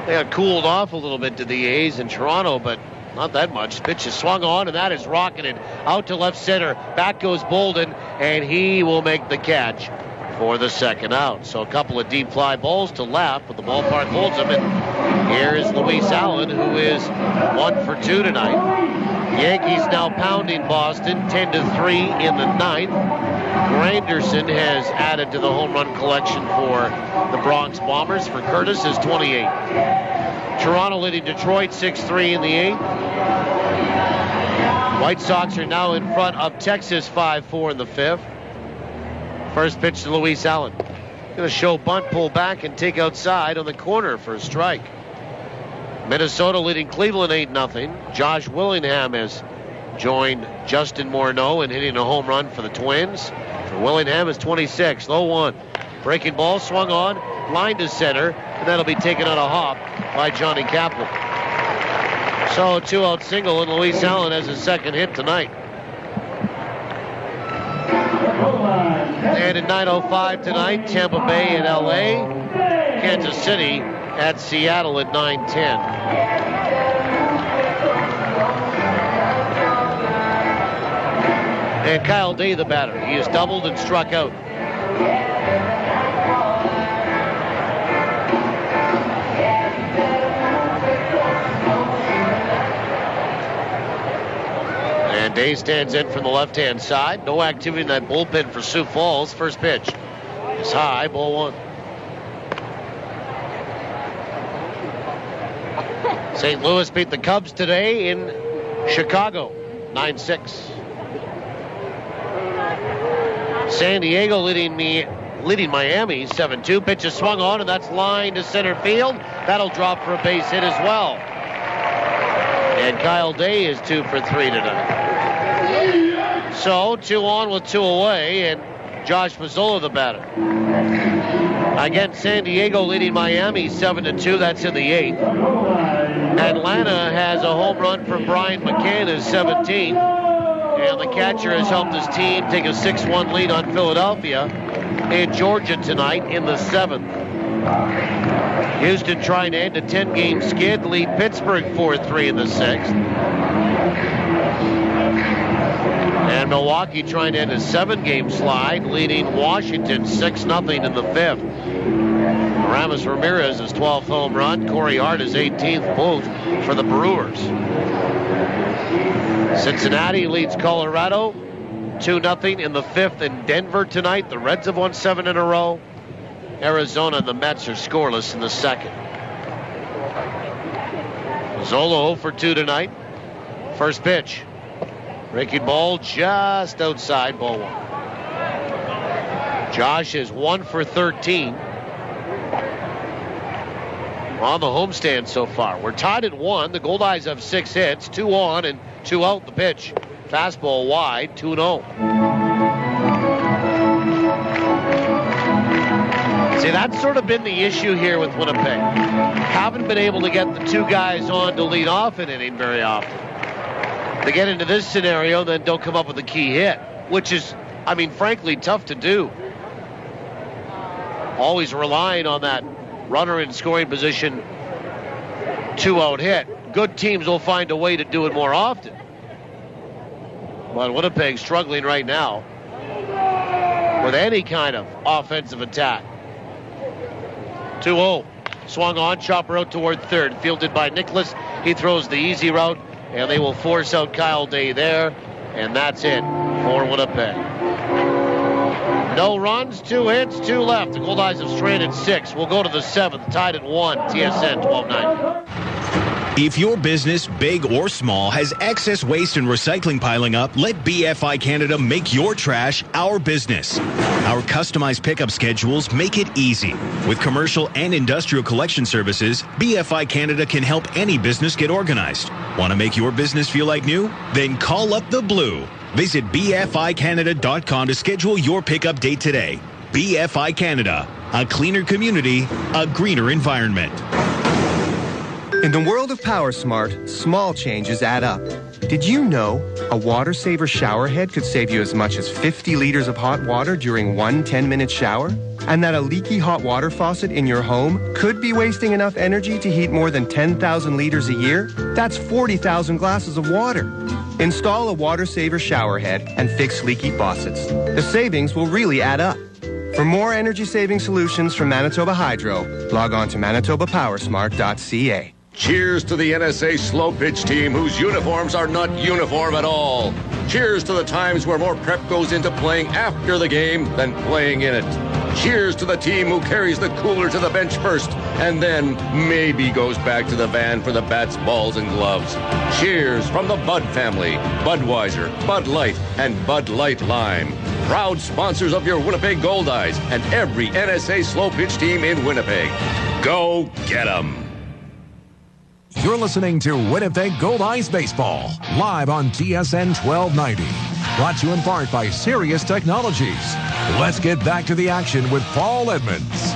They got cooled off a little bit to the A's in Toronto, but not that much. Pitch is swung on, and that is rocketed out to left center. Back goes Bolden, and he will make the catch for the second out. So a couple of deep fly balls to left, but the ballpark holds him. And here is Luis Allen, who is 1 for 2 tonight. Yankees now pounding Boston 10-3 in the 9th. Granderson has added to the home run collection for the Bronx Bombers. For Curtis is 28. Toronto leading Detroit 6-3 in the 8th. White Sox are now in front of Texas 5-4 in the 5th. First pitch to Luis Allen. Going to show bunt, pull back, and take outside on the corner for a strike. Minnesota leading Cleveland 8-0. Josh Willingham has joined Justin Morneau in hitting a home run for the Twins. For Willingham is 26, 0-1. Breaking ball swung on, line to center, and that'll be taken on a hop by Johnny Kaplan. So a 2-out single, and Luis Allen has his second hit tonight. And at 9:05 tonight, Tampa Bay at LA, Kansas City at Seattle at 9:10. And Kyle Day, the batter. He has doubled and struck out. And Day stands in from the left-hand side. No activity in that bullpen for Sioux Falls. First pitch is high, ball one. St. Louis beat the Cubs today in Chicago, 9-6. San Diego leading Miami 7-2. Pitch is swung on, and that's lined to center field. That'll drop for a base hit as well. And Kyle Day is 2 for 3 tonight. So 2 on with 2 away, and Josh Mazzola the batter. Again, San Diego leading Miami 7-2. That's in the 8th. Atlanta has a home run from Brian McCann, 17. And the catcher has helped his team take a 6-1 lead on Philadelphia in Georgia tonight in the 7th. Houston trying to end a 10-game skid, lead Pittsburgh 4-3 in the 6th. And Milwaukee trying to end a 7-game slide, leading Washington 6-0 in the 5th. Aramis Ramirez, his 12th home run. Corey Hart, his 18th, both for the Brewers. Cincinnati leads Colorado 2-0 in the 5th in Denver tonight. The Reds have won 7 in a row. Arizona and the Mets are scoreless in the 2nd. Zola 0 for 2 tonight. First pitch. Breaking ball just outside, ball 1. Josh is 1 for 13 on the homestand so far. We're tied at 1. The Goldeyes have 6 hits, 2 on and 2 out. The pitch. Fastball wide, 2-0. See, that's sort of been the issue here with Winnipeg. Haven't been able to get the 2 guys on to lead off an inning very often. They get into this scenario, then don't come up with a key hit, which is, I mean, frankly, tough to do. Always relying on that runner in scoring position 2-out hit. Good teams will find a way to do it more often. But Winnipeg's struggling right now with any kind of offensive attack. 2-0. Swung on, chopper out toward third. Fielded by Nicholas. He throws the easy route, and they will force out Kyle Day there. And that's it for Winnipeg. No runs, 2 hits, 2 left. The Goldeyes have stranded 6. We'll go to the 7th, tied at 1. TSN 1290. If your business, big or small, has excess waste and recycling piling up, let BFI Canada make your trash our business. Our customized pickup schedules make it easy. With commercial and industrial collection services, BFI Canada can help any business get organized. Want to make your business feel like new? Then call up the Blue. Visit BFICanada.com to schedule your pickup date today. BFI Canada, a cleaner community, a greener environment. In the world of PowerSmart, small changes add up. Did you know a water saver shower head could save you as much as 50 liters of hot water during one 10-minute shower? And that a leaky hot water faucet in your home could be wasting enough energy to heat more than 10,000 liters a year? That's 40,000 glasses of water. Install a water saver shower head and fix leaky faucets. The savings will really add up. For more energy-saving solutions from Manitoba Hydro, log on to manitobapowersmart.ca. Cheers to the NSA slow pitch team whose uniforms are not uniform at all. Cheers to the times where more prep goes into playing after the game than playing in it. Cheers to the team who carries the cooler to the bench first and then maybe goes back to the van for the bats, balls, and gloves. Cheers from the Bud family, Budweiser, Bud Light, and Bud Light Lime. Proud sponsors of your Winnipeg Goldeyes and every NSA slow pitch team in Winnipeg. Go get 'em. You're listening to Winnipeg Goldeyes Baseball, live on TSN 1290. Brought to you in part by Sirius Technologies. Let's get back to the action with Paul Edmonds.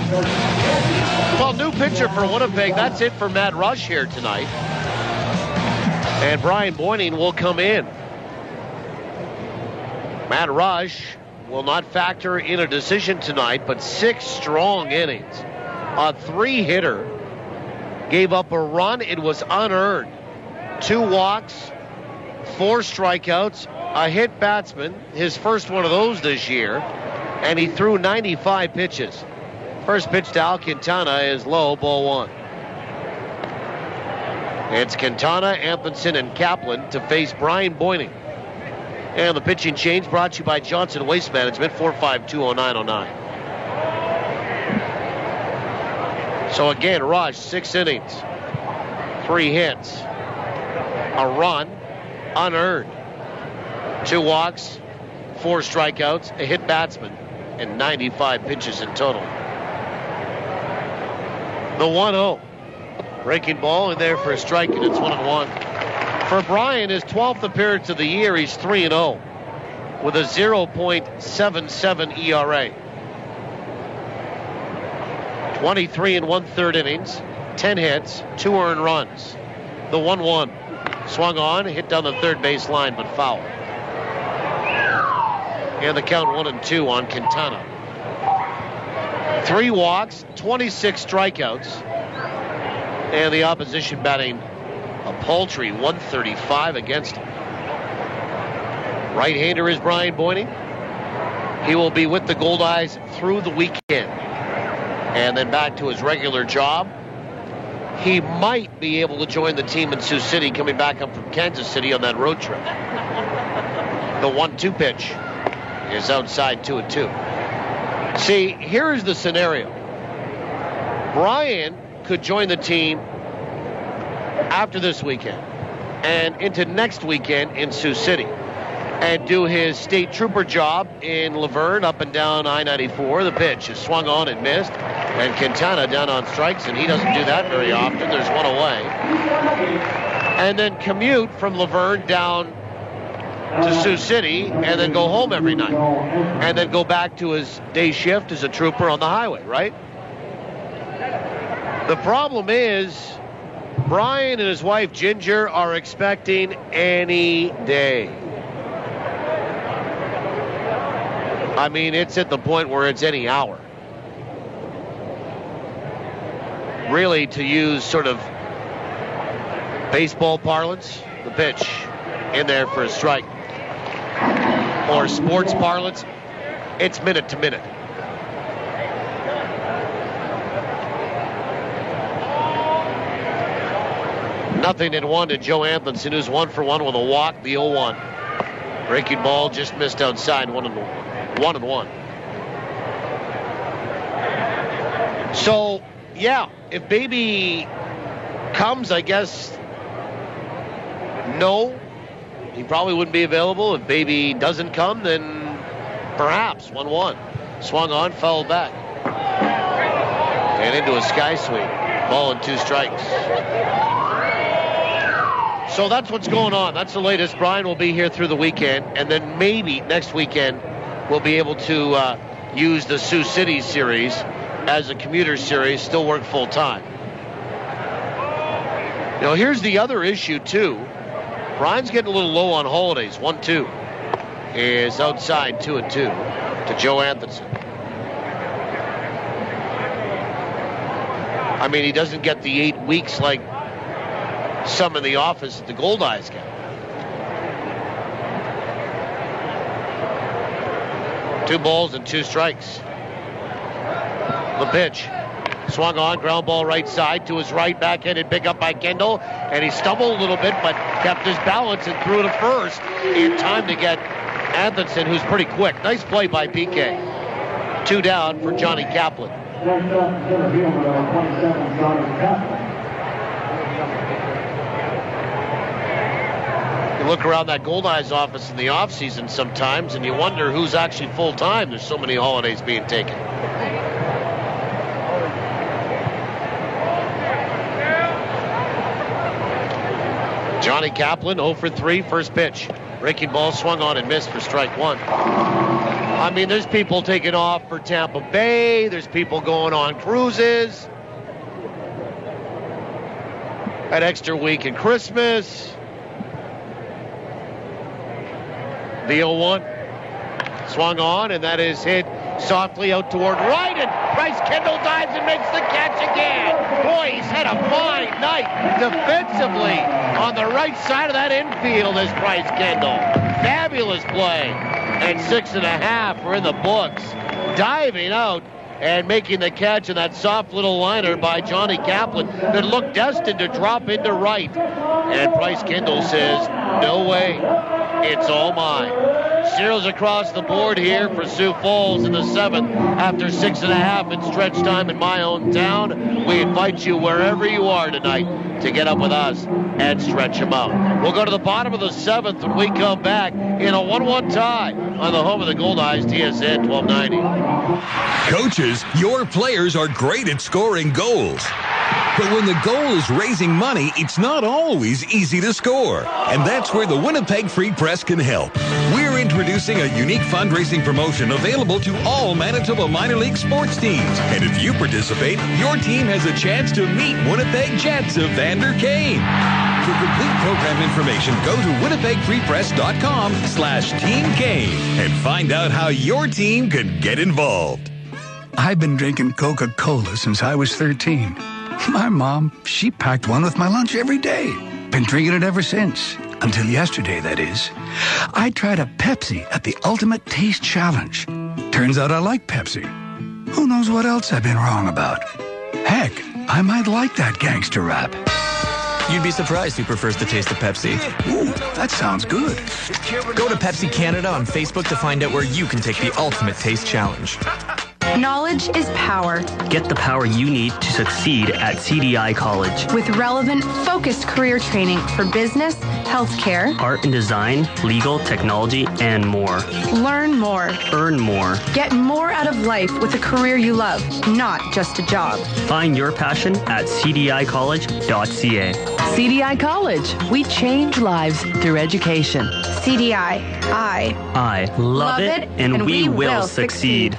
Well, new pitcher for Winnipeg. That's it for Matt Rush here tonight. And Brian Boyning will come in. Matt Rush will not factor in a decision tonight, but 6 strong innings. A 3-hitter. Gave up a run. It was unearned. 2 walks, 4 strikeouts, a hit batsman, his first one of those this year, and he threw 95 pitches. First pitch to Alcantara is low, ball one. It's Quintana, Anthonson, and Kaplan to face Brian Boyning. And the pitching change brought to you by Johnson Waste Management, 4520909. So again, Rush, 6 innings, 3 hits, a run, unearned, 2 walks, 4 strikeouts, a hit batsman, and 95 pitches in total. The 1-0. Breaking ball in there for a strike, and it's 1-1. For Brian, his 12th appearance of the year, he's 3-0 with a 0.77 ERA. 23 1/3 innings, 10 hits, 2 earned runs. The 1-1. Swung on, hit down the third base line, but foul. And the count 1-2 on Quintana. 3 walks, 26 strikeouts. And the opposition batting a paltry 135 against him. Right-hander is Brian Boyning. He will be with the Goldeyes through the weekend. And then back to his regular job. He might be able to join the team in Sioux City coming back up from Kansas City on that road trip. The 1-2 pitch is outside 2-2. See, here's the scenario. Brian could join the team after this weekend and into next weekend in Sioux City and do his state trooper job in Laverne up and down I-94. The pitch is swung on and missed, and Quintana down on strikes, and he doesn't do that very often. There's one away. And then commute from Laverne down to Sioux City and then go home every night and then go back to his day shift as a trooper on the highway, right? The problem is Brian and his wife Ginger are expecting any day. I mean, it's at the point where it's any hour. Really, to use sort of baseball parlance, the pitch in there for a strike. Or sports parlance, it's minute to minute. Nothing in 1 to Joe Anthonson, who's 1 for 1 with a walk, the 0-1. Breaking ball just missed outside, 1-1. So, yeah, if Baby comes, I guess, no, he probably wouldn't be available. If Baby doesn't come, then perhaps 1-1. Swung on, fouled back. And into a sky sweep. Ball and 2 strikes. So that's what's going on. That's the latest. Brian will be here through the weekend, and then maybe next weekend we'll be able to use the Sioux City series as a commuter series, still work full time. Now here's the other issue too. Brian's getting a little low on holidays. 1-2 is outside 2-2 to Joe Anthonson. I mean, he doesn't get the 8 weeks like some in the office at the Goldeyes get. 2 balls and 2 strikes. The pitch. Swung on, ground ball right side to his right, backhanded pick up by Kendall, and he stumbled a little bit, but kept his balance and threw to first in time to get Anthonson, who's pretty quick. Nice play by PK. 2 down for Johnny Kaplan. You look around that Goldeyes office in the offseason sometimes, and you wonder who's actually full-time. There's so many holidays being taken. Johnny Kaplan, 0 for 3, first pitch. Breaking ball swung on and missed for strike 1. I mean, there's people taking off for Tampa Bay. There's people going on cruises. An extra week in Christmas. The 0-1 swung on, and that is hit Softly out toward right, and Bryce Kendall dives and makes the catch again. Boy, he's had a fine night defensively on the right side of that infield as Bryce Kendall. Fabulous play. And 6.5 are in the books. Diving out and making the catch in that soft little liner by Johnny Kaplan that looked destined to drop into right. And Bryce Kendall says, no way, it's all mine. Zeros across the board here for Sioux Falls in the 7th. After 6.5 in stretch time in my own town, we invite you wherever you are tonight to get up with us and stretch them out. We'll go to the bottom of the 7th when we come back in a 1-1 tie on the home of the Goldeyes, TSN 1290. Coaches, your players are great at scoring goals. But when the goal is raising money, it's not always easy to score. And that's where the Winnipeg Free Press can help. We're introducing a unique fundraising promotion available to all Manitoba minor league sports teams. And if you participate, your team has a chance to meet Winnipeg Jets of Vander Kane. For complete program information, go to winnipegfreepress.com/Team Kane and find out how your team can get involved. I've been drinking Coca-Cola since I was 13. My mom, she packed one with my lunch every day. Been drinking it ever since. Until yesterday, that is. I tried a Pepsi at the Ultimate Taste Challenge. Turns out I like Pepsi. Who knows what else I've been wrong about? Heck, I might like that gangster rap. You'd be surprised who prefers the taste of Pepsi. Ooh, that sounds good. Go to Pepsi Canada on Facebook to find out where you can take the Ultimate Taste Challenge. Knowledge is power. Get the power you need to succeed at CDI College. With relevant, focused career training for business, healthcare, art and design, legal, technology, and more. Learn more. Earn more. Get more out of life with a career you love, not just a job. Find your passion at cdicollege.ca. CDI College. We change lives through education. CDI. I love it, and we will succeed.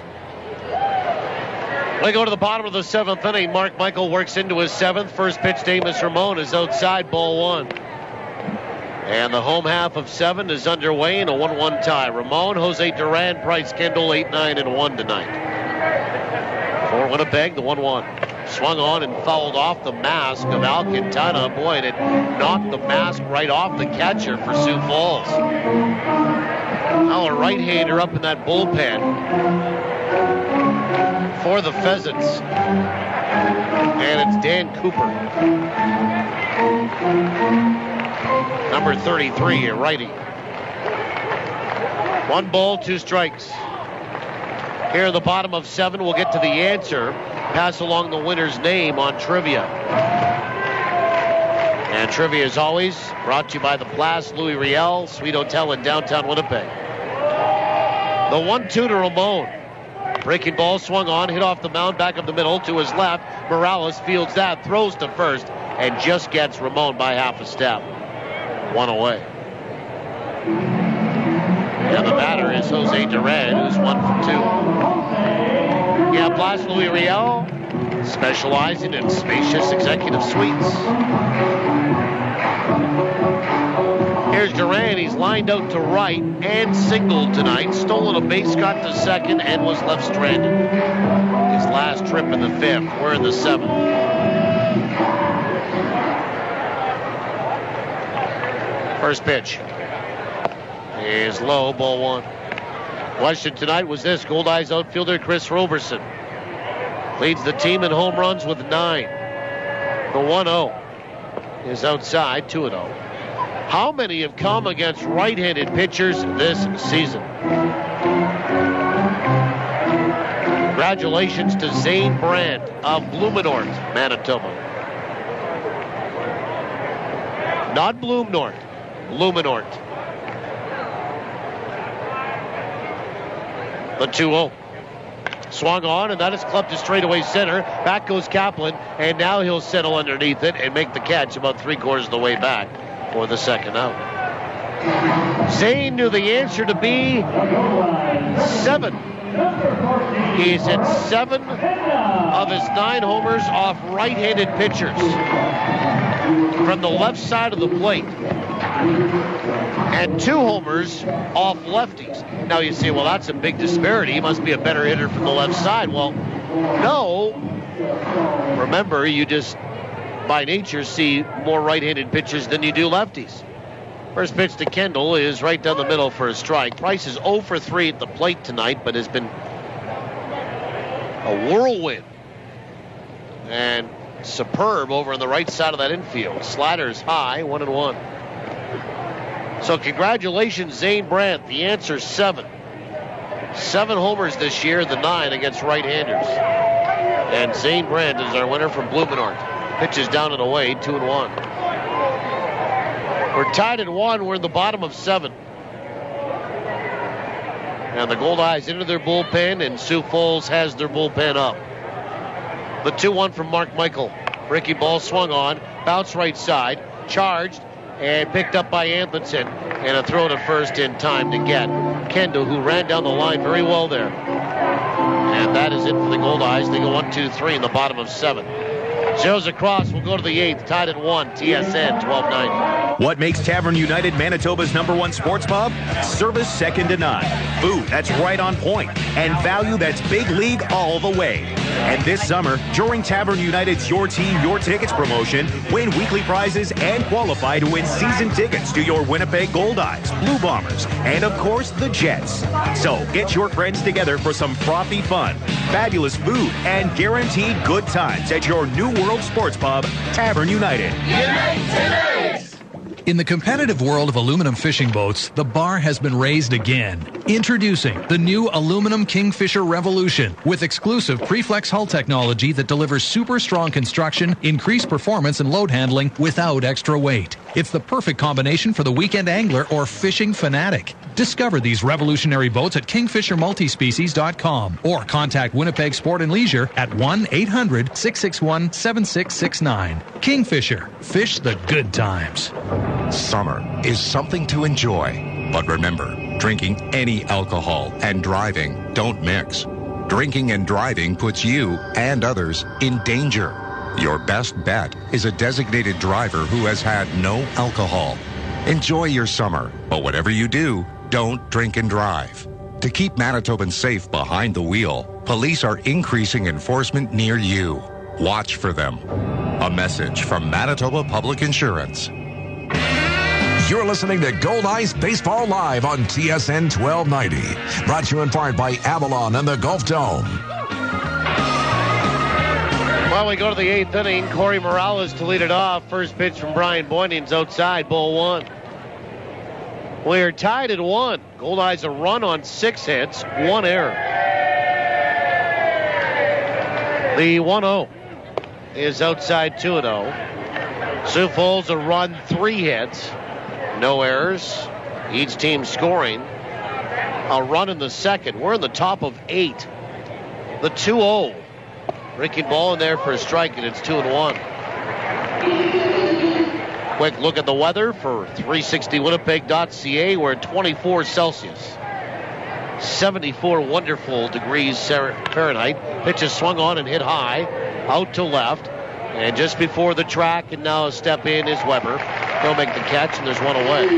We go to the bottom of the 7th inning. Mark Michael works into his 7th. First pitch to Amos Ramon is outside, ball 1. And the home half of 7 is underway in a 1-1 tie. Ramon, Jose Duran, Bryce Kendall, 8-9 and 1 tonight. For Winnipeg, the 1-1. Swung on and fouled off the mask of Alcantara. Boy, and it knocked the mask right off the catcher for Sioux Falls. Now a right-hander up in that bullpen for the Pheasants. And it's Dan Cooper. Number 33, a righty. 1 ball, 2 strikes. Here at the bottom of 7, we'll get to the answer. Pass along the winner's name on trivia. And trivia, as always, brought to you by the Place Louis Riel Suite Hotel in downtown Winnipeg. The 1-2 to Ramon. Breaking ball swung on, hit off the mound, back up the middle to his left. Morales fields that, throws to first, and just gets Ramon by half a step. 1 away. And the batter is Jose Duran, who's 1 for 2. Yeah, Place Louis Riel, specializing in spacious executive suites. Here's Duran. He's lined out to right and singled tonight. Stolen a base, got to second, and was left stranded. His last trip in the 5th. We're in the 7th. First pitch is low, ball 1. Question tonight was this: Goldeyes outfielder Chris Roberson leads the team in home runs with 9. The 1-0 is outside, 2-0. How many have come against right-handed pitchers this season? Congratulations to Zane Brandt of Blumenort, Manitoba. Not Bloomnort, Blumenort. The 2-0. Swung on, and that is clubbed to straightaway center. Back goes Kaplan, and now he'll settle underneath it and make the catch about 3/4 of the way back for the second out. Zane knew the answer to be 7. He's hit 7 of his 9 homers off right-handed pitchers from the left side of the plate. and 2 homers off lefties. Now you say, well, that's a big disparity. He must be a better hitter from the left side. Well, no. Remember, you just, by nature, see more right-handed pitchers than you do lefties. First pitch to Kendall is right down the middle for a strike. Price is 0 for 3 at the plate tonight, but has been a whirlwind and superb over on the right side of that infield. Sliders high, 1-1. So congratulations, Zane Brandt. The answer 7. 7 homers this year, the 9 against right-handers. And Zane Brandt is our winner from Blumenort. Pitches down and away, 2-1. We're tied at 1. We're in the bottom of 7. And the Goldeyes into their bullpen, and Sioux Falls has their bullpen up. The 2-1 from Mark Michael. Ricky ball swung on, bounced right side, charged, and picked up by Anthonson. And a throw to first in time to get Kendall, who ran down the line very well there. And that is it for the Goldeyes. They go 1-2-3 in the bottom of 7. Zeros across. We'll go to the 8th, tied at 1. TSN 1290. What makes Tavern United Manitoba's #1 sports pub? Service second to none. Food that's right on point. And value that's big league all the way. And this summer, during Tavern United's Your Team, Your Tickets promotion, win weekly prizes and qualify to win season tickets to your Winnipeg Goldeyes, Blue Bombers, and of course, the Jets. So get your friends together for some frothy fun, fabulous food, and guaranteed good times at your New World Sports Pub, Tavern United. In the competitive world of aluminum fishing boats, the bar has been raised again. Introducing the new aluminum Kingfisher Revolution with exclusive Preflex hull technology that delivers super strong construction, increased performance, and load handling without extra weight. It's the perfect combination for the weekend angler or fishing fanatic. Discover these revolutionary boats at kingfishermultispecies.com or contact Winnipeg Sport and Leisure at 1-800-661-7669. Kingfisher. Fish the good times. Summer is something to enjoy. But remember, drinking any alcohol and driving don't mix. Drinking and driving puts you and others in danger. Your best bet is a designated driver who has had no alcohol. Enjoy your summer, but whatever you do, don't drink and drive. To keep Manitobans safe behind the wheel, police are increasing enforcement near you. Watch for them. A message from Manitoba Public Insurance. You're listening to Goldeyes Baseball Live on TSN 1290. Brought to you in part by Avalon and the Gulf Dome. Well, we go to the 8th inning. Corey Morales to lead it off. First pitch from Brian Boynton's outside, ball 1. We are tied at 1. Goldeyes a run on 6 hits, 1 error. The 1-0 is outside 2-0. Sioux Falls a run, 3 hits, no errors. Each team scoring. A run in the second. We're in the top of 8. The 2-0. Ricky ball in there for a strike, and it's 2-1. Quick look at the weather for 360winnipeg.ca. We're at 24 Celsius. 74 wonderful degrees Fahrenheit. Pitch is swung on and hit high. Out to left. And just before the track, and now a step in is Weber. He'll make the catch, and there's one away.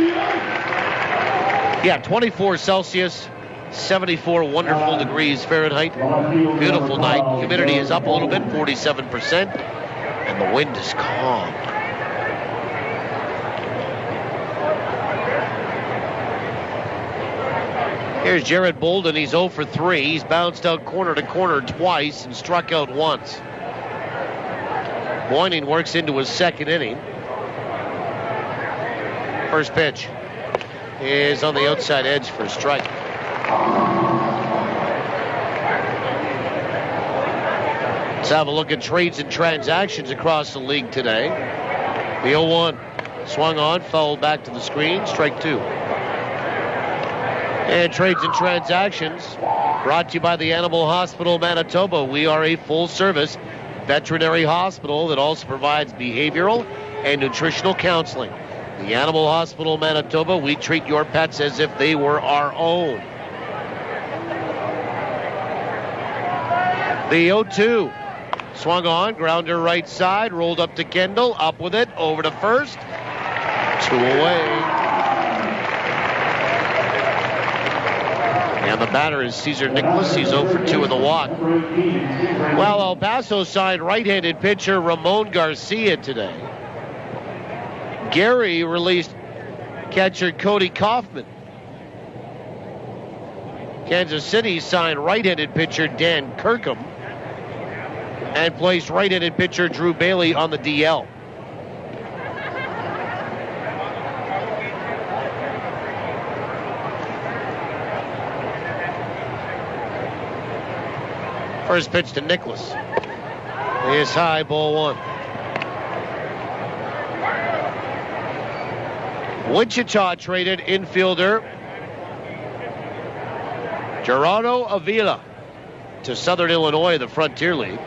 Yeah, 24 Celsius. 74 wonderful degrees Fahrenheit. Beautiful night. Humidity is up a little bit, 47%. And the wind is calm. Here's Jared Bolden. He's 0 for 3. He's bounced out corner to corner twice and struck out once. Boynton works into his second inning. First pitch is on the outside edge for a strike. Let's have a look at trades and transactions across the league today. The 0-1 swung on, fouled back to the screen, strike 2. And trades and transactions brought to you by the Animal Hospital Manitoba. We are a full-service veterinary hospital that also provides behavioral and nutritional counseling. The Animal Hospital Manitoba, we treat your pets as if they were our own. The 0-2 swung on, grounder right side, rolled up to Kendall, up with it, over to first. 2 away. And the batter is Cesar Nicholas. He's 0 for 2 in the walk. Well, El Paso signed right-handed pitcher Ramon Garcia today. Gary released catcher Cody Kaufman. Kansas City signed right-handed pitcher Dan Kirkham and placed right-handed pitcher Drew Bailey on the DL. First pitch to Nicholas is high, ball 1. Wichita traded infielder Gerardo Avila to Southern Illinois, the Frontier League,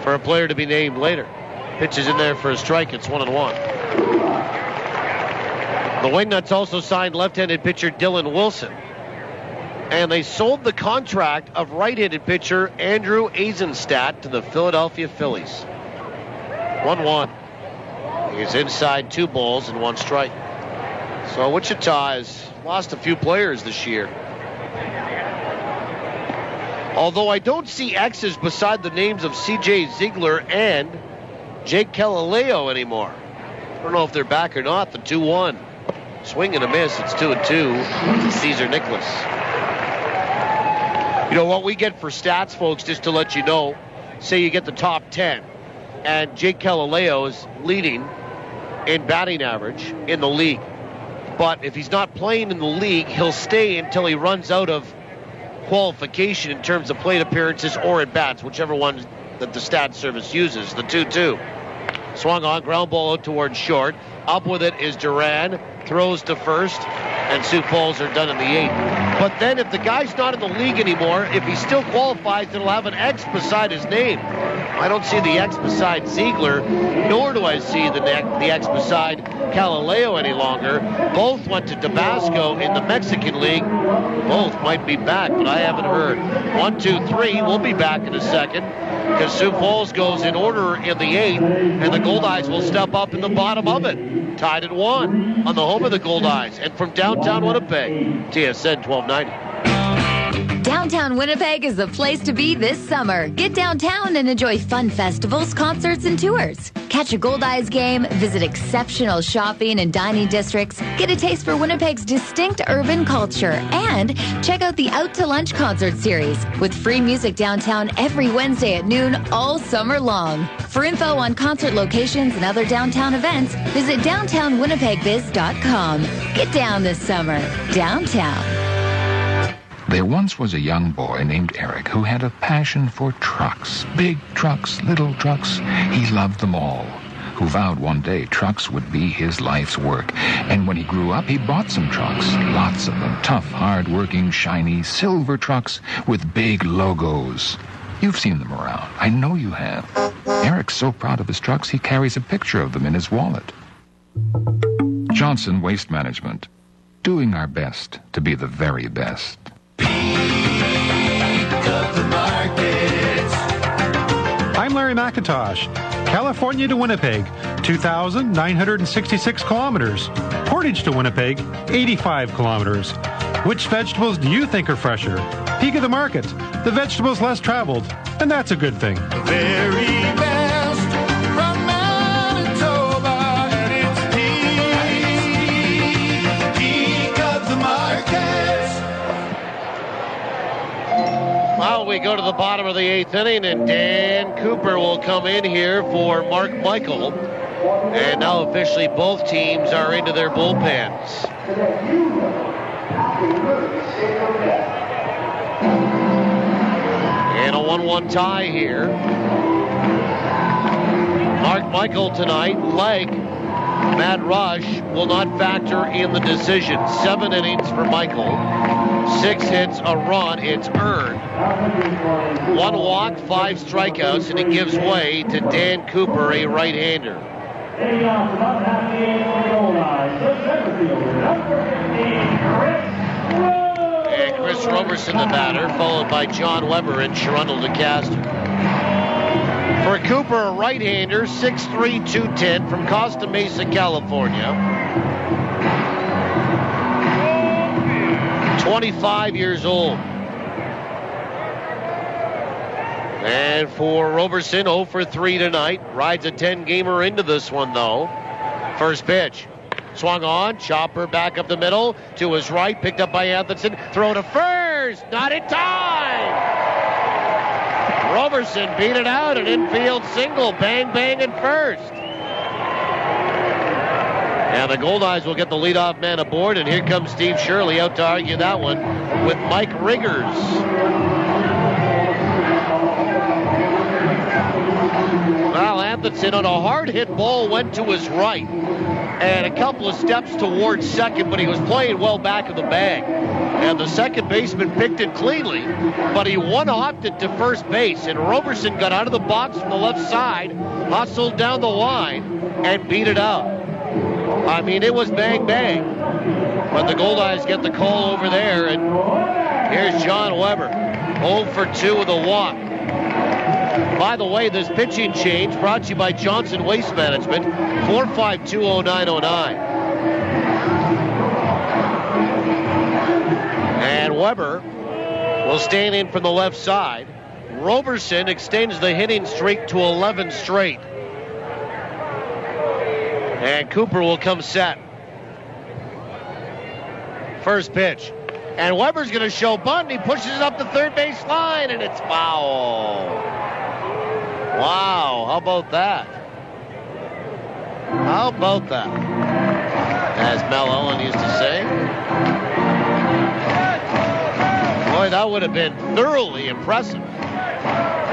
for a player to be named later. Pitches in there for a strike. It's 1-1. The Wingnuts also signed left-handed pitcher Dylan Wilson. And they sold the contract of right-handed pitcher Andrew Eisenstadt to the Philadelphia Phillies. 1-1. He's inside 2 balls and 1 strike. So Wichita has lost a few players this year. Although I don't see X's beside the names of C.J. Ziegler and Jake Galileo anymore. I don't know if they're back or not. The 2-1. Swing and a miss. It's 2-2 to Cesar Nicholas. You know what we get for stats, folks, just to let you know, say you get the top 10, and Jake Galileo is leading in batting average in the league. But if he's not playing in the league, he'll stay until he runs out of qualification in terms of plate appearances or at bats, whichever one that the stat service uses. The 2-2. Swung on, ground ball out towards short. Up with it is Duran, throws to first, and Sioux Falls are done in the 8th. But then if the guy's not in the league anymore, if he still qualifies, it'll have an X beside his name. I don't see the X beside Ziegler, nor do I see the X beside Galileo any longer. Both went to Tabasco in the Mexican League. Both might be back, but I haven't heard. 1, 2, 3. We'll be back in a second, because Sioux Falls goes in order in the 8th, and the Goldeyes will step up in the bottom of it. Tied at 1 on the home of the Goldeyes. And from downtown Winnipeg, TSN 1290. Downtown Winnipeg is the place to be this summer. Get downtown and enjoy fun festivals, concerts, and tours. Catch a Goldeyes game, visit exceptional shopping and dining districts, get a taste for Winnipeg's distinct urban culture, and check out the Out to Lunch concert series with free music downtown every Wednesday at noon all summer long. For info on concert locations and other downtown events, visit downtownwinnipegbiz.com. Get down this summer. Downtown. There once was a young boy named Eric who had a passion for trucks. Big trucks, little trucks. He loved them all. Who vowed one day trucks would be his life's work. And when he grew up, he bought some trucks. Lots of them. Tough, hard-working, shiny, silver trucks with big logos. You've seen them around. I know you have. Eric's so proud of his trucks, he carries a picture of them in his wallet. Johnson Waste Management. Doing our best to be the very best. I'm Larry McIntosh. California to Winnipeg, 2,966 kilometers. Portage to Winnipeg, 85 kilometers. Which vegetables do you think are fresher? Peak of the market. The vegetables less traveled, and that's a good thing. The very best from Manitoba, and it's peak of the market. Well, we go to the bottom of the 8th inning, and Dan Cooper will come in here for Mark Michael. And now officially both teams are into their bullpens. And a 1-1 tie here. Mark Michael tonight, leg. Matt Rush will not factor in the decision. 7 innings for Michael. 6 hits, a run, it's earned. 1 walk, 5 strikeouts, and it gives way to Dan Cooper, a right-hander. And Chris Roberson, the batter, followed by John Weber and Sherundle DeCaster. For Cooper, a right-hander, 6'3", 210 from Costa Mesa, California. 25 years old. And for Roberson, 0 for 3 tonight. Rides a 10-gamer into this one, though. First pitch. Swung on. Chopper back up the middle. To his right. Picked up by Atherton. Throw to first. Not in time. Roberson beat it out. An infield single. Bang, bang at first. And the Goldeyes will get the leadoff man aboard. And here comes Steve Shirley out to argue that one with Mike Riggers. Well, Atherton on a hard hit ball went to his right and a couple of steps towards second, but he was playing well back of the bag. And the second baseman picked it cleanly, but he one-hopped it to first base, and Roberson got out of the box from the left side, hustled down the line, and beat it out. I mean, it was bang, bang. But the Goldeyes get the call over there, and here's John Weber, 0 for 2 with a walk. By the way, this pitching change brought to you by Johnson Waste Management, 4520909. And Weber will stand in from the left side. Roberson extends the hitting streak to 11 straight. And Cooper will come set. First pitch. And Weber's going to show bunt. He pushes it up the third base line, and it's foul. Wow, how about that? How about that? As Mel Ellen used to say. Boy, that would have been thoroughly impressive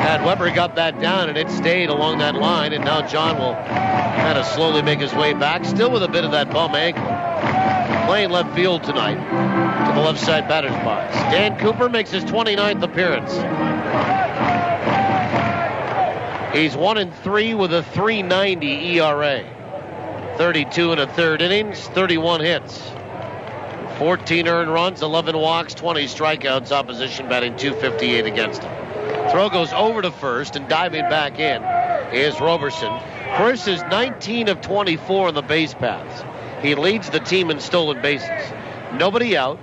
had Weber got that down and it stayed along that line. And now John will kind of slowly make his way back, still with a bit of that bum ankle. Playing left field tonight to the left side batter's box. Dan Cooper makes his 29th appearance. He's 1-3 with a 3.90 ERA. 32 and a third innings, 31 hits. 14 earned runs, 11 walks, 20 strikeouts. Opposition batting .258 against him. Throw goes over to first, and diving back in is Roberson. Chris is 19 of 24 on the base paths. He leads the team in stolen bases. Nobody out,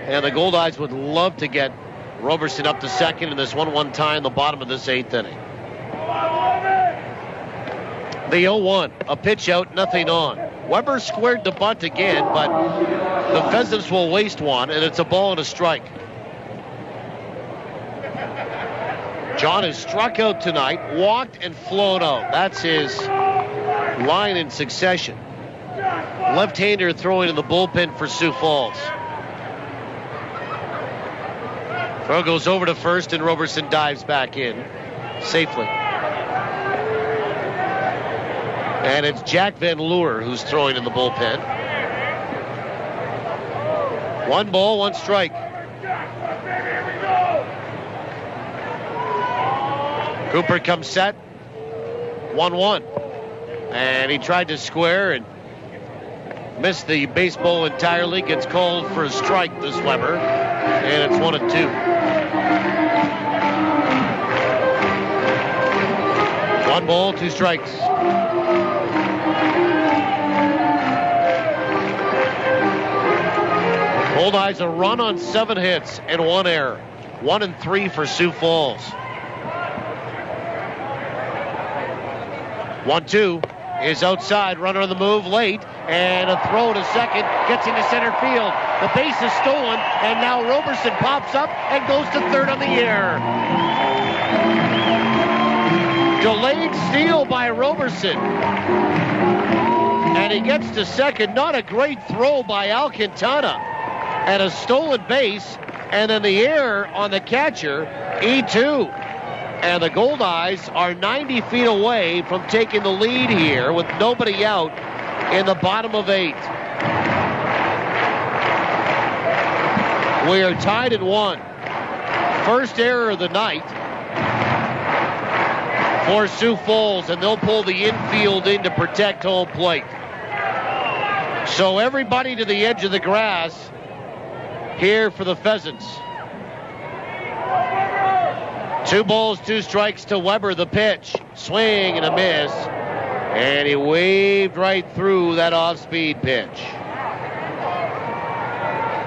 and the Goldeyes would love to get Roberson up to second in this 1-1 tie in the bottom of this 8th inning. The 0-1, a pitch out, nothing on. Weber squared the bunt again, but the Pheasants will waste one, and it's a ball and a strike. John has struck out tonight, walked and flown out. That's his line in succession. Left-hander throwing in the bullpen for Sioux Falls. Throw goes over to first, and Roberson dives back in safely. And it's Jack Van Leur who's throwing in the bullpen. 1 ball, 1 strike. Cooper comes set. 1-1. And he tried to square and missed the baseball entirely. Gets called for a strike, this Weber. And it's 1-2. 1 ball, 2 strikes. Goldeyes a run on 7 hits and 1 error. 1-3 for Sioux Falls. 1-2 is outside. Runner on the move late. And a throw to second. Gets into center field. The base is stolen. And now Roberson pops up and goes to third on the air. Delayed steal by Roberson. And he gets to second. Not a great throw by Alcantara. And a stolen base. And then the error on the catcher, E2. And the Goldeyes are 90 feet away from taking the lead here with nobody out in the bottom of 8. We are tied at 1. First error of the night for Sioux Falls, and they'll pull the infield in to protect home plate. So everybody to the edge of the grass here for the Pheasants. 2 balls, 2 strikes to Weber. The pitch. Swing and a miss. And he waved right through that off-speed pitch.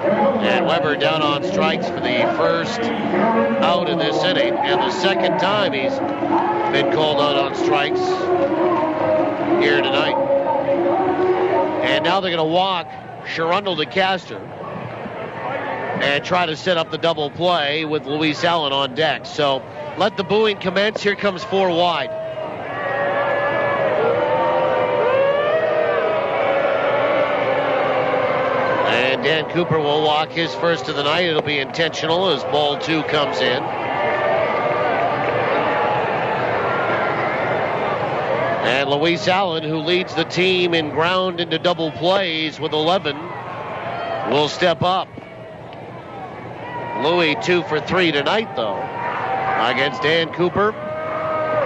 And Weber down on strikes for the first out in this inning. And the second time he's been called out on strikes here tonight. And now they're going to walk Sherundle to Castor and try to set up the double play with Luis Allen on deck. So let the booing commence. Here comes 4 wide. And Dan Cooper will walk his first of the night. It'll be intentional as ball 2 comes in. And Luis Allen, who leads the team in ground into double plays with 11, will step up. Louis 2 for 3 tonight, though, against Dan Cooper.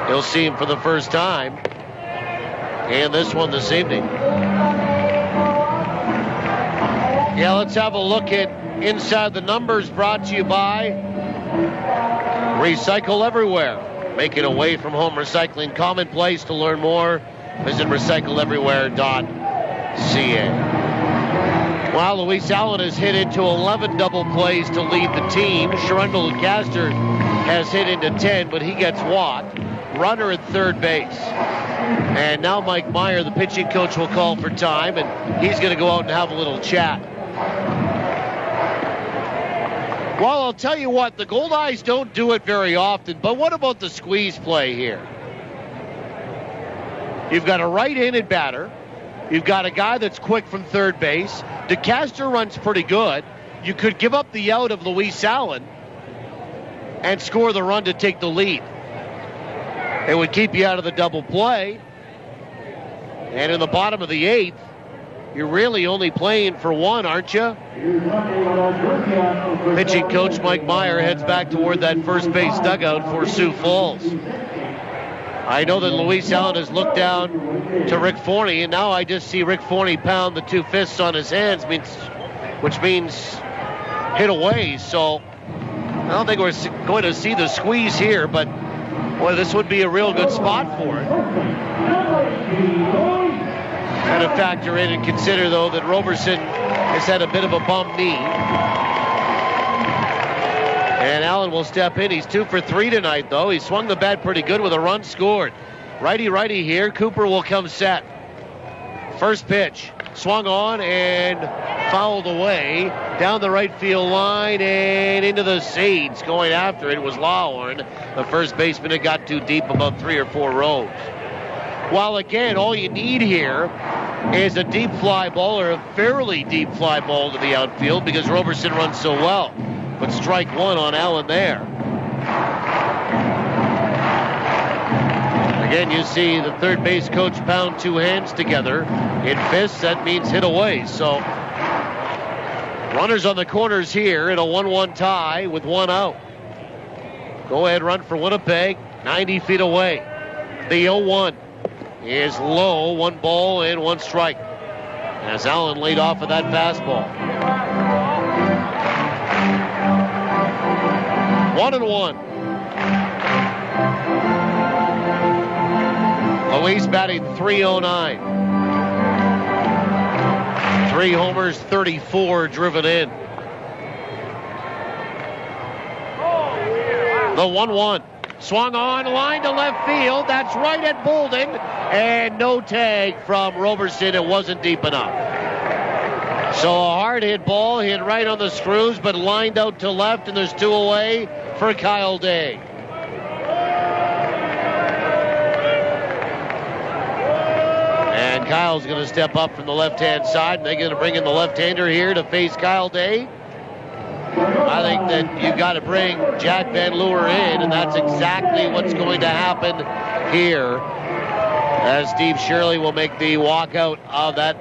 He'll see him for the first time in this one this evening. Yeah, let's have a look at Inside the Numbers, brought to you by Recycle Everywhere. Make it away from home recycling commonplace. To learn more, visit recycleeverywhere.ca. Well, Luis Allen has hit into 11 double plays to lead the team. Sherundle Castor has hit into 10, but he gets walked. Runner at third base. And now Mike Meyer, the pitching coach, will call for time, and he's going to go out and have a little chat. Well, I'll tell you what, the Goldeyes don't do it very often, but what about the squeeze play here? You've got a right-handed batter. You've got a guy that's quick from third base. DeCastro runs pretty good. You could give up the out of Luis Allen and score the run to take the lead. It would keep you out of the double play. And in the bottom of the 8th, you're really only playing for 1, aren't you? Pitching coach Mike Meyer heads back toward that first base dugout for Sioux Falls. I know that Luis Allen has looked down to Rick Forney, and now I just see Rick Forney pound the 2 fists on his hands, which means hit away. So I don't think we're going to see the squeeze here, but boy, this would be a real good spot for it. Got to factor in and consider, though, that Roberson has had a bit of a bum knee. And Allen will step in. He's 2 for 3 tonight, though. He swung the bat pretty good with a run scored. Righty here. Cooper will come set. First pitch. Swung on and fouled away down the right field line and into the seats. Going after it was Lawhorn, the first baseman that got too deep about 3 or 4 rows. While again, all you need here is a deep fly ball, or a fairly deep fly ball to the outfield, because Roberson runs so well. But strike 1 on Allen there. Again, you see the third base coach pound 2 hands together in fists. That means hit away. So runners on the corners here in a 1-1 tie with 1 out. Go ahead run for Winnipeg, 90 feet away. The 0-1 is low, 1 ball and 1 strike, as Allen laid off of that fastball. 1-1. Luis batting .309. 3 homers, 34 driven in. The 1-1. Swung on, line to left field. That's right at Bolden. And no tag from Roberson. It wasn't deep enough. So a hard hit ball hit right on the screws, but lined out to left, and there's 2 away for Kyle Day. And Kyle's going to step up from the left-hand side, and they're going to bring in the left-hander here to face Kyle Day. I think that you've got to bring Jack Van Leeuwen in, and that's exactly what's going to happen here, as Steve Shirley will make the walkout of that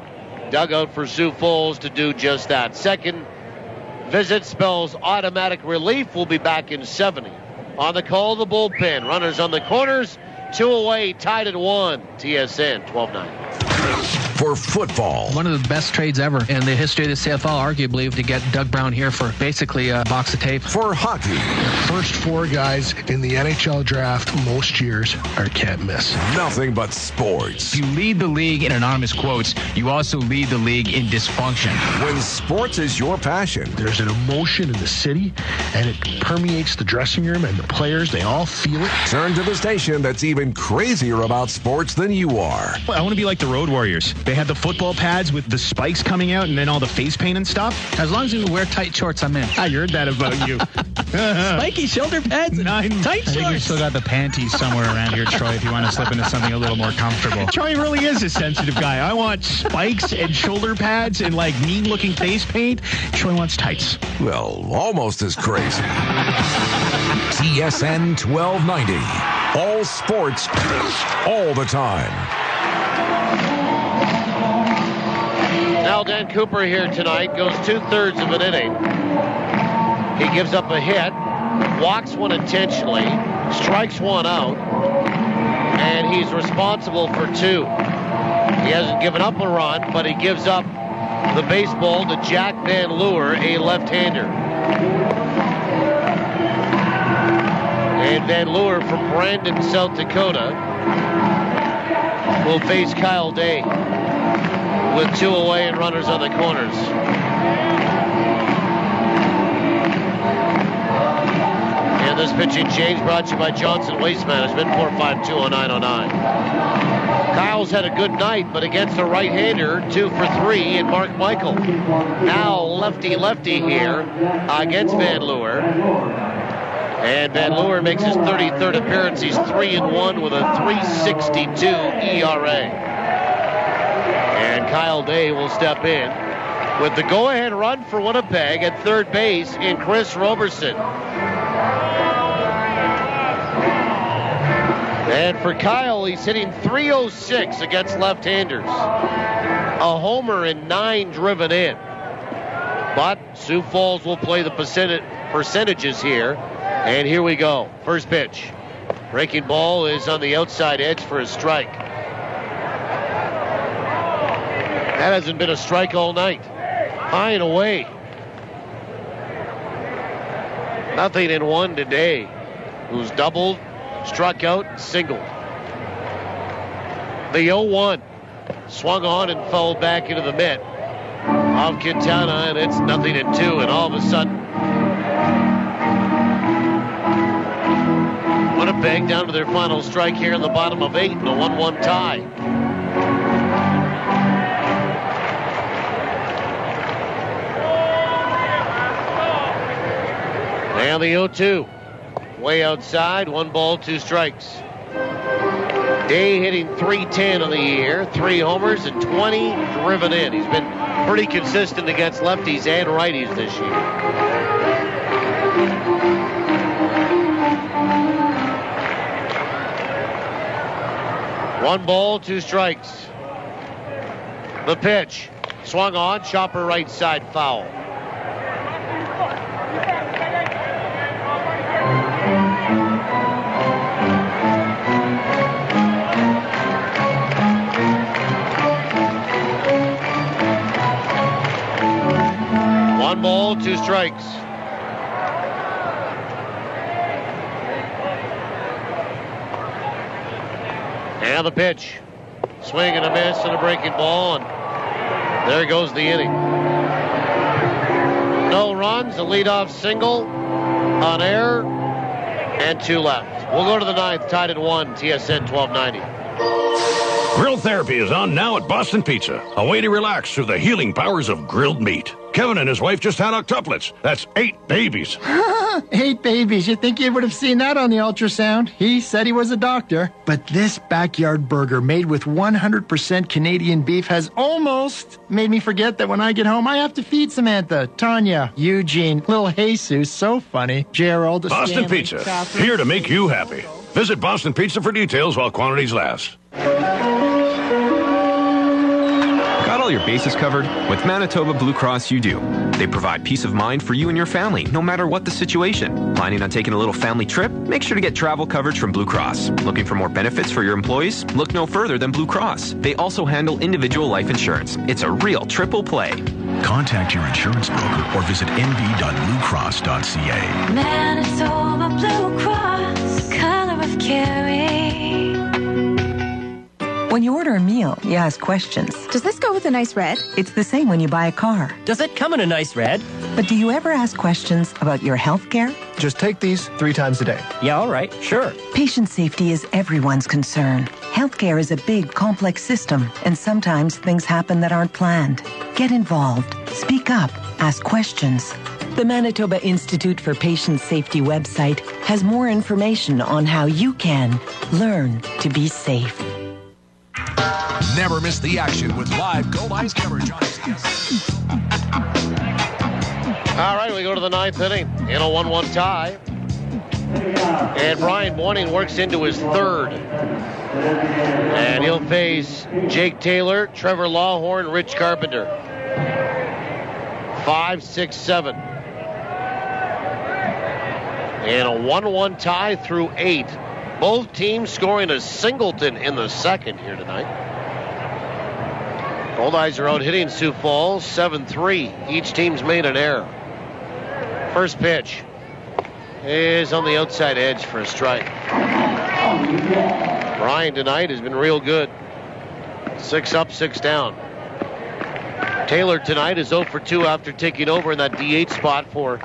dugout for Sioux Falls to do just that. Second visit spells automatic relief. We'll be back in 70. On the call, the bullpen. Runners on the corners, 2 away, tied at 1. TSN 12-9. for football. One of the best trades ever in the history of the CFL, arguably, to get Doug Brown here for basically a box of tape. For hockey. First 4 guys in the NHL draft most years are can't miss. Nothing but sports. You lead the league in anonymous quotes. You also lead the league in dysfunction. When sports is your passion. There's an emotion in the city, and it permeates the dressing room, and the players, they all feel it. Turn to the station that's even crazier about sports than you are. I want to be like the Road Warriors. They had the football pads with the spikes coming out and then all the face paint and stuff. As long as you wear tight shorts, I'm in. I heard that about you. Spiky shoulder pads and tight shorts. I think we still got the panties somewhere around here, Troy, if you want to slip into something a little more comfortable. Troy really is a sensitive guy. I want spikes and shoulder pads and like mean-looking face paint. Troy wants tights. Well, almost as crazy. TSN 1290. All sports, all the time. Now Dan Cooper here tonight goes 2/3 of an inning. He gives up a hit, walks one intentionally, strikes one out, and he's responsible for 2. He hasn't given up a run, but he gives up the baseball to Jack Van Leeuwen, a left-hander. And Van Leeuwen from Brandon, South Dakota, will face Kyle Day with 2 away and runners on the corners. And this pitching change brought to you by Johnson Waste Management, 4520909. Kyle's had a good night, but against a right-hander, 2 for 3 in Mark Michael. Now lefty-lefty here against Van Leeuwen. And Van Leeuwen makes his 33rd appearance. He's 3-1 with a 3.62 ERA. And Kyle Day will step in with the go-ahead run for Winnipeg at third base in Chris Roberson. And for Kyle, he's hitting .306 against left-handers. A homer and 9 driven in. But Sioux Falls will play the percentages here. And here we go. First pitch. Breaking ball is on the outside edge for a strike. That hasn't been a strike all night. High and away. Nothing in 1 today. Who's doubled, struck out, and singled. The 0-1. Swung on and fouled back into the mitt of Quintana, and it's 0-2. And all of a sudden, Winnipeg down to their final strike here in the bottom of 8 in a 1-1 tie. And the 0-2. Way outside, 1 ball, 2 strikes. Day hitting .310 on the year, 3 homers and 20 driven in. He's been pretty consistent against lefties and righties this year. One ball, 2 strikes. The pitch. Swung on, chopper right side foul. One ball, 2 strikes. And the pitch. Swing and a miss and a breaking ball, and there goes the inning. No runs, a leadoff single, on air, and 2 left. We'll go to the 9th, tied at 1, TSN 1290. Grill therapy is on now at Boston Pizza. A way to relax through the healing powers of grilled meat. Kevin and his wife just had octuplets. That's 8 babies. 8 babies. You'd think you would have seen that on the ultrasound. He said he was a doctor. But this backyard burger made with 100% Canadian beef has almost made me forget that when I get home, I have to feed Samantha, Tanya, Eugene, little Jesus, so funny, Gerald, Boston Stanley, Pizza, Catherine. here to make you happy. Visit Boston Pizza for details while quantities last. Got all your bases covered? With Manitoba Blue Cross, you do. They provide peace of mind for you and your family, no matter what the situation. Planning on taking a little family trip? Make sure to get travel coverage from Blue Cross. Looking for more benefits for your employees? Look no further than Blue Cross. They also handle individual life insurance. It's a real triple play. Contact your insurance broker or visit nb.bluecross.ca. Manitoba Blue Cross, color of caring. When you order a meal, you ask questions. Does this go with a nice red? It's the same when you buy a car. Does it come in a nice red? But do you ever ask questions about your health care? Just take these 3 times a day. Yeah, all right, sure. Patient safety is everyone's concern. Healthcare is a big, complex system, and sometimes things happen that aren't planned. Get involved. Speak up. Ask questions. The Manitoba Institute for Patient Safety website has more information on how you can learn to be safe. Never miss the action with live Gold Eyes coverage on All right, we go to the 9th inning in a 1-1 tie. And Brian Moynihan works into his 3rd. And he'll face Jake Taylor, Trevor Lawhorn, Rich Carpenter. 5, 6, 7. And a 1-1 tie through 8. Both teams scoring a singleton in the 2nd here tonight. Gold Eyes are out hitting Sioux Falls 7-3. Each team's made an error. First pitch is on the outside edge for a strike. Brian tonight has been real good. 6 up, 6 down. Taylor tonight is 0 for 2 after taking over in that DH spot for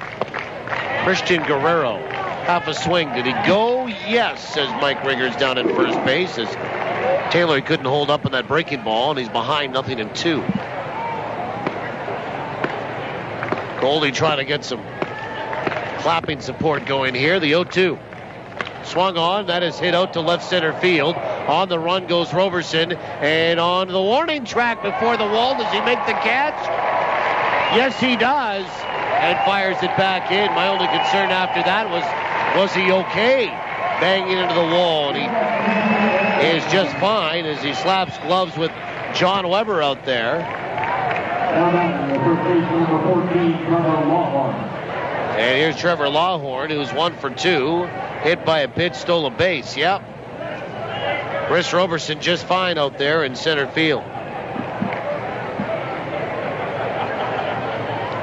Christian Guerrero. Half a swing. Did he go? Yes, says Mike Riggers down at first base. As Taylor couldn't hold up on that breaking ball, and he's behind 0-2. Goldie trying to get some clapping support going here. The 0-2. Swung on. That is hit out to left center field. On the run goes Roberson. And on the warning track before the wall. Does he make the catch? Yes, he does. And fires it back in. My only concern after that was he okay? Banging into the wall. And he is just fine as he slaps gloves with John Weber out there. And here's Trevor Lawhorn, who's 1 for 2. Hit by a pitch, stole a base. Yep. Chris Roberson just fine out there in center field.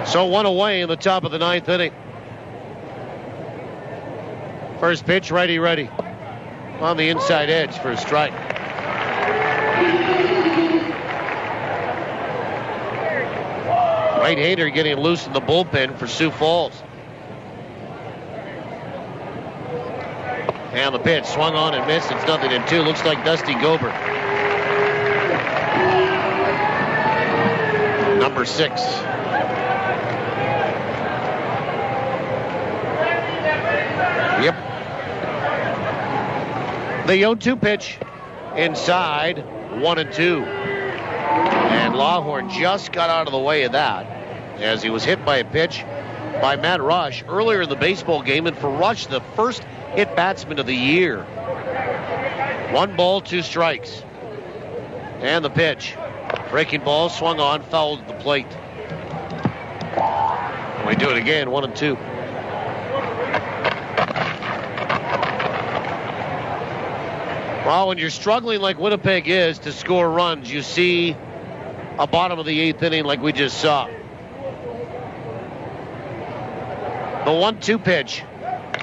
So 1 away in the top of the 9th inning. First pitch, righty ready. On the inside edge for a strike. Right-hander getting loose in the bullpen for Sioux Falls. And the pitch swung on and missed. It's 0-2. Looks like Dusty Gobert. Number 6. Yep. The 0-2 pitch inside 1-2. And Lawhorn just got out of the way of that as he was hit by a pitch by Matt Rush earlier in the baseball game. And for Rush, the first hit batsman of the year. 1 ball, 2 strikes. And the pitch. Breaking ball, swung on, fouled at the plate. And we do it again, 1-2. Well, when you're struggling like Winnipeg is to score runs, you see a bottom of the 8th inning like we just saw. The 1-2 pitch.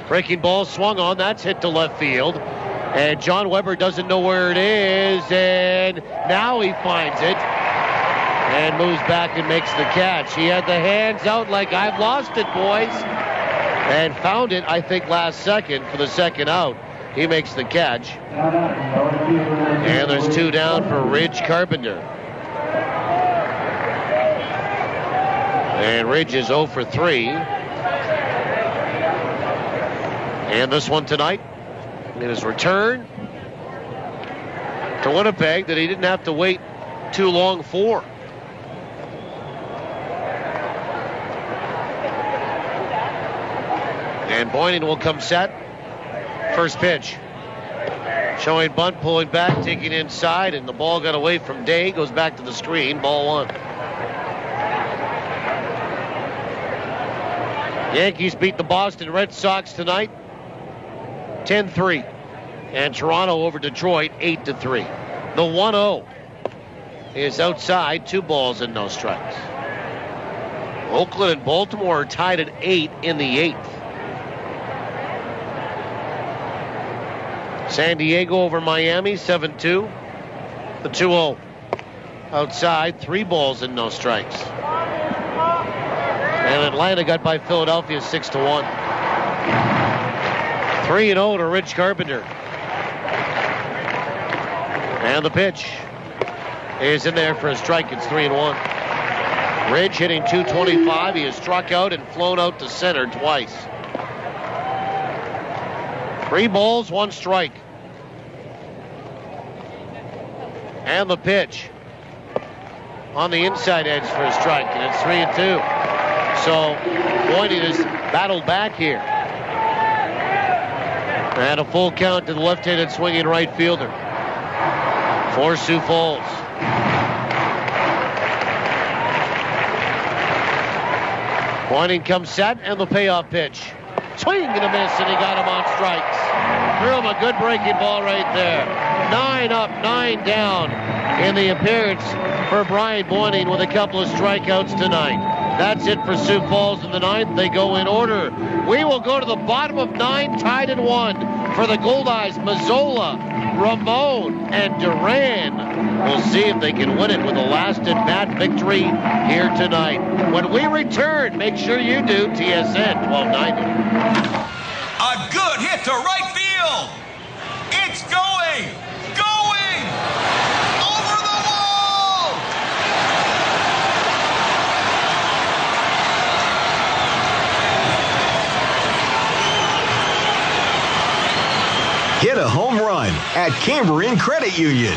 Breaking ball swung on. That's hit to left field. And John Weber doesn't know where it is. And now he finds it. And moves back and makes the catch. He had the hands out like, I've lost it, boys. And found it, I think, last second for the second out. He makes the catch. And there's 2 down for Ridge Carpenter. And Ridge is 0 for 3. And this one tonight, in his return to Winnipeg, that he didn't have to wait too long for. And Boynan will come set. First pitch. Showing bunt, pulling back, taking inside, and the ball got away from Day. Goes back to the screen. Ball 1. Yankees beat the Boston Red Sox tonight 10-3. And Toronto over Detroit 8-3. The 1-0 is outside, 2 balls and no strikes. Oakland and Baltimore are tied at 8 in the 8th. San Diego over Miami 7-2. The 2-0 outside, 3 balls and no strikes. And Atlanta got by Philadelphia 6-1. 3-0 to Rich Carpenter. And the pitch is in there for a strike. It's 3-1. Ridge hitting .225. He has struck out and flown out to center twice. 3 balls, 1 strike. And the pitch on the inside edge for a strike, and it's 3-2. So Boynton has battled back here. And a full count to the left-handed swinging right fielder for Sioux Falls. Boynton comes set, and the payoff pitch. Swing and a miss, and he got him on strikes. Threw him a good breaking ball right there. 9 up, 9 down in the appearance for Brian Boynton with a couple of strikeouts tonight. That's it for Sioux Falls in the 9th. They go in order. We will go to the bottom of 9, tied at 1 for the Goldeyes. Mazzola, Ramon, and Duran. We'll see if they can win it with a last-at-bat victory here tonight. When we return, make sure you do TSN 1290. A good hit to right field. It's going. Over the wall. Hit a home run at Cambrian Credit Union.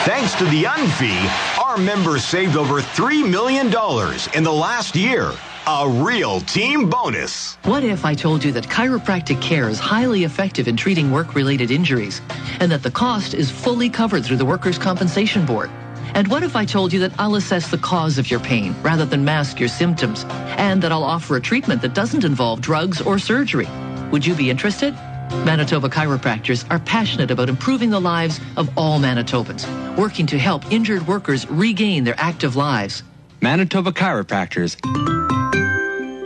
Thanks to the UNFI, our members saved over $3 million in the last year. A real team bonus. What if I told you that chiropractic care is highly effective in treating work-related injuries and that the cost is fully covered through the Workers' Compensation Board? And what if I told you that I'll assess the cause of your pain rather than mask your symptoms and that I'll offer a treatment that doesn't involve drugs or surgery? Would you be interested? Manitoba chiropractors are passionate about improving the lives of all Manitobans, working to help injured workers regain their active lives. Manitoba Chiropractors,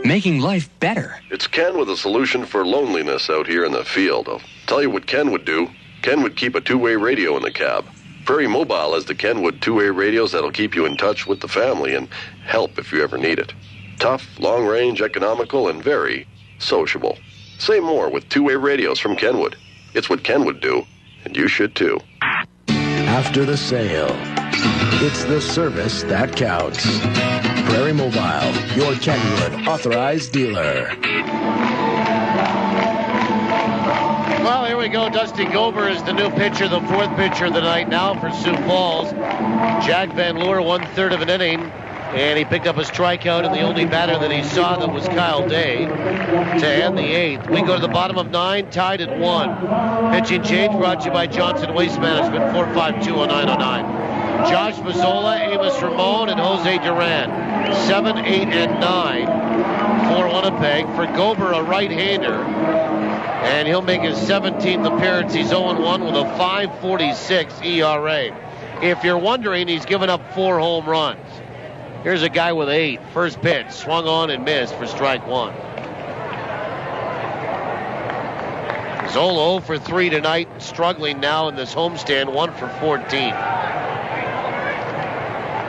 making life better. It's Ken with a solution for loneliness out here in the field. I'll tell you what Ken would do. Ken would keep a 2-way radio in the cab. Prairie Mobile has the Kenwood 2-way radios that'll keep you in touch with the family and help if you ever need it. Tough, long-range, economical, and very sociable. Say more with 2-way radios from Kenwood. It's what Ken would do, and you should too. After the sale, it's the service that counts. Prairie Mobile, your Kenwood authorized dealer. Well, here we go. Dusty Gober is the new pitcher, the 4th pitcher of the night now for Sioux Falls. Jack Van Leeuwen, 1/3 of an inning. And he picked up a strikeout, and the only batter that he saw that was Kyle Day to end the 8th. We go to the bottom of 9, tied at 1. Pitching change brought to you by Johnson Waste Management, 452-0909. Josh Mazzola, Amos Ramon, and Jose Duran, 7, 8, and 9 for Winnipeg. For Gober, a right-hander, and he'll make his 17th appearance. He's 0-1 with a 5.46 ERA. If you're wondering, he's given up 4 home runs. Here's a guy with 8. First pitch, swung on and missed for strike 1. Zola 0 for 3 tonight, struggling now in this homestand, 1 for 14.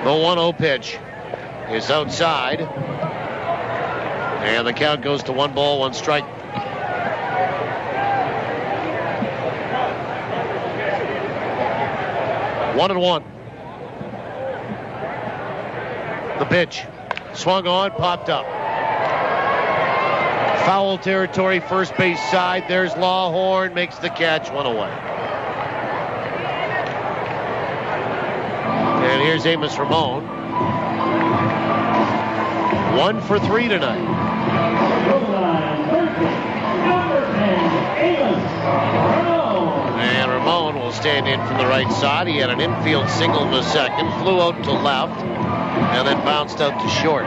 The 1-0 pitch is outside, and the count goes to 1 ball, 1 strike. One and 1. The pitch, swung on, popped up. Foul territory, first base side. There's Lawhorn, makes the catch, 1 away. And here's Amos Ramon. 1 for 3 tonight. And Ramon will stand in from the right side. He had an infield single in the second, flew out to left, and then bounced out to short.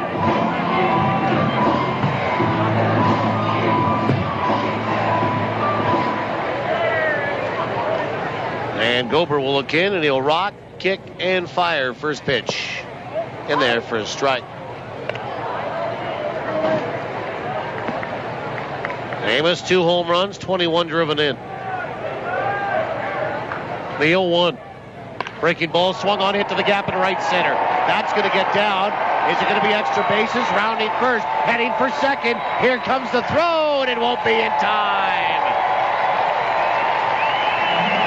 And Gober will look in, and he'll rock, kick, and fire. First pitch in there for a strike. Amos, 2 home runs, 21 driven in. The 0-1. Breaking ball, swung on, hit to the gap in right center. That's going to get down. Is it going to be extra bases? Rounding first, heading for second. Here comes the throw, and it won't be in time.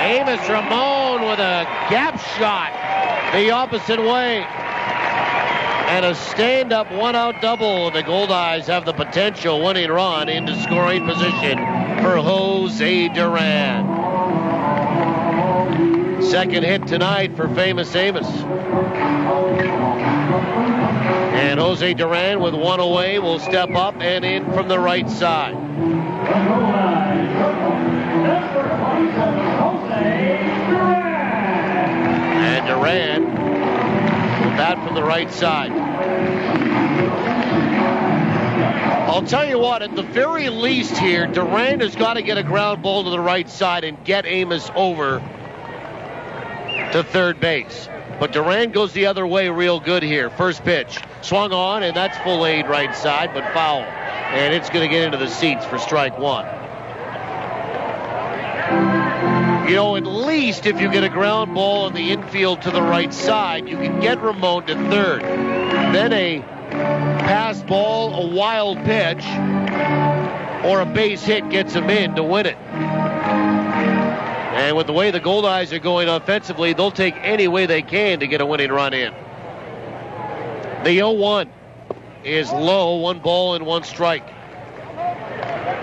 Amos Ramon with a gap shot the opposite way. And a stand-up 1-out double. The Goldeyes have the potential winning run into scoring position for Jose Duran. Second hit tonight for famous Amos. And Jose Duran with 1 away will step up and in from the right side. And Duran will bat from the right side. I'll tell you what, at the very least here, Duran has got to get a ground ball to the right side and get Amos over to third base. But Duran goes the other way real good here. First pitch. Swung on, and that's full aid right side, but foul. And it's going to get into the seats for strike 1. You know, at least if you get a ground ball in the infield to the right side, you can get Ramon to third. Then a pass ball, a wild pitch, or a base hit gets him in to win it. And with the way the Goldeyes are going offensively, they'll take any way they can to get a winning run in. The 0-1 is low, 1 ball and 1 strike.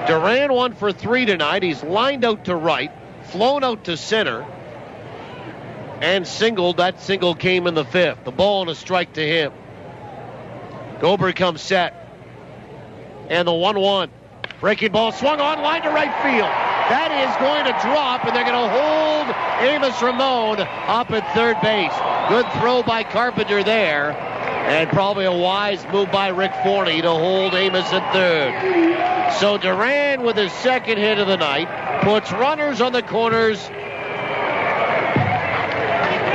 Duran 1 for 3 tonight. He's lined out to right, flown out to center, and singled. That single came in the 5th. The ball and a strike to him. Gober comes set. And the 1-1. Breaking ball swung on, line to right field. That is going to drop, and they're going to hold Amos Ramon up at third base. Good throw by Carpenter there, and probably a wise move by Rick Forney to hold Amos at third. So Duran, with his second hit of the night, puts runners on the corners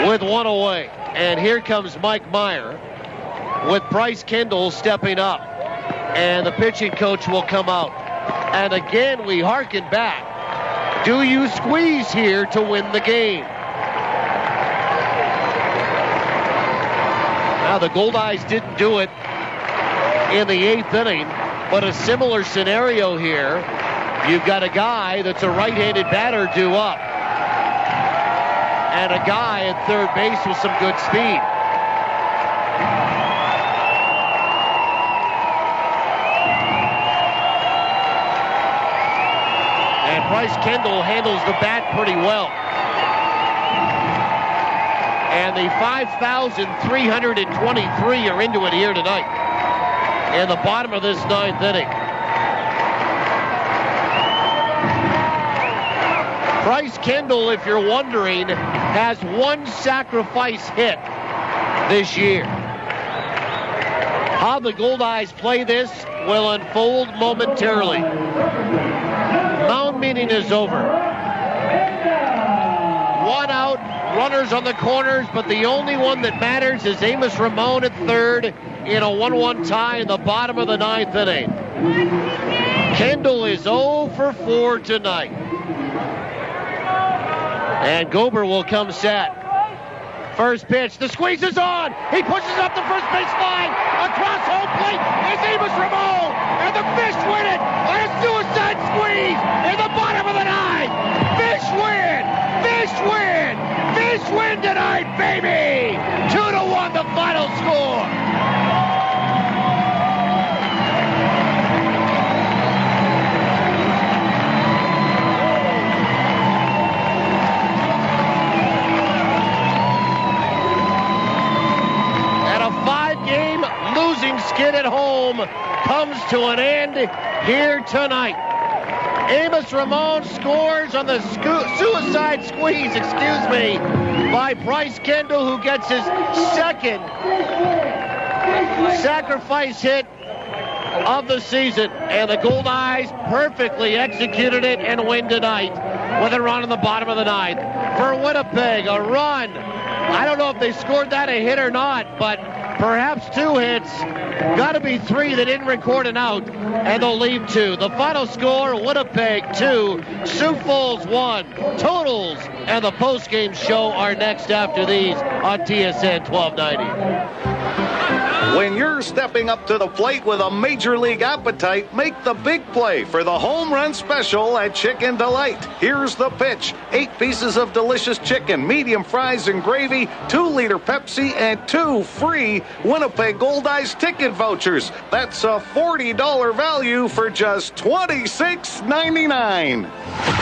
with 1 away. And here comes Mike Meyer with Bryce Kendall stepping up. And the pitching coach will come out. And again, we hearken back. Do you squeeze here to win the game? Now, the Goldeyes didn't do it in the 8th inning, but a similar scenario here. You've got a guy that's a right-handed batter due up, and a guy at third base with some good speed. And Bryce Kendall handles the bat pretty well. And the 5,323 are into it here tonight in the bottom of this 9th inning. Bryce Kendall, if you're wondering, has 1 sacrifice hit this year. How the Goldeyes play this will unfold momentarily. Mound meeting is over. 1 out, runners on the corners, but the only one that matters is Amos Ramon at third in a 1-1 tie in the bottom of the 9th inning. Kendall is 0 for 4 tonight. And Gober will come set. First pitch, the squeeze is on. He pushes up the first base line. Across home plate is Amos Ramon. And the Fish win it on a suicide squeeze in the bottom of the 9th. Fish win! Fish win! Fish win tonight, baby! 2-1 the final score. Losing skid at home comes to an end here tonight. Amos Ramon scores on the suicide squeeze, by Bryce Kendall, who gets his second sacrifice hit of the season. And the Goldeyes perfectly executed it and win tonight with a run in the bottom of the 9th. for Winnipeg. A run. I don't know if they scored that a hit or not, but perhaps 2 hits. Got to be 3. They didn't record an out, and they'll leave 2. The final score, Winnipeg 2, Sioux Falls 1. Totals and the postgame show are next after these on TSN 1290. When you're stepping up to the plate with a major league appetite, make the big play for the home run special at Chicken Delight. Here's the pitch. 8 pieces of delicious chicken, medium fries and gravy, 2-liter Pepsi, and 2 free Winnipeg Gold Eyes ticket vouchers. That's a $40 value for just $26.99.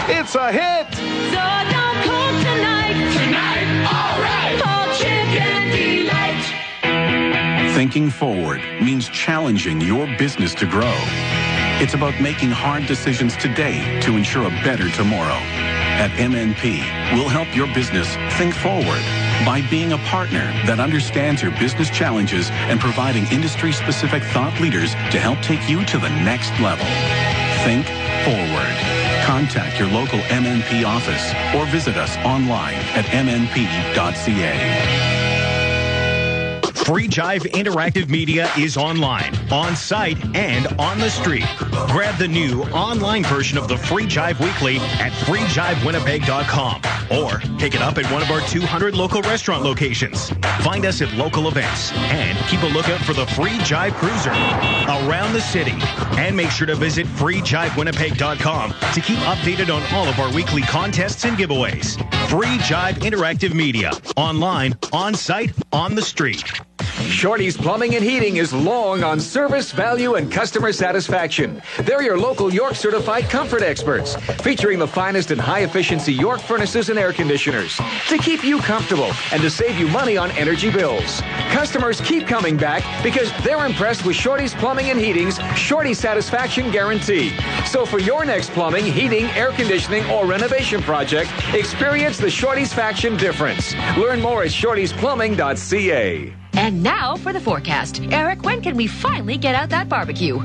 It's a hit. So don't call tonight. Tonight, all right. For Chicken Delight. Thinking forward means challenging your business to grow. It's about making hard decisions today to ensure a better tomorrow. At MNP, we'll help your business think forward by being a partner that understands your business challenges and providing industry-specific thought leaders to help take you to the next level. Think forward. Contact your local MNP office or visit us online at mnp.ca. Free Jive Interactive Media is online, on site, and on the street. Grab the new online version of the Free Jive Weekly at freejivewinnipeg.com or pick it up at one of our 200 local restaurant locations. Find us at local events and keep a lookout for the Free Jive Cruiser around the city. And make sure to visit freejivewinnipeg.com to keep updated on all of our weekly contests and giveaways. Free Jive Interactive Media, online, on site, on the street. Shorty's Plumbing and Heating is long on service, value, and customer satisfaction. They're your local York certified comfort experts, featuring the finest and high-efficiency York furnaces and air conditioners to keep you comfortable and to save you money on energy bills. Customers keep coming back because they're impressed with Shorty's Plumbing and Heating's Shorty Satisfaction Guarantee. So for your next plumbing, heating, air conditioning, or renovation project, experience the Shorty's Faction difference. Learn more at shortysplumbing.ca. And now for the forecast. Eric, when can we finally get out that barbecue?